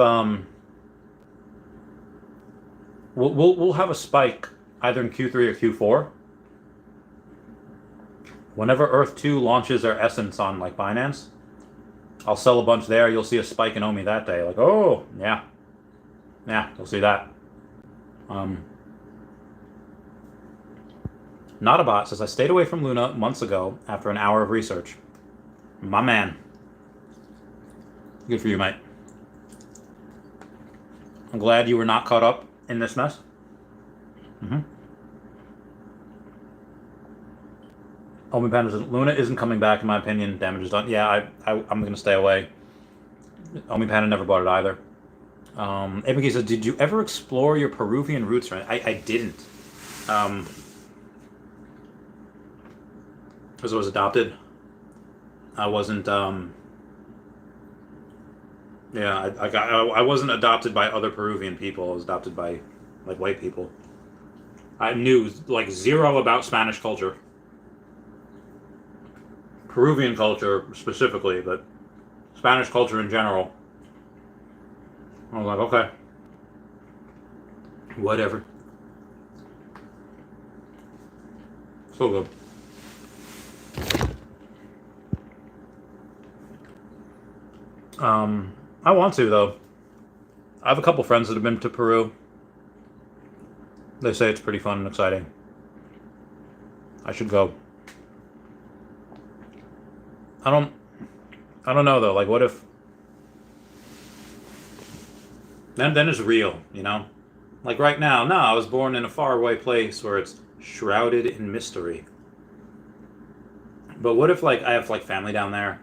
we'll have a spike either in Q3 or Q4. Whenever Earth 2 launches their essence on like Binance, I'll sell a bunch there. You'll see a spike in OMI that day. Like, oh yeah, you'll see that. Not a bot says I stayed away from Luna months ago after an hour of research. My man. Good for you, mate. I'm glad you were not caught up in this mess. Omi Panda says Luna isn't coming back in my opinion. Damage is done. Yeah, I'm gonna stay away. Omi Panda never bought it either. Abiki says, did you ever explore your Peruvian roots? I didn't. Because I was adopted. I wasn't. Yeah, I wasn't adopted by other Peruvian people. I was adopted by like white people. I knew like zero about Spanish culture, Peruvian culture specifically, but Spanish culture in general. I was like, okay, whatever. So good. I want to though. I have a couple friends that have been to Peru. They say it's pretty fun and exciting. I should go. I don't know though. Like, what if? Then it's real, you know. Like right now, no, I was born in a faraway place where it's shrouded in mystery. But what if like I have like family down there?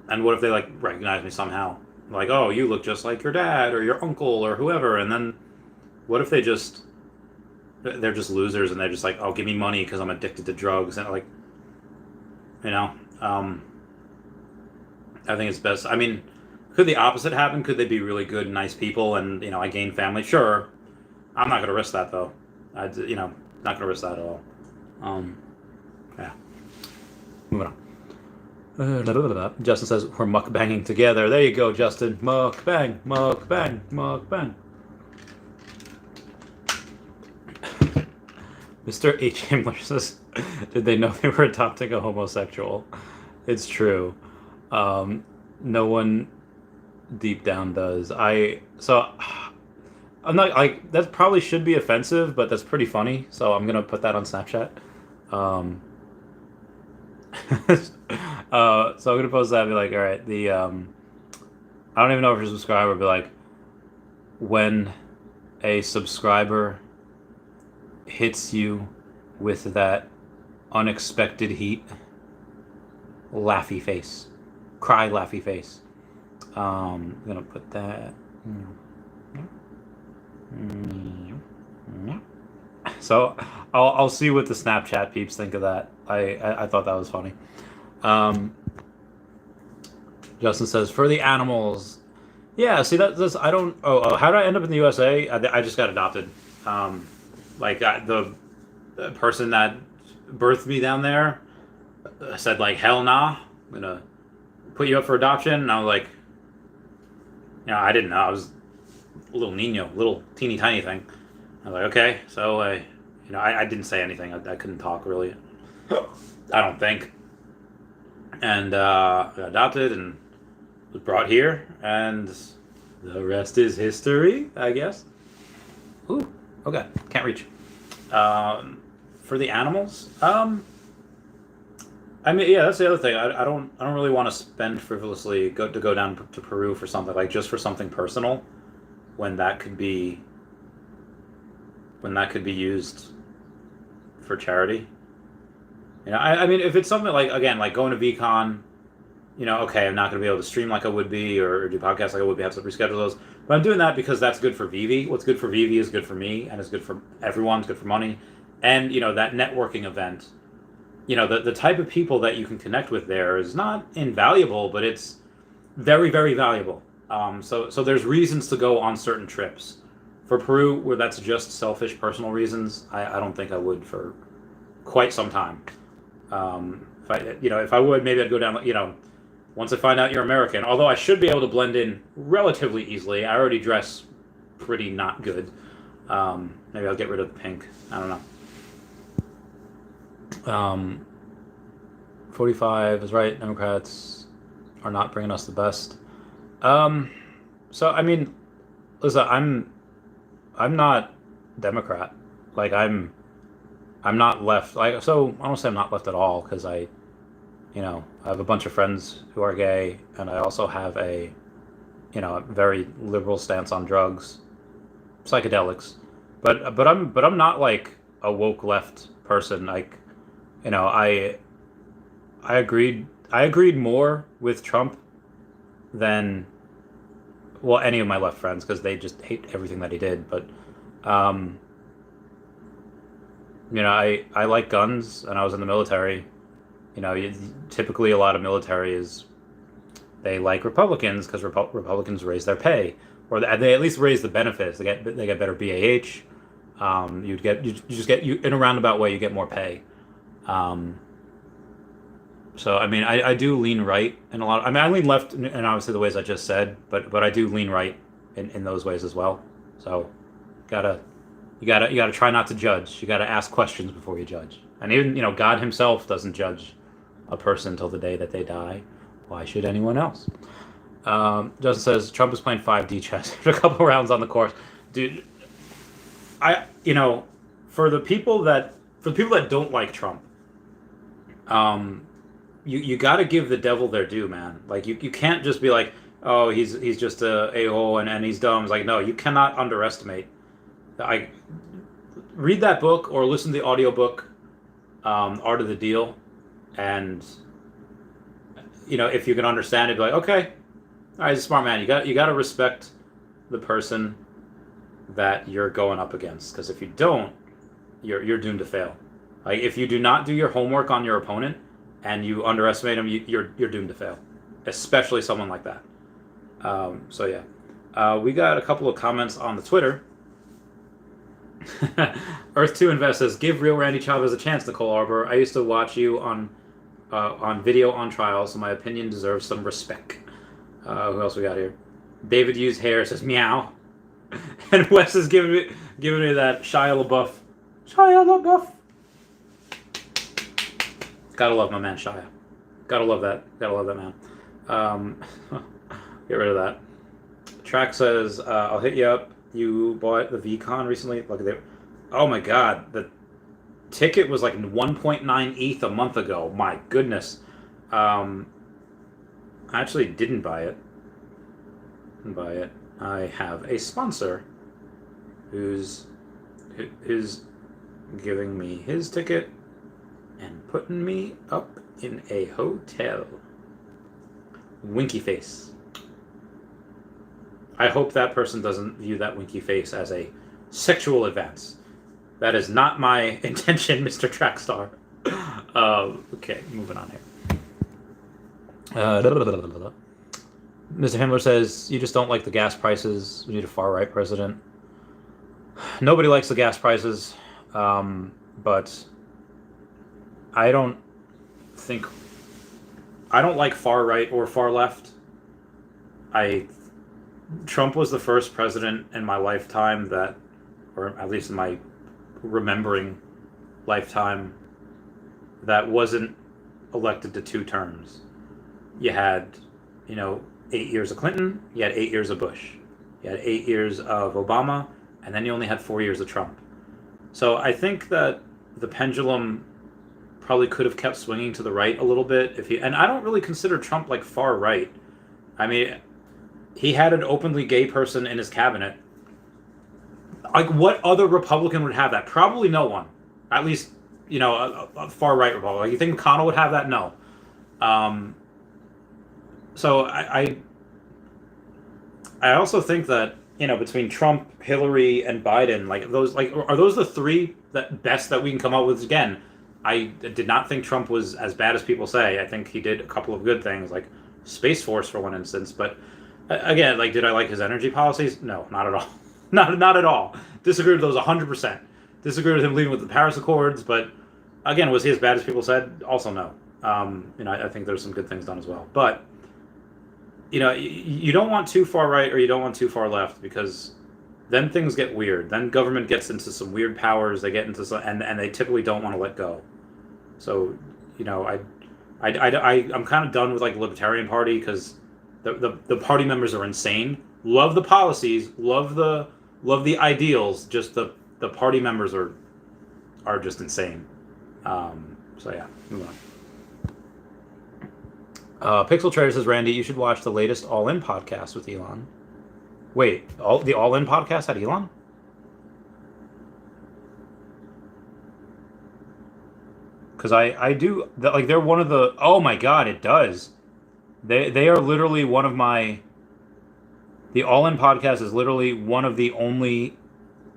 And what if they like recognize me somehow? Like, oh, you look just like your dad or your uncle or whoever. And then what if they're just losers and they're just like, oh, give me money because I'm addicted to drugs. And like, you know, I think it's best. I mean, could the opposite happen? Could they be really good, nice people and, you know, I gain family? Sure. I'm not going to risk that though. Not going to risk that at all. Yeah. Moving on. Justin says we're mukbanging together. There you go, Justin. Mukbang, mukbang, mukbang. Mr. H. Himmler says, did they know they were adopting a homosexual? It's true. No one deep down does. I'm not like that. Probably should be offensive, but that's pretty funny. So I'm gonna put that on Snapchat. So I'm gonna post that and be like, all right, I don't even know if you're a subscriber, but like, when a subscriber hits you with that unexpected heat, laughy face, cry laughy face. I'm gonna put that. So I'll see what the Snapchat peeps think of that. I thought that was funny. Justin says for the animals. Yeah, see that's I don't. Oh, how did I end up in the USA? I just got adopted. The person that birthed me down there said like, hell nah, I'm gonna put you up for adoption. And I was like, I didn't know. I was a little niño, little teeny tiny thing. I was like, okay, so I didn't say anything. I couldn't talk really. I don't think. And got adopted and was brought here, and the rest is history, I guess. Ooh, okay, can't reach. For the animals, I mean, yeah, that's the other thing. I don't really want to spend frivolously go down to Peru for something like just for something personal, when that could be used for charity. I mean, if it's something like, again, like going to VEECON, okay, I'm not going to be able to stream like I would be or do podcasts like I would be, have to reschedule those. But I'm doing that because that's good for Veve. What's good for Veve is good for me, and it's good for everyone. It's good for money. And, that networking event, the type of people that you can connect with there is not invaluable, but it's very, very valuable. So there's reasons to go on certain trips. For Peru, where that's just selfish personal reasons, I don't think I would for quite some time. If I would, maybe I'd go down. Once I find out you're American, although I should be able to blend in relatively easily. I already dress pretty not good. Maybe I'll get rid of the pink. I don't know. 45 is right. Democrats are not bringing us the best. So I mean, listen, I'm not Democrat. Like I'm not left. Like so, I don't say I'm not left at all because I have a bunch of friends who are gay, and I also have a very liberal stance on drugs, psychedelics. But I'm not like a woke left person. Like, I agreed more with Trump than any of my left friends because they just hate everything that he did. But I like guns, and I was in the military. Typically a lot of military they like Republicans because Republicans raise their pay, or they at least raise the benefits. They get better BAH. In a roundabout way you get more pay. So I mean I do lean right in a lot. I mean I lean left in obviously the ways I just said, but I do lean right in those ways as well. So you gotta try not to judge. You gotta ask questions before you judge. And even God Himself doesn't judge a person until the day that they die. Why should anyone else? Justin says Trump is playing 5D chess after a couple rounds on the course. Dude, for the people that don't like Trump, you got to give the devil their due, man. Like you can't just be like, oh, he's just a hole and he's dumb. It's like, no, you cannot underestimate. I read that book or listen to the audiobook, Art of the Deal, and if you can understand it, be like, okay, all right, he's a smart man. You got to respect the person that you're going up against, because if you don't, you're doomed to fail. Like if you do not do your homework on your opponent and you underestimate him, you're doomed to fail, especially someone like that. So yeah, we got a couple of comments on the Twitter. Earth2 Invest says, give real Randy Chavez a chance, Nicole Arbor. I used to watch you on video on trial, so my opinion deserves some respect. Who else we got here? David Hughes Hair says, meow. And Wes is giving me that Shia LaBeouf. Shia LaBeouf. Gotta love my man Shia. Gotta love that man. Get rid of that. Track says, I'll hit you up. You bought the VEECON recently? Look at it. Oh my god, the ticket was like 1.9 ETH a month ago. My goodness. I actually didn't buy it. I have a sponsor who's giving me his ticket and putting me up in a hotel. Winky face. I hope that person doesn't view that winky face as a sexual advance. That is not my intention, Mr. Trackstar. Okay, moving on here. Mr. Himmler says, you just don't like the gas prices. We need a far-right president. Nobody likes the gas prices, but I don't like far-right or far-left. Trump was the first president in my lifetime that, or at least in my remembering lifetime, that wasn't elected to 2 terms. You had, 8 years of Clinton, you had 8 years of Bush, you had 8 years of Obama, and then you only had 4 years of Trump. So I think that the pendulum probably could have kept swinging to the right a little bit and I don't really consider Trump like far right. I mean, he had an openly gay person in his cabinet. Like, what other Republican would have that? Probably no one. At least, a far right Republican. Like, you think McConnell would have that? No. So I also think that between Trump, Hillary, and Biden, are those the 3 best that we can come up with? Again, I did not think Trump was as bad as people say. I think he did a couple of good things, like Space Force for one instance. But again, did I like his energy policies? No, not at all. not at all. Disagree with those 100%. Disagree with him leaving with the Paris Accords, but again, was he as bad as people said? Also, no. I think there's some good things done as well. But, you don't want too far right or you don't want too far left, because then things get weird. Then government gets into some weird powers. They get into some, and they typically don't want to let go. So, I'm kind of done with like the Libertarian Party, because the party members are insane. Love the policies, love the ideals. Just the party members are just insane. So yeah, move on. Pixel Trader says, Randy, you should watch the latest All In podcast with Elon. Wait, the All In podcast had Elon? Because I do, like, they're one of the, oh my god, it does. They are literally one of my, the All In podcast is literally one of the only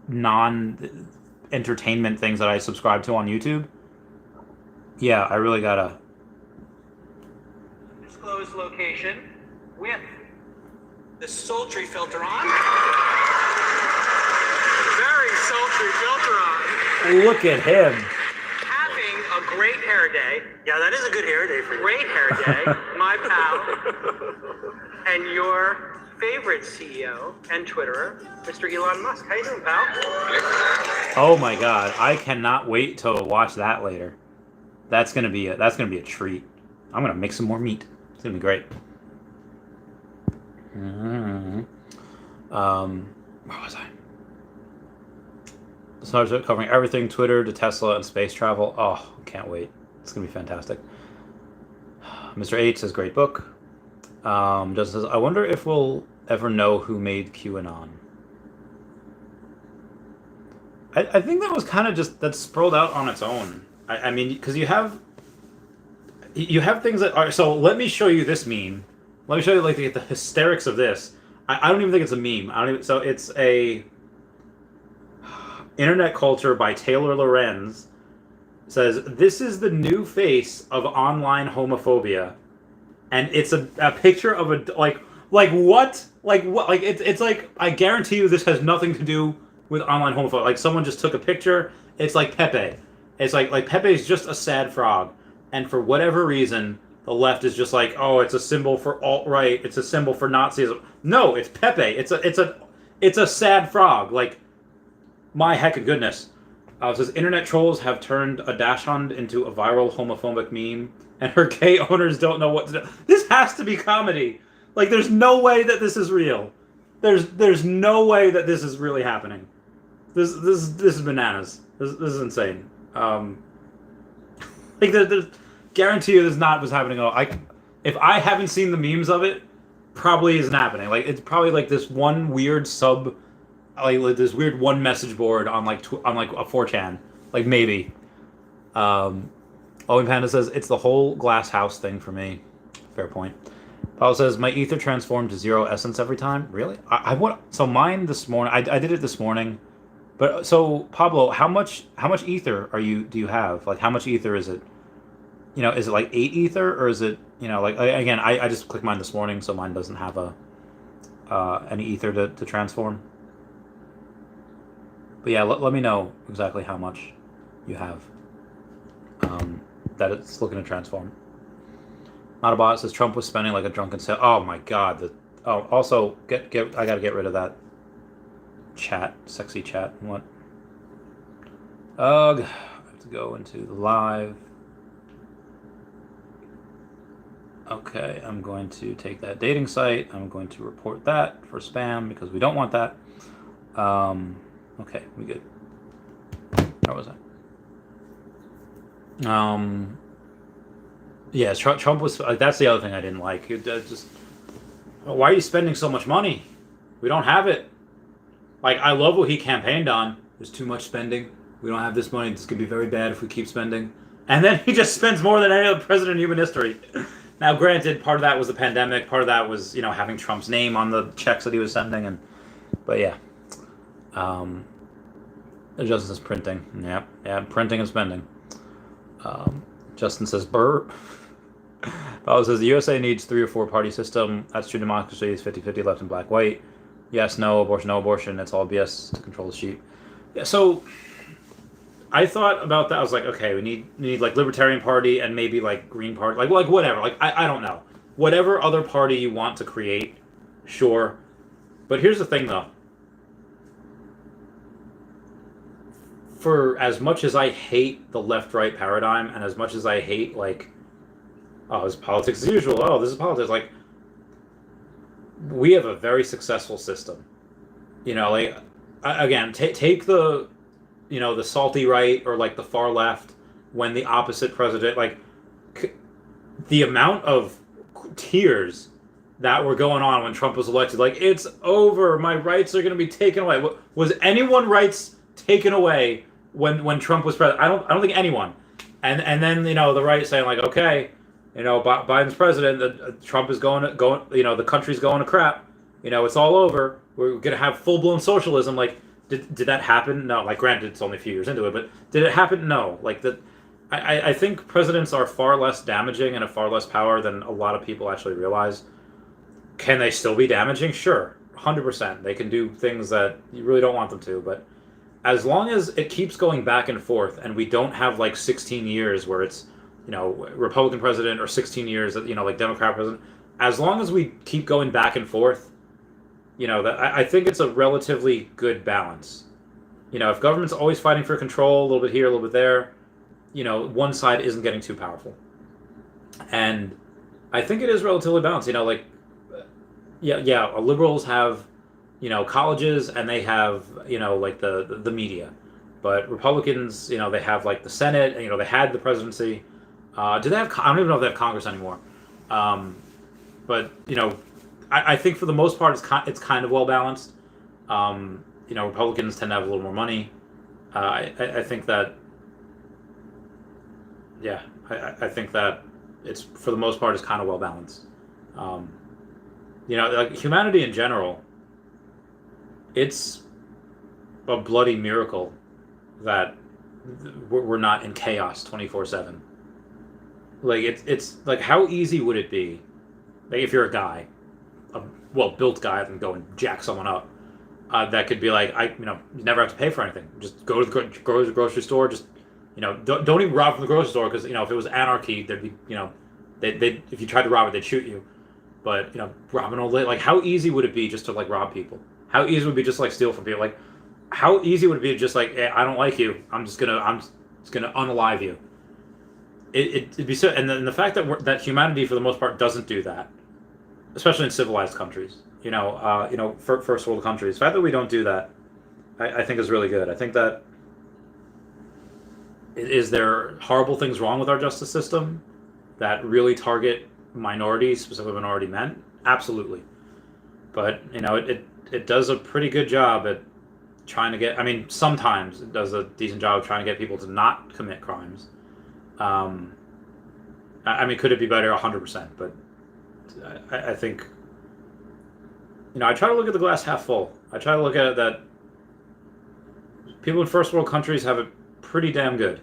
non-entertainment things that I subscribe to on YouTube. Yeah, I really gotta. Disclosed location with the sultry filter on. Very sultry filter on. Look at him. Having a great hair day. Yeah, that is a good hair day for you. Great hair day, my pal. And your favorite CEO and Twitterer, Mr. Elon Musk. How you doing, pal? Oh my god, I cannot wait to watch that later. That's gonna be a treat. I'm gonna make some more meat. It's gonna be great. Where was I? Starts covering everything: Twitter to Tesla and space travel. Oh, can't wait. It's gonna be fantastic. Mr. H says, great book. Justin says, I wonder if we'll ever know who made QAnon. I think that was kind of just, that sprawled out on its own. I mean, because you have things that are, so let me show you this meme. Let me show you like the hysterics of this. I don't even think it's a meme. So it's a Internet Culture by Taylor Lorenz. Says, this is the new face of online homophobia. And it's a picture of a, like what? Like what? Like it's like, I guarantee you this has nothing to do with online homophobia. Like someone just took a picture. It's like Pepe. It's like Pepe's just a sad frog. And for whatever reason, the left is just like, oh, it's a symbol for alt-right. It's a symbol for Nazism. No, it's Pepe. It's a sad frog. Like, my heck of goodness. It says, internet trolls have turned a dachshund into a viral homophobic meme, and her gay owners don't know what to do. This has to be comedy. Like, there's no way that this is real. There's no way that this is really happening. This is bananas. This is insane. Like, there's guarantee you this is not what's happening at all. If I haven't seen the memes of it, probably isn't happening. Like, it's probably like this one weird like this weird one message board on like a 4chan, like maybe. Owen Panda says, it's the whole glass house thing for me. Fair point. Paul says, my ether transformed to 0 essence every time. Really? I want, so mine this morning. I did it this morning, but so Pablo, how much ether do you have? Like, how much ether is it? Is it like 8 ether, or is it, like, again, I just clicked mine this morning, so mine doesn't have any ether to transform. But yeah, let me know exactly how much you have that it's looking to transform. Not a bot says, Trump was spending like a drunken sale. Oh my god. Also, I gotta get rid of that chat, sexy chat. What? I have to go into the live. Okay, I'm going to take that dating site. I'm going to report that for spam because we don't want that. Okay, we good. Where was I? Yeah, Trump was. That's the other thing I didn't like. Just, why are you spending so much money? We don't have it. Like, I love what he campaigned on. There's too much spending. We don't have this money. This could be very bad if we keep spending. And then he just spends more than any other president in human history. Now, granted, part of that was the pandemic. Part of that was, having Trump's name on the checks that he was sending. But yeah. Justin says printing. Yeah, printing and spending. Justin says burr. Paolo says the USA needs 3 or 4 party system. That's true democracy. It's 50-50 left and black white. Yes, no abortion, no abortion. It's all BS to control the sheep. Yeah, so I thought about that. I was like, okay, we need like Libertarian Party and maybe like Green Party, like whatever. Like I don't know, whatever other party you want to create, sure. But here's the thing, though. For as much as I hate the left-right paradigm, and as much as I hate like, oh, it's politics as usual. Oh, this is politics. Like, we have a very successful system. Like again, take the the salty right or like the far left when the opposite president, like the amount of tears that were going on when Trump was elected, like it's over, my rights are going to be taken away. Was anyone rights taken away when Trump was president? I don't think anyone. And then the right saying like, okay, Biden's president, Trump is going, the country's going to crap. It's all over. We're going to have full blown socialism. Like, did that happen? No. Like, granted, it's only a few years into it, but did it happen? No. Like that. I think presidents are far less damaging and have far less power than a lot of people actually realize. Can they still be damaging? Sure, 100%. They can do things that you really don't want them to, but as long as it keeps going back and forth, and we don't have like 16 years where it's Republican president or 16 years that like Democrat president, as long as we keep going back and forth, that I think it's a relatively good balance. If government's always fighting for control, a little bit here, a little bit there, one side isn't getting too powerful. And I think it is relatively balanced. Liberals have, colleges, and they have, like the media. But Republicans, they have like the Senate, and, they had the presidency. Do they have? I don't even know if they have Congress anymore. But I think for the most part, it's kind of well balanced. Republicans tend to have a little more money. I think that. Yeah, I think that it's for the most part is kind of well balanced. Like humanity in general, it's a bloody miracle that we're not in chaos 24/7. Like it's like, how easy would it be, like if you're a guy, a well-built guy, and go and jack someone up, that could be like, you never have to pay for anything. Just go to the grocery store. Just don't even rob from the grocery store, because if it was anarchy, there'd be they if you tried to rob it, they'd shoot you. But robbing old lady, like how easy would it be just to like rob people? How easy would it be just like steal from people? Like how easy would it be to just like, hey, I don't like you, I'm just gonna unalive you? It'd be so. And then the fact that humanity for the most part doesn't do that, especially in civilized countries, for first world countries, the fact that we don't do that, I think is really good. I think that. Is there horrible things wrong with our justice system that really target minorities, specifically minority men? Absolutely. But, it does a pretty good job at trying to get, sometimes it does a decent job of trying to get people to not commit crimes. Could it be better? 100%. But I think, I try to look at the glass half full. I try to look at it that people in first world countries have it pretty damn good.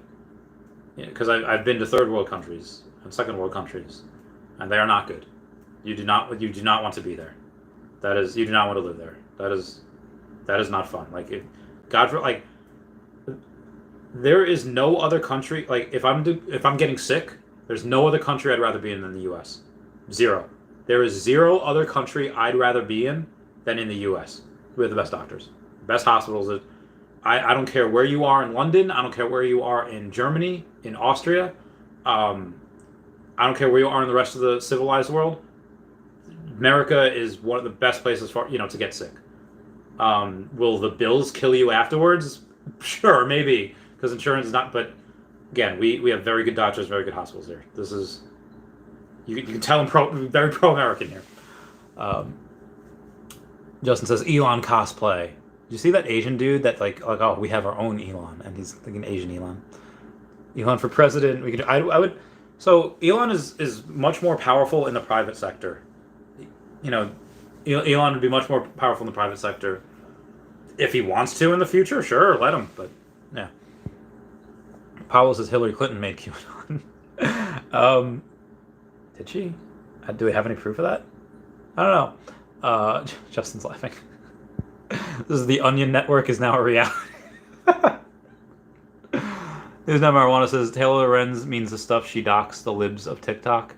Because I've been to third world countries and second world countries, and they are not good. You do not want to be there. You do not want to live there. That is not fun. Like there is no other country. Like if I'm getting sick, there's no other country I'd rather be in than the U.S. Zero. There is zero other country I'd rather be in than in the U.S. We have the best doctors, best hospitals. I don't care where you are in London. I don't care where you are in Germany, in Austria. I don't care where you are in the rest of the civilized world. America is one of the best places for to get sick. Will the bills kill you afterwards? Sure, maybe, because insurance is not. But again, we have very good doctors, very good hospitals here. This is you can tell I'm very pro-American here. Justin says Elon cosplay. You see that Asian dude that like oh, we have our own Elon, and he's like an Asian Elon. Elon for president. We could. I would. So Elon is much more powerful in the private sector. Elon would be much more powerful in the private sector if he wants to in the future. Sure, let him. But yeah. Pablo says Hillary Clinton made QAnon. Did she? Do we have any proof of that? I don't know. Justin's laughing. This is the Onion Network is now a reality. News Now Marijuana says Taylor Lorenz means the stuff she docks the libs of TikTok.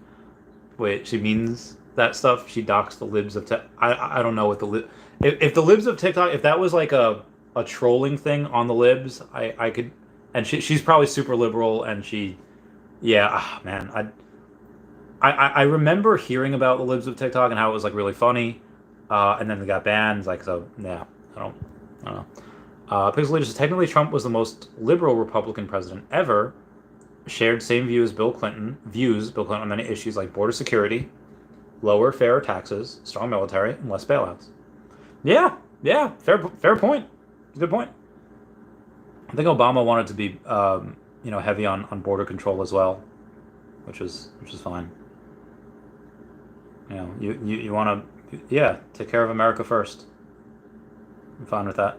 Wait, she means that stuff she docks the libs of TikTok. I don't know what the lib. If the libs of TikTok, if that was like a trolling thing on the libs, I could. And she's probably super liberal, and she, yeah, man, I remember hearing about the libs of TikTok and how it was like really funny, and then they got banned. Like, so yeah, I don't know. Pixel Leader says technically Trump was the most liberal Republican president ever. Shared same view as Bill Clinton. Views Bill Clinton on many issues like border security, lower fairer taxes, strong military, and less bailouts. Yeah, fair point. Good point. I think Obama wanted to be, heavy on border control as well, which is fine. You know, you want to, take care of America first. I'm fine with that.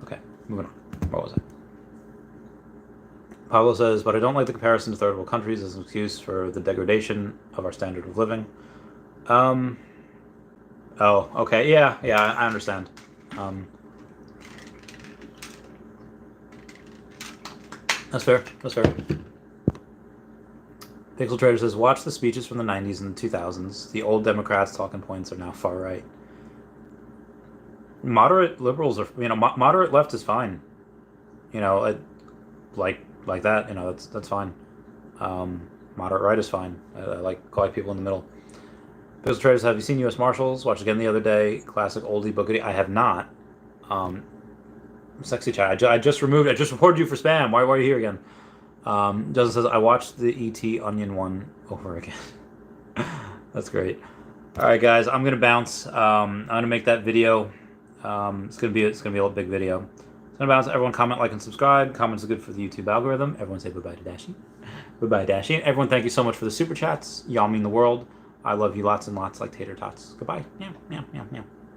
Okay, moving on. What was it? Pablo says, but I don't like the comparison to third world countries as an excuse for the degradation of our standard of living. Oh, okay, yeah, I understand. That's fair. Pixel Trader says, watch the speeches from the 90s and the 2000s. The old Democrats' talking points are now far right. Moderate liberals are, moderate left is fine. Like that, that's fine. Moderate right is fine. I like people in the middle. Pixel Trader says, have you seen U.S. Marshals? Watched again the other day. Classic oldie bookity. I have not. Sexy chat. I just reported you for spam. Why are you here again? Justin says, I watched the E.T. Onion one over again. That's great. All right, guys, I'm gonna bounce. I'm gonna make that video. It's gonna be a big video. It's gonna bounce. Everyone comment, like, and subscribe. Comments are good for the YouTube algorithm. Everyone say bye-bye to Dashi. Bye-bye, Dashi. Everyone, thank you so much for the super chats. Y'all mean the world. I love you lots and lots like tater tots. Goodbye. Meow, meow, meow, meow.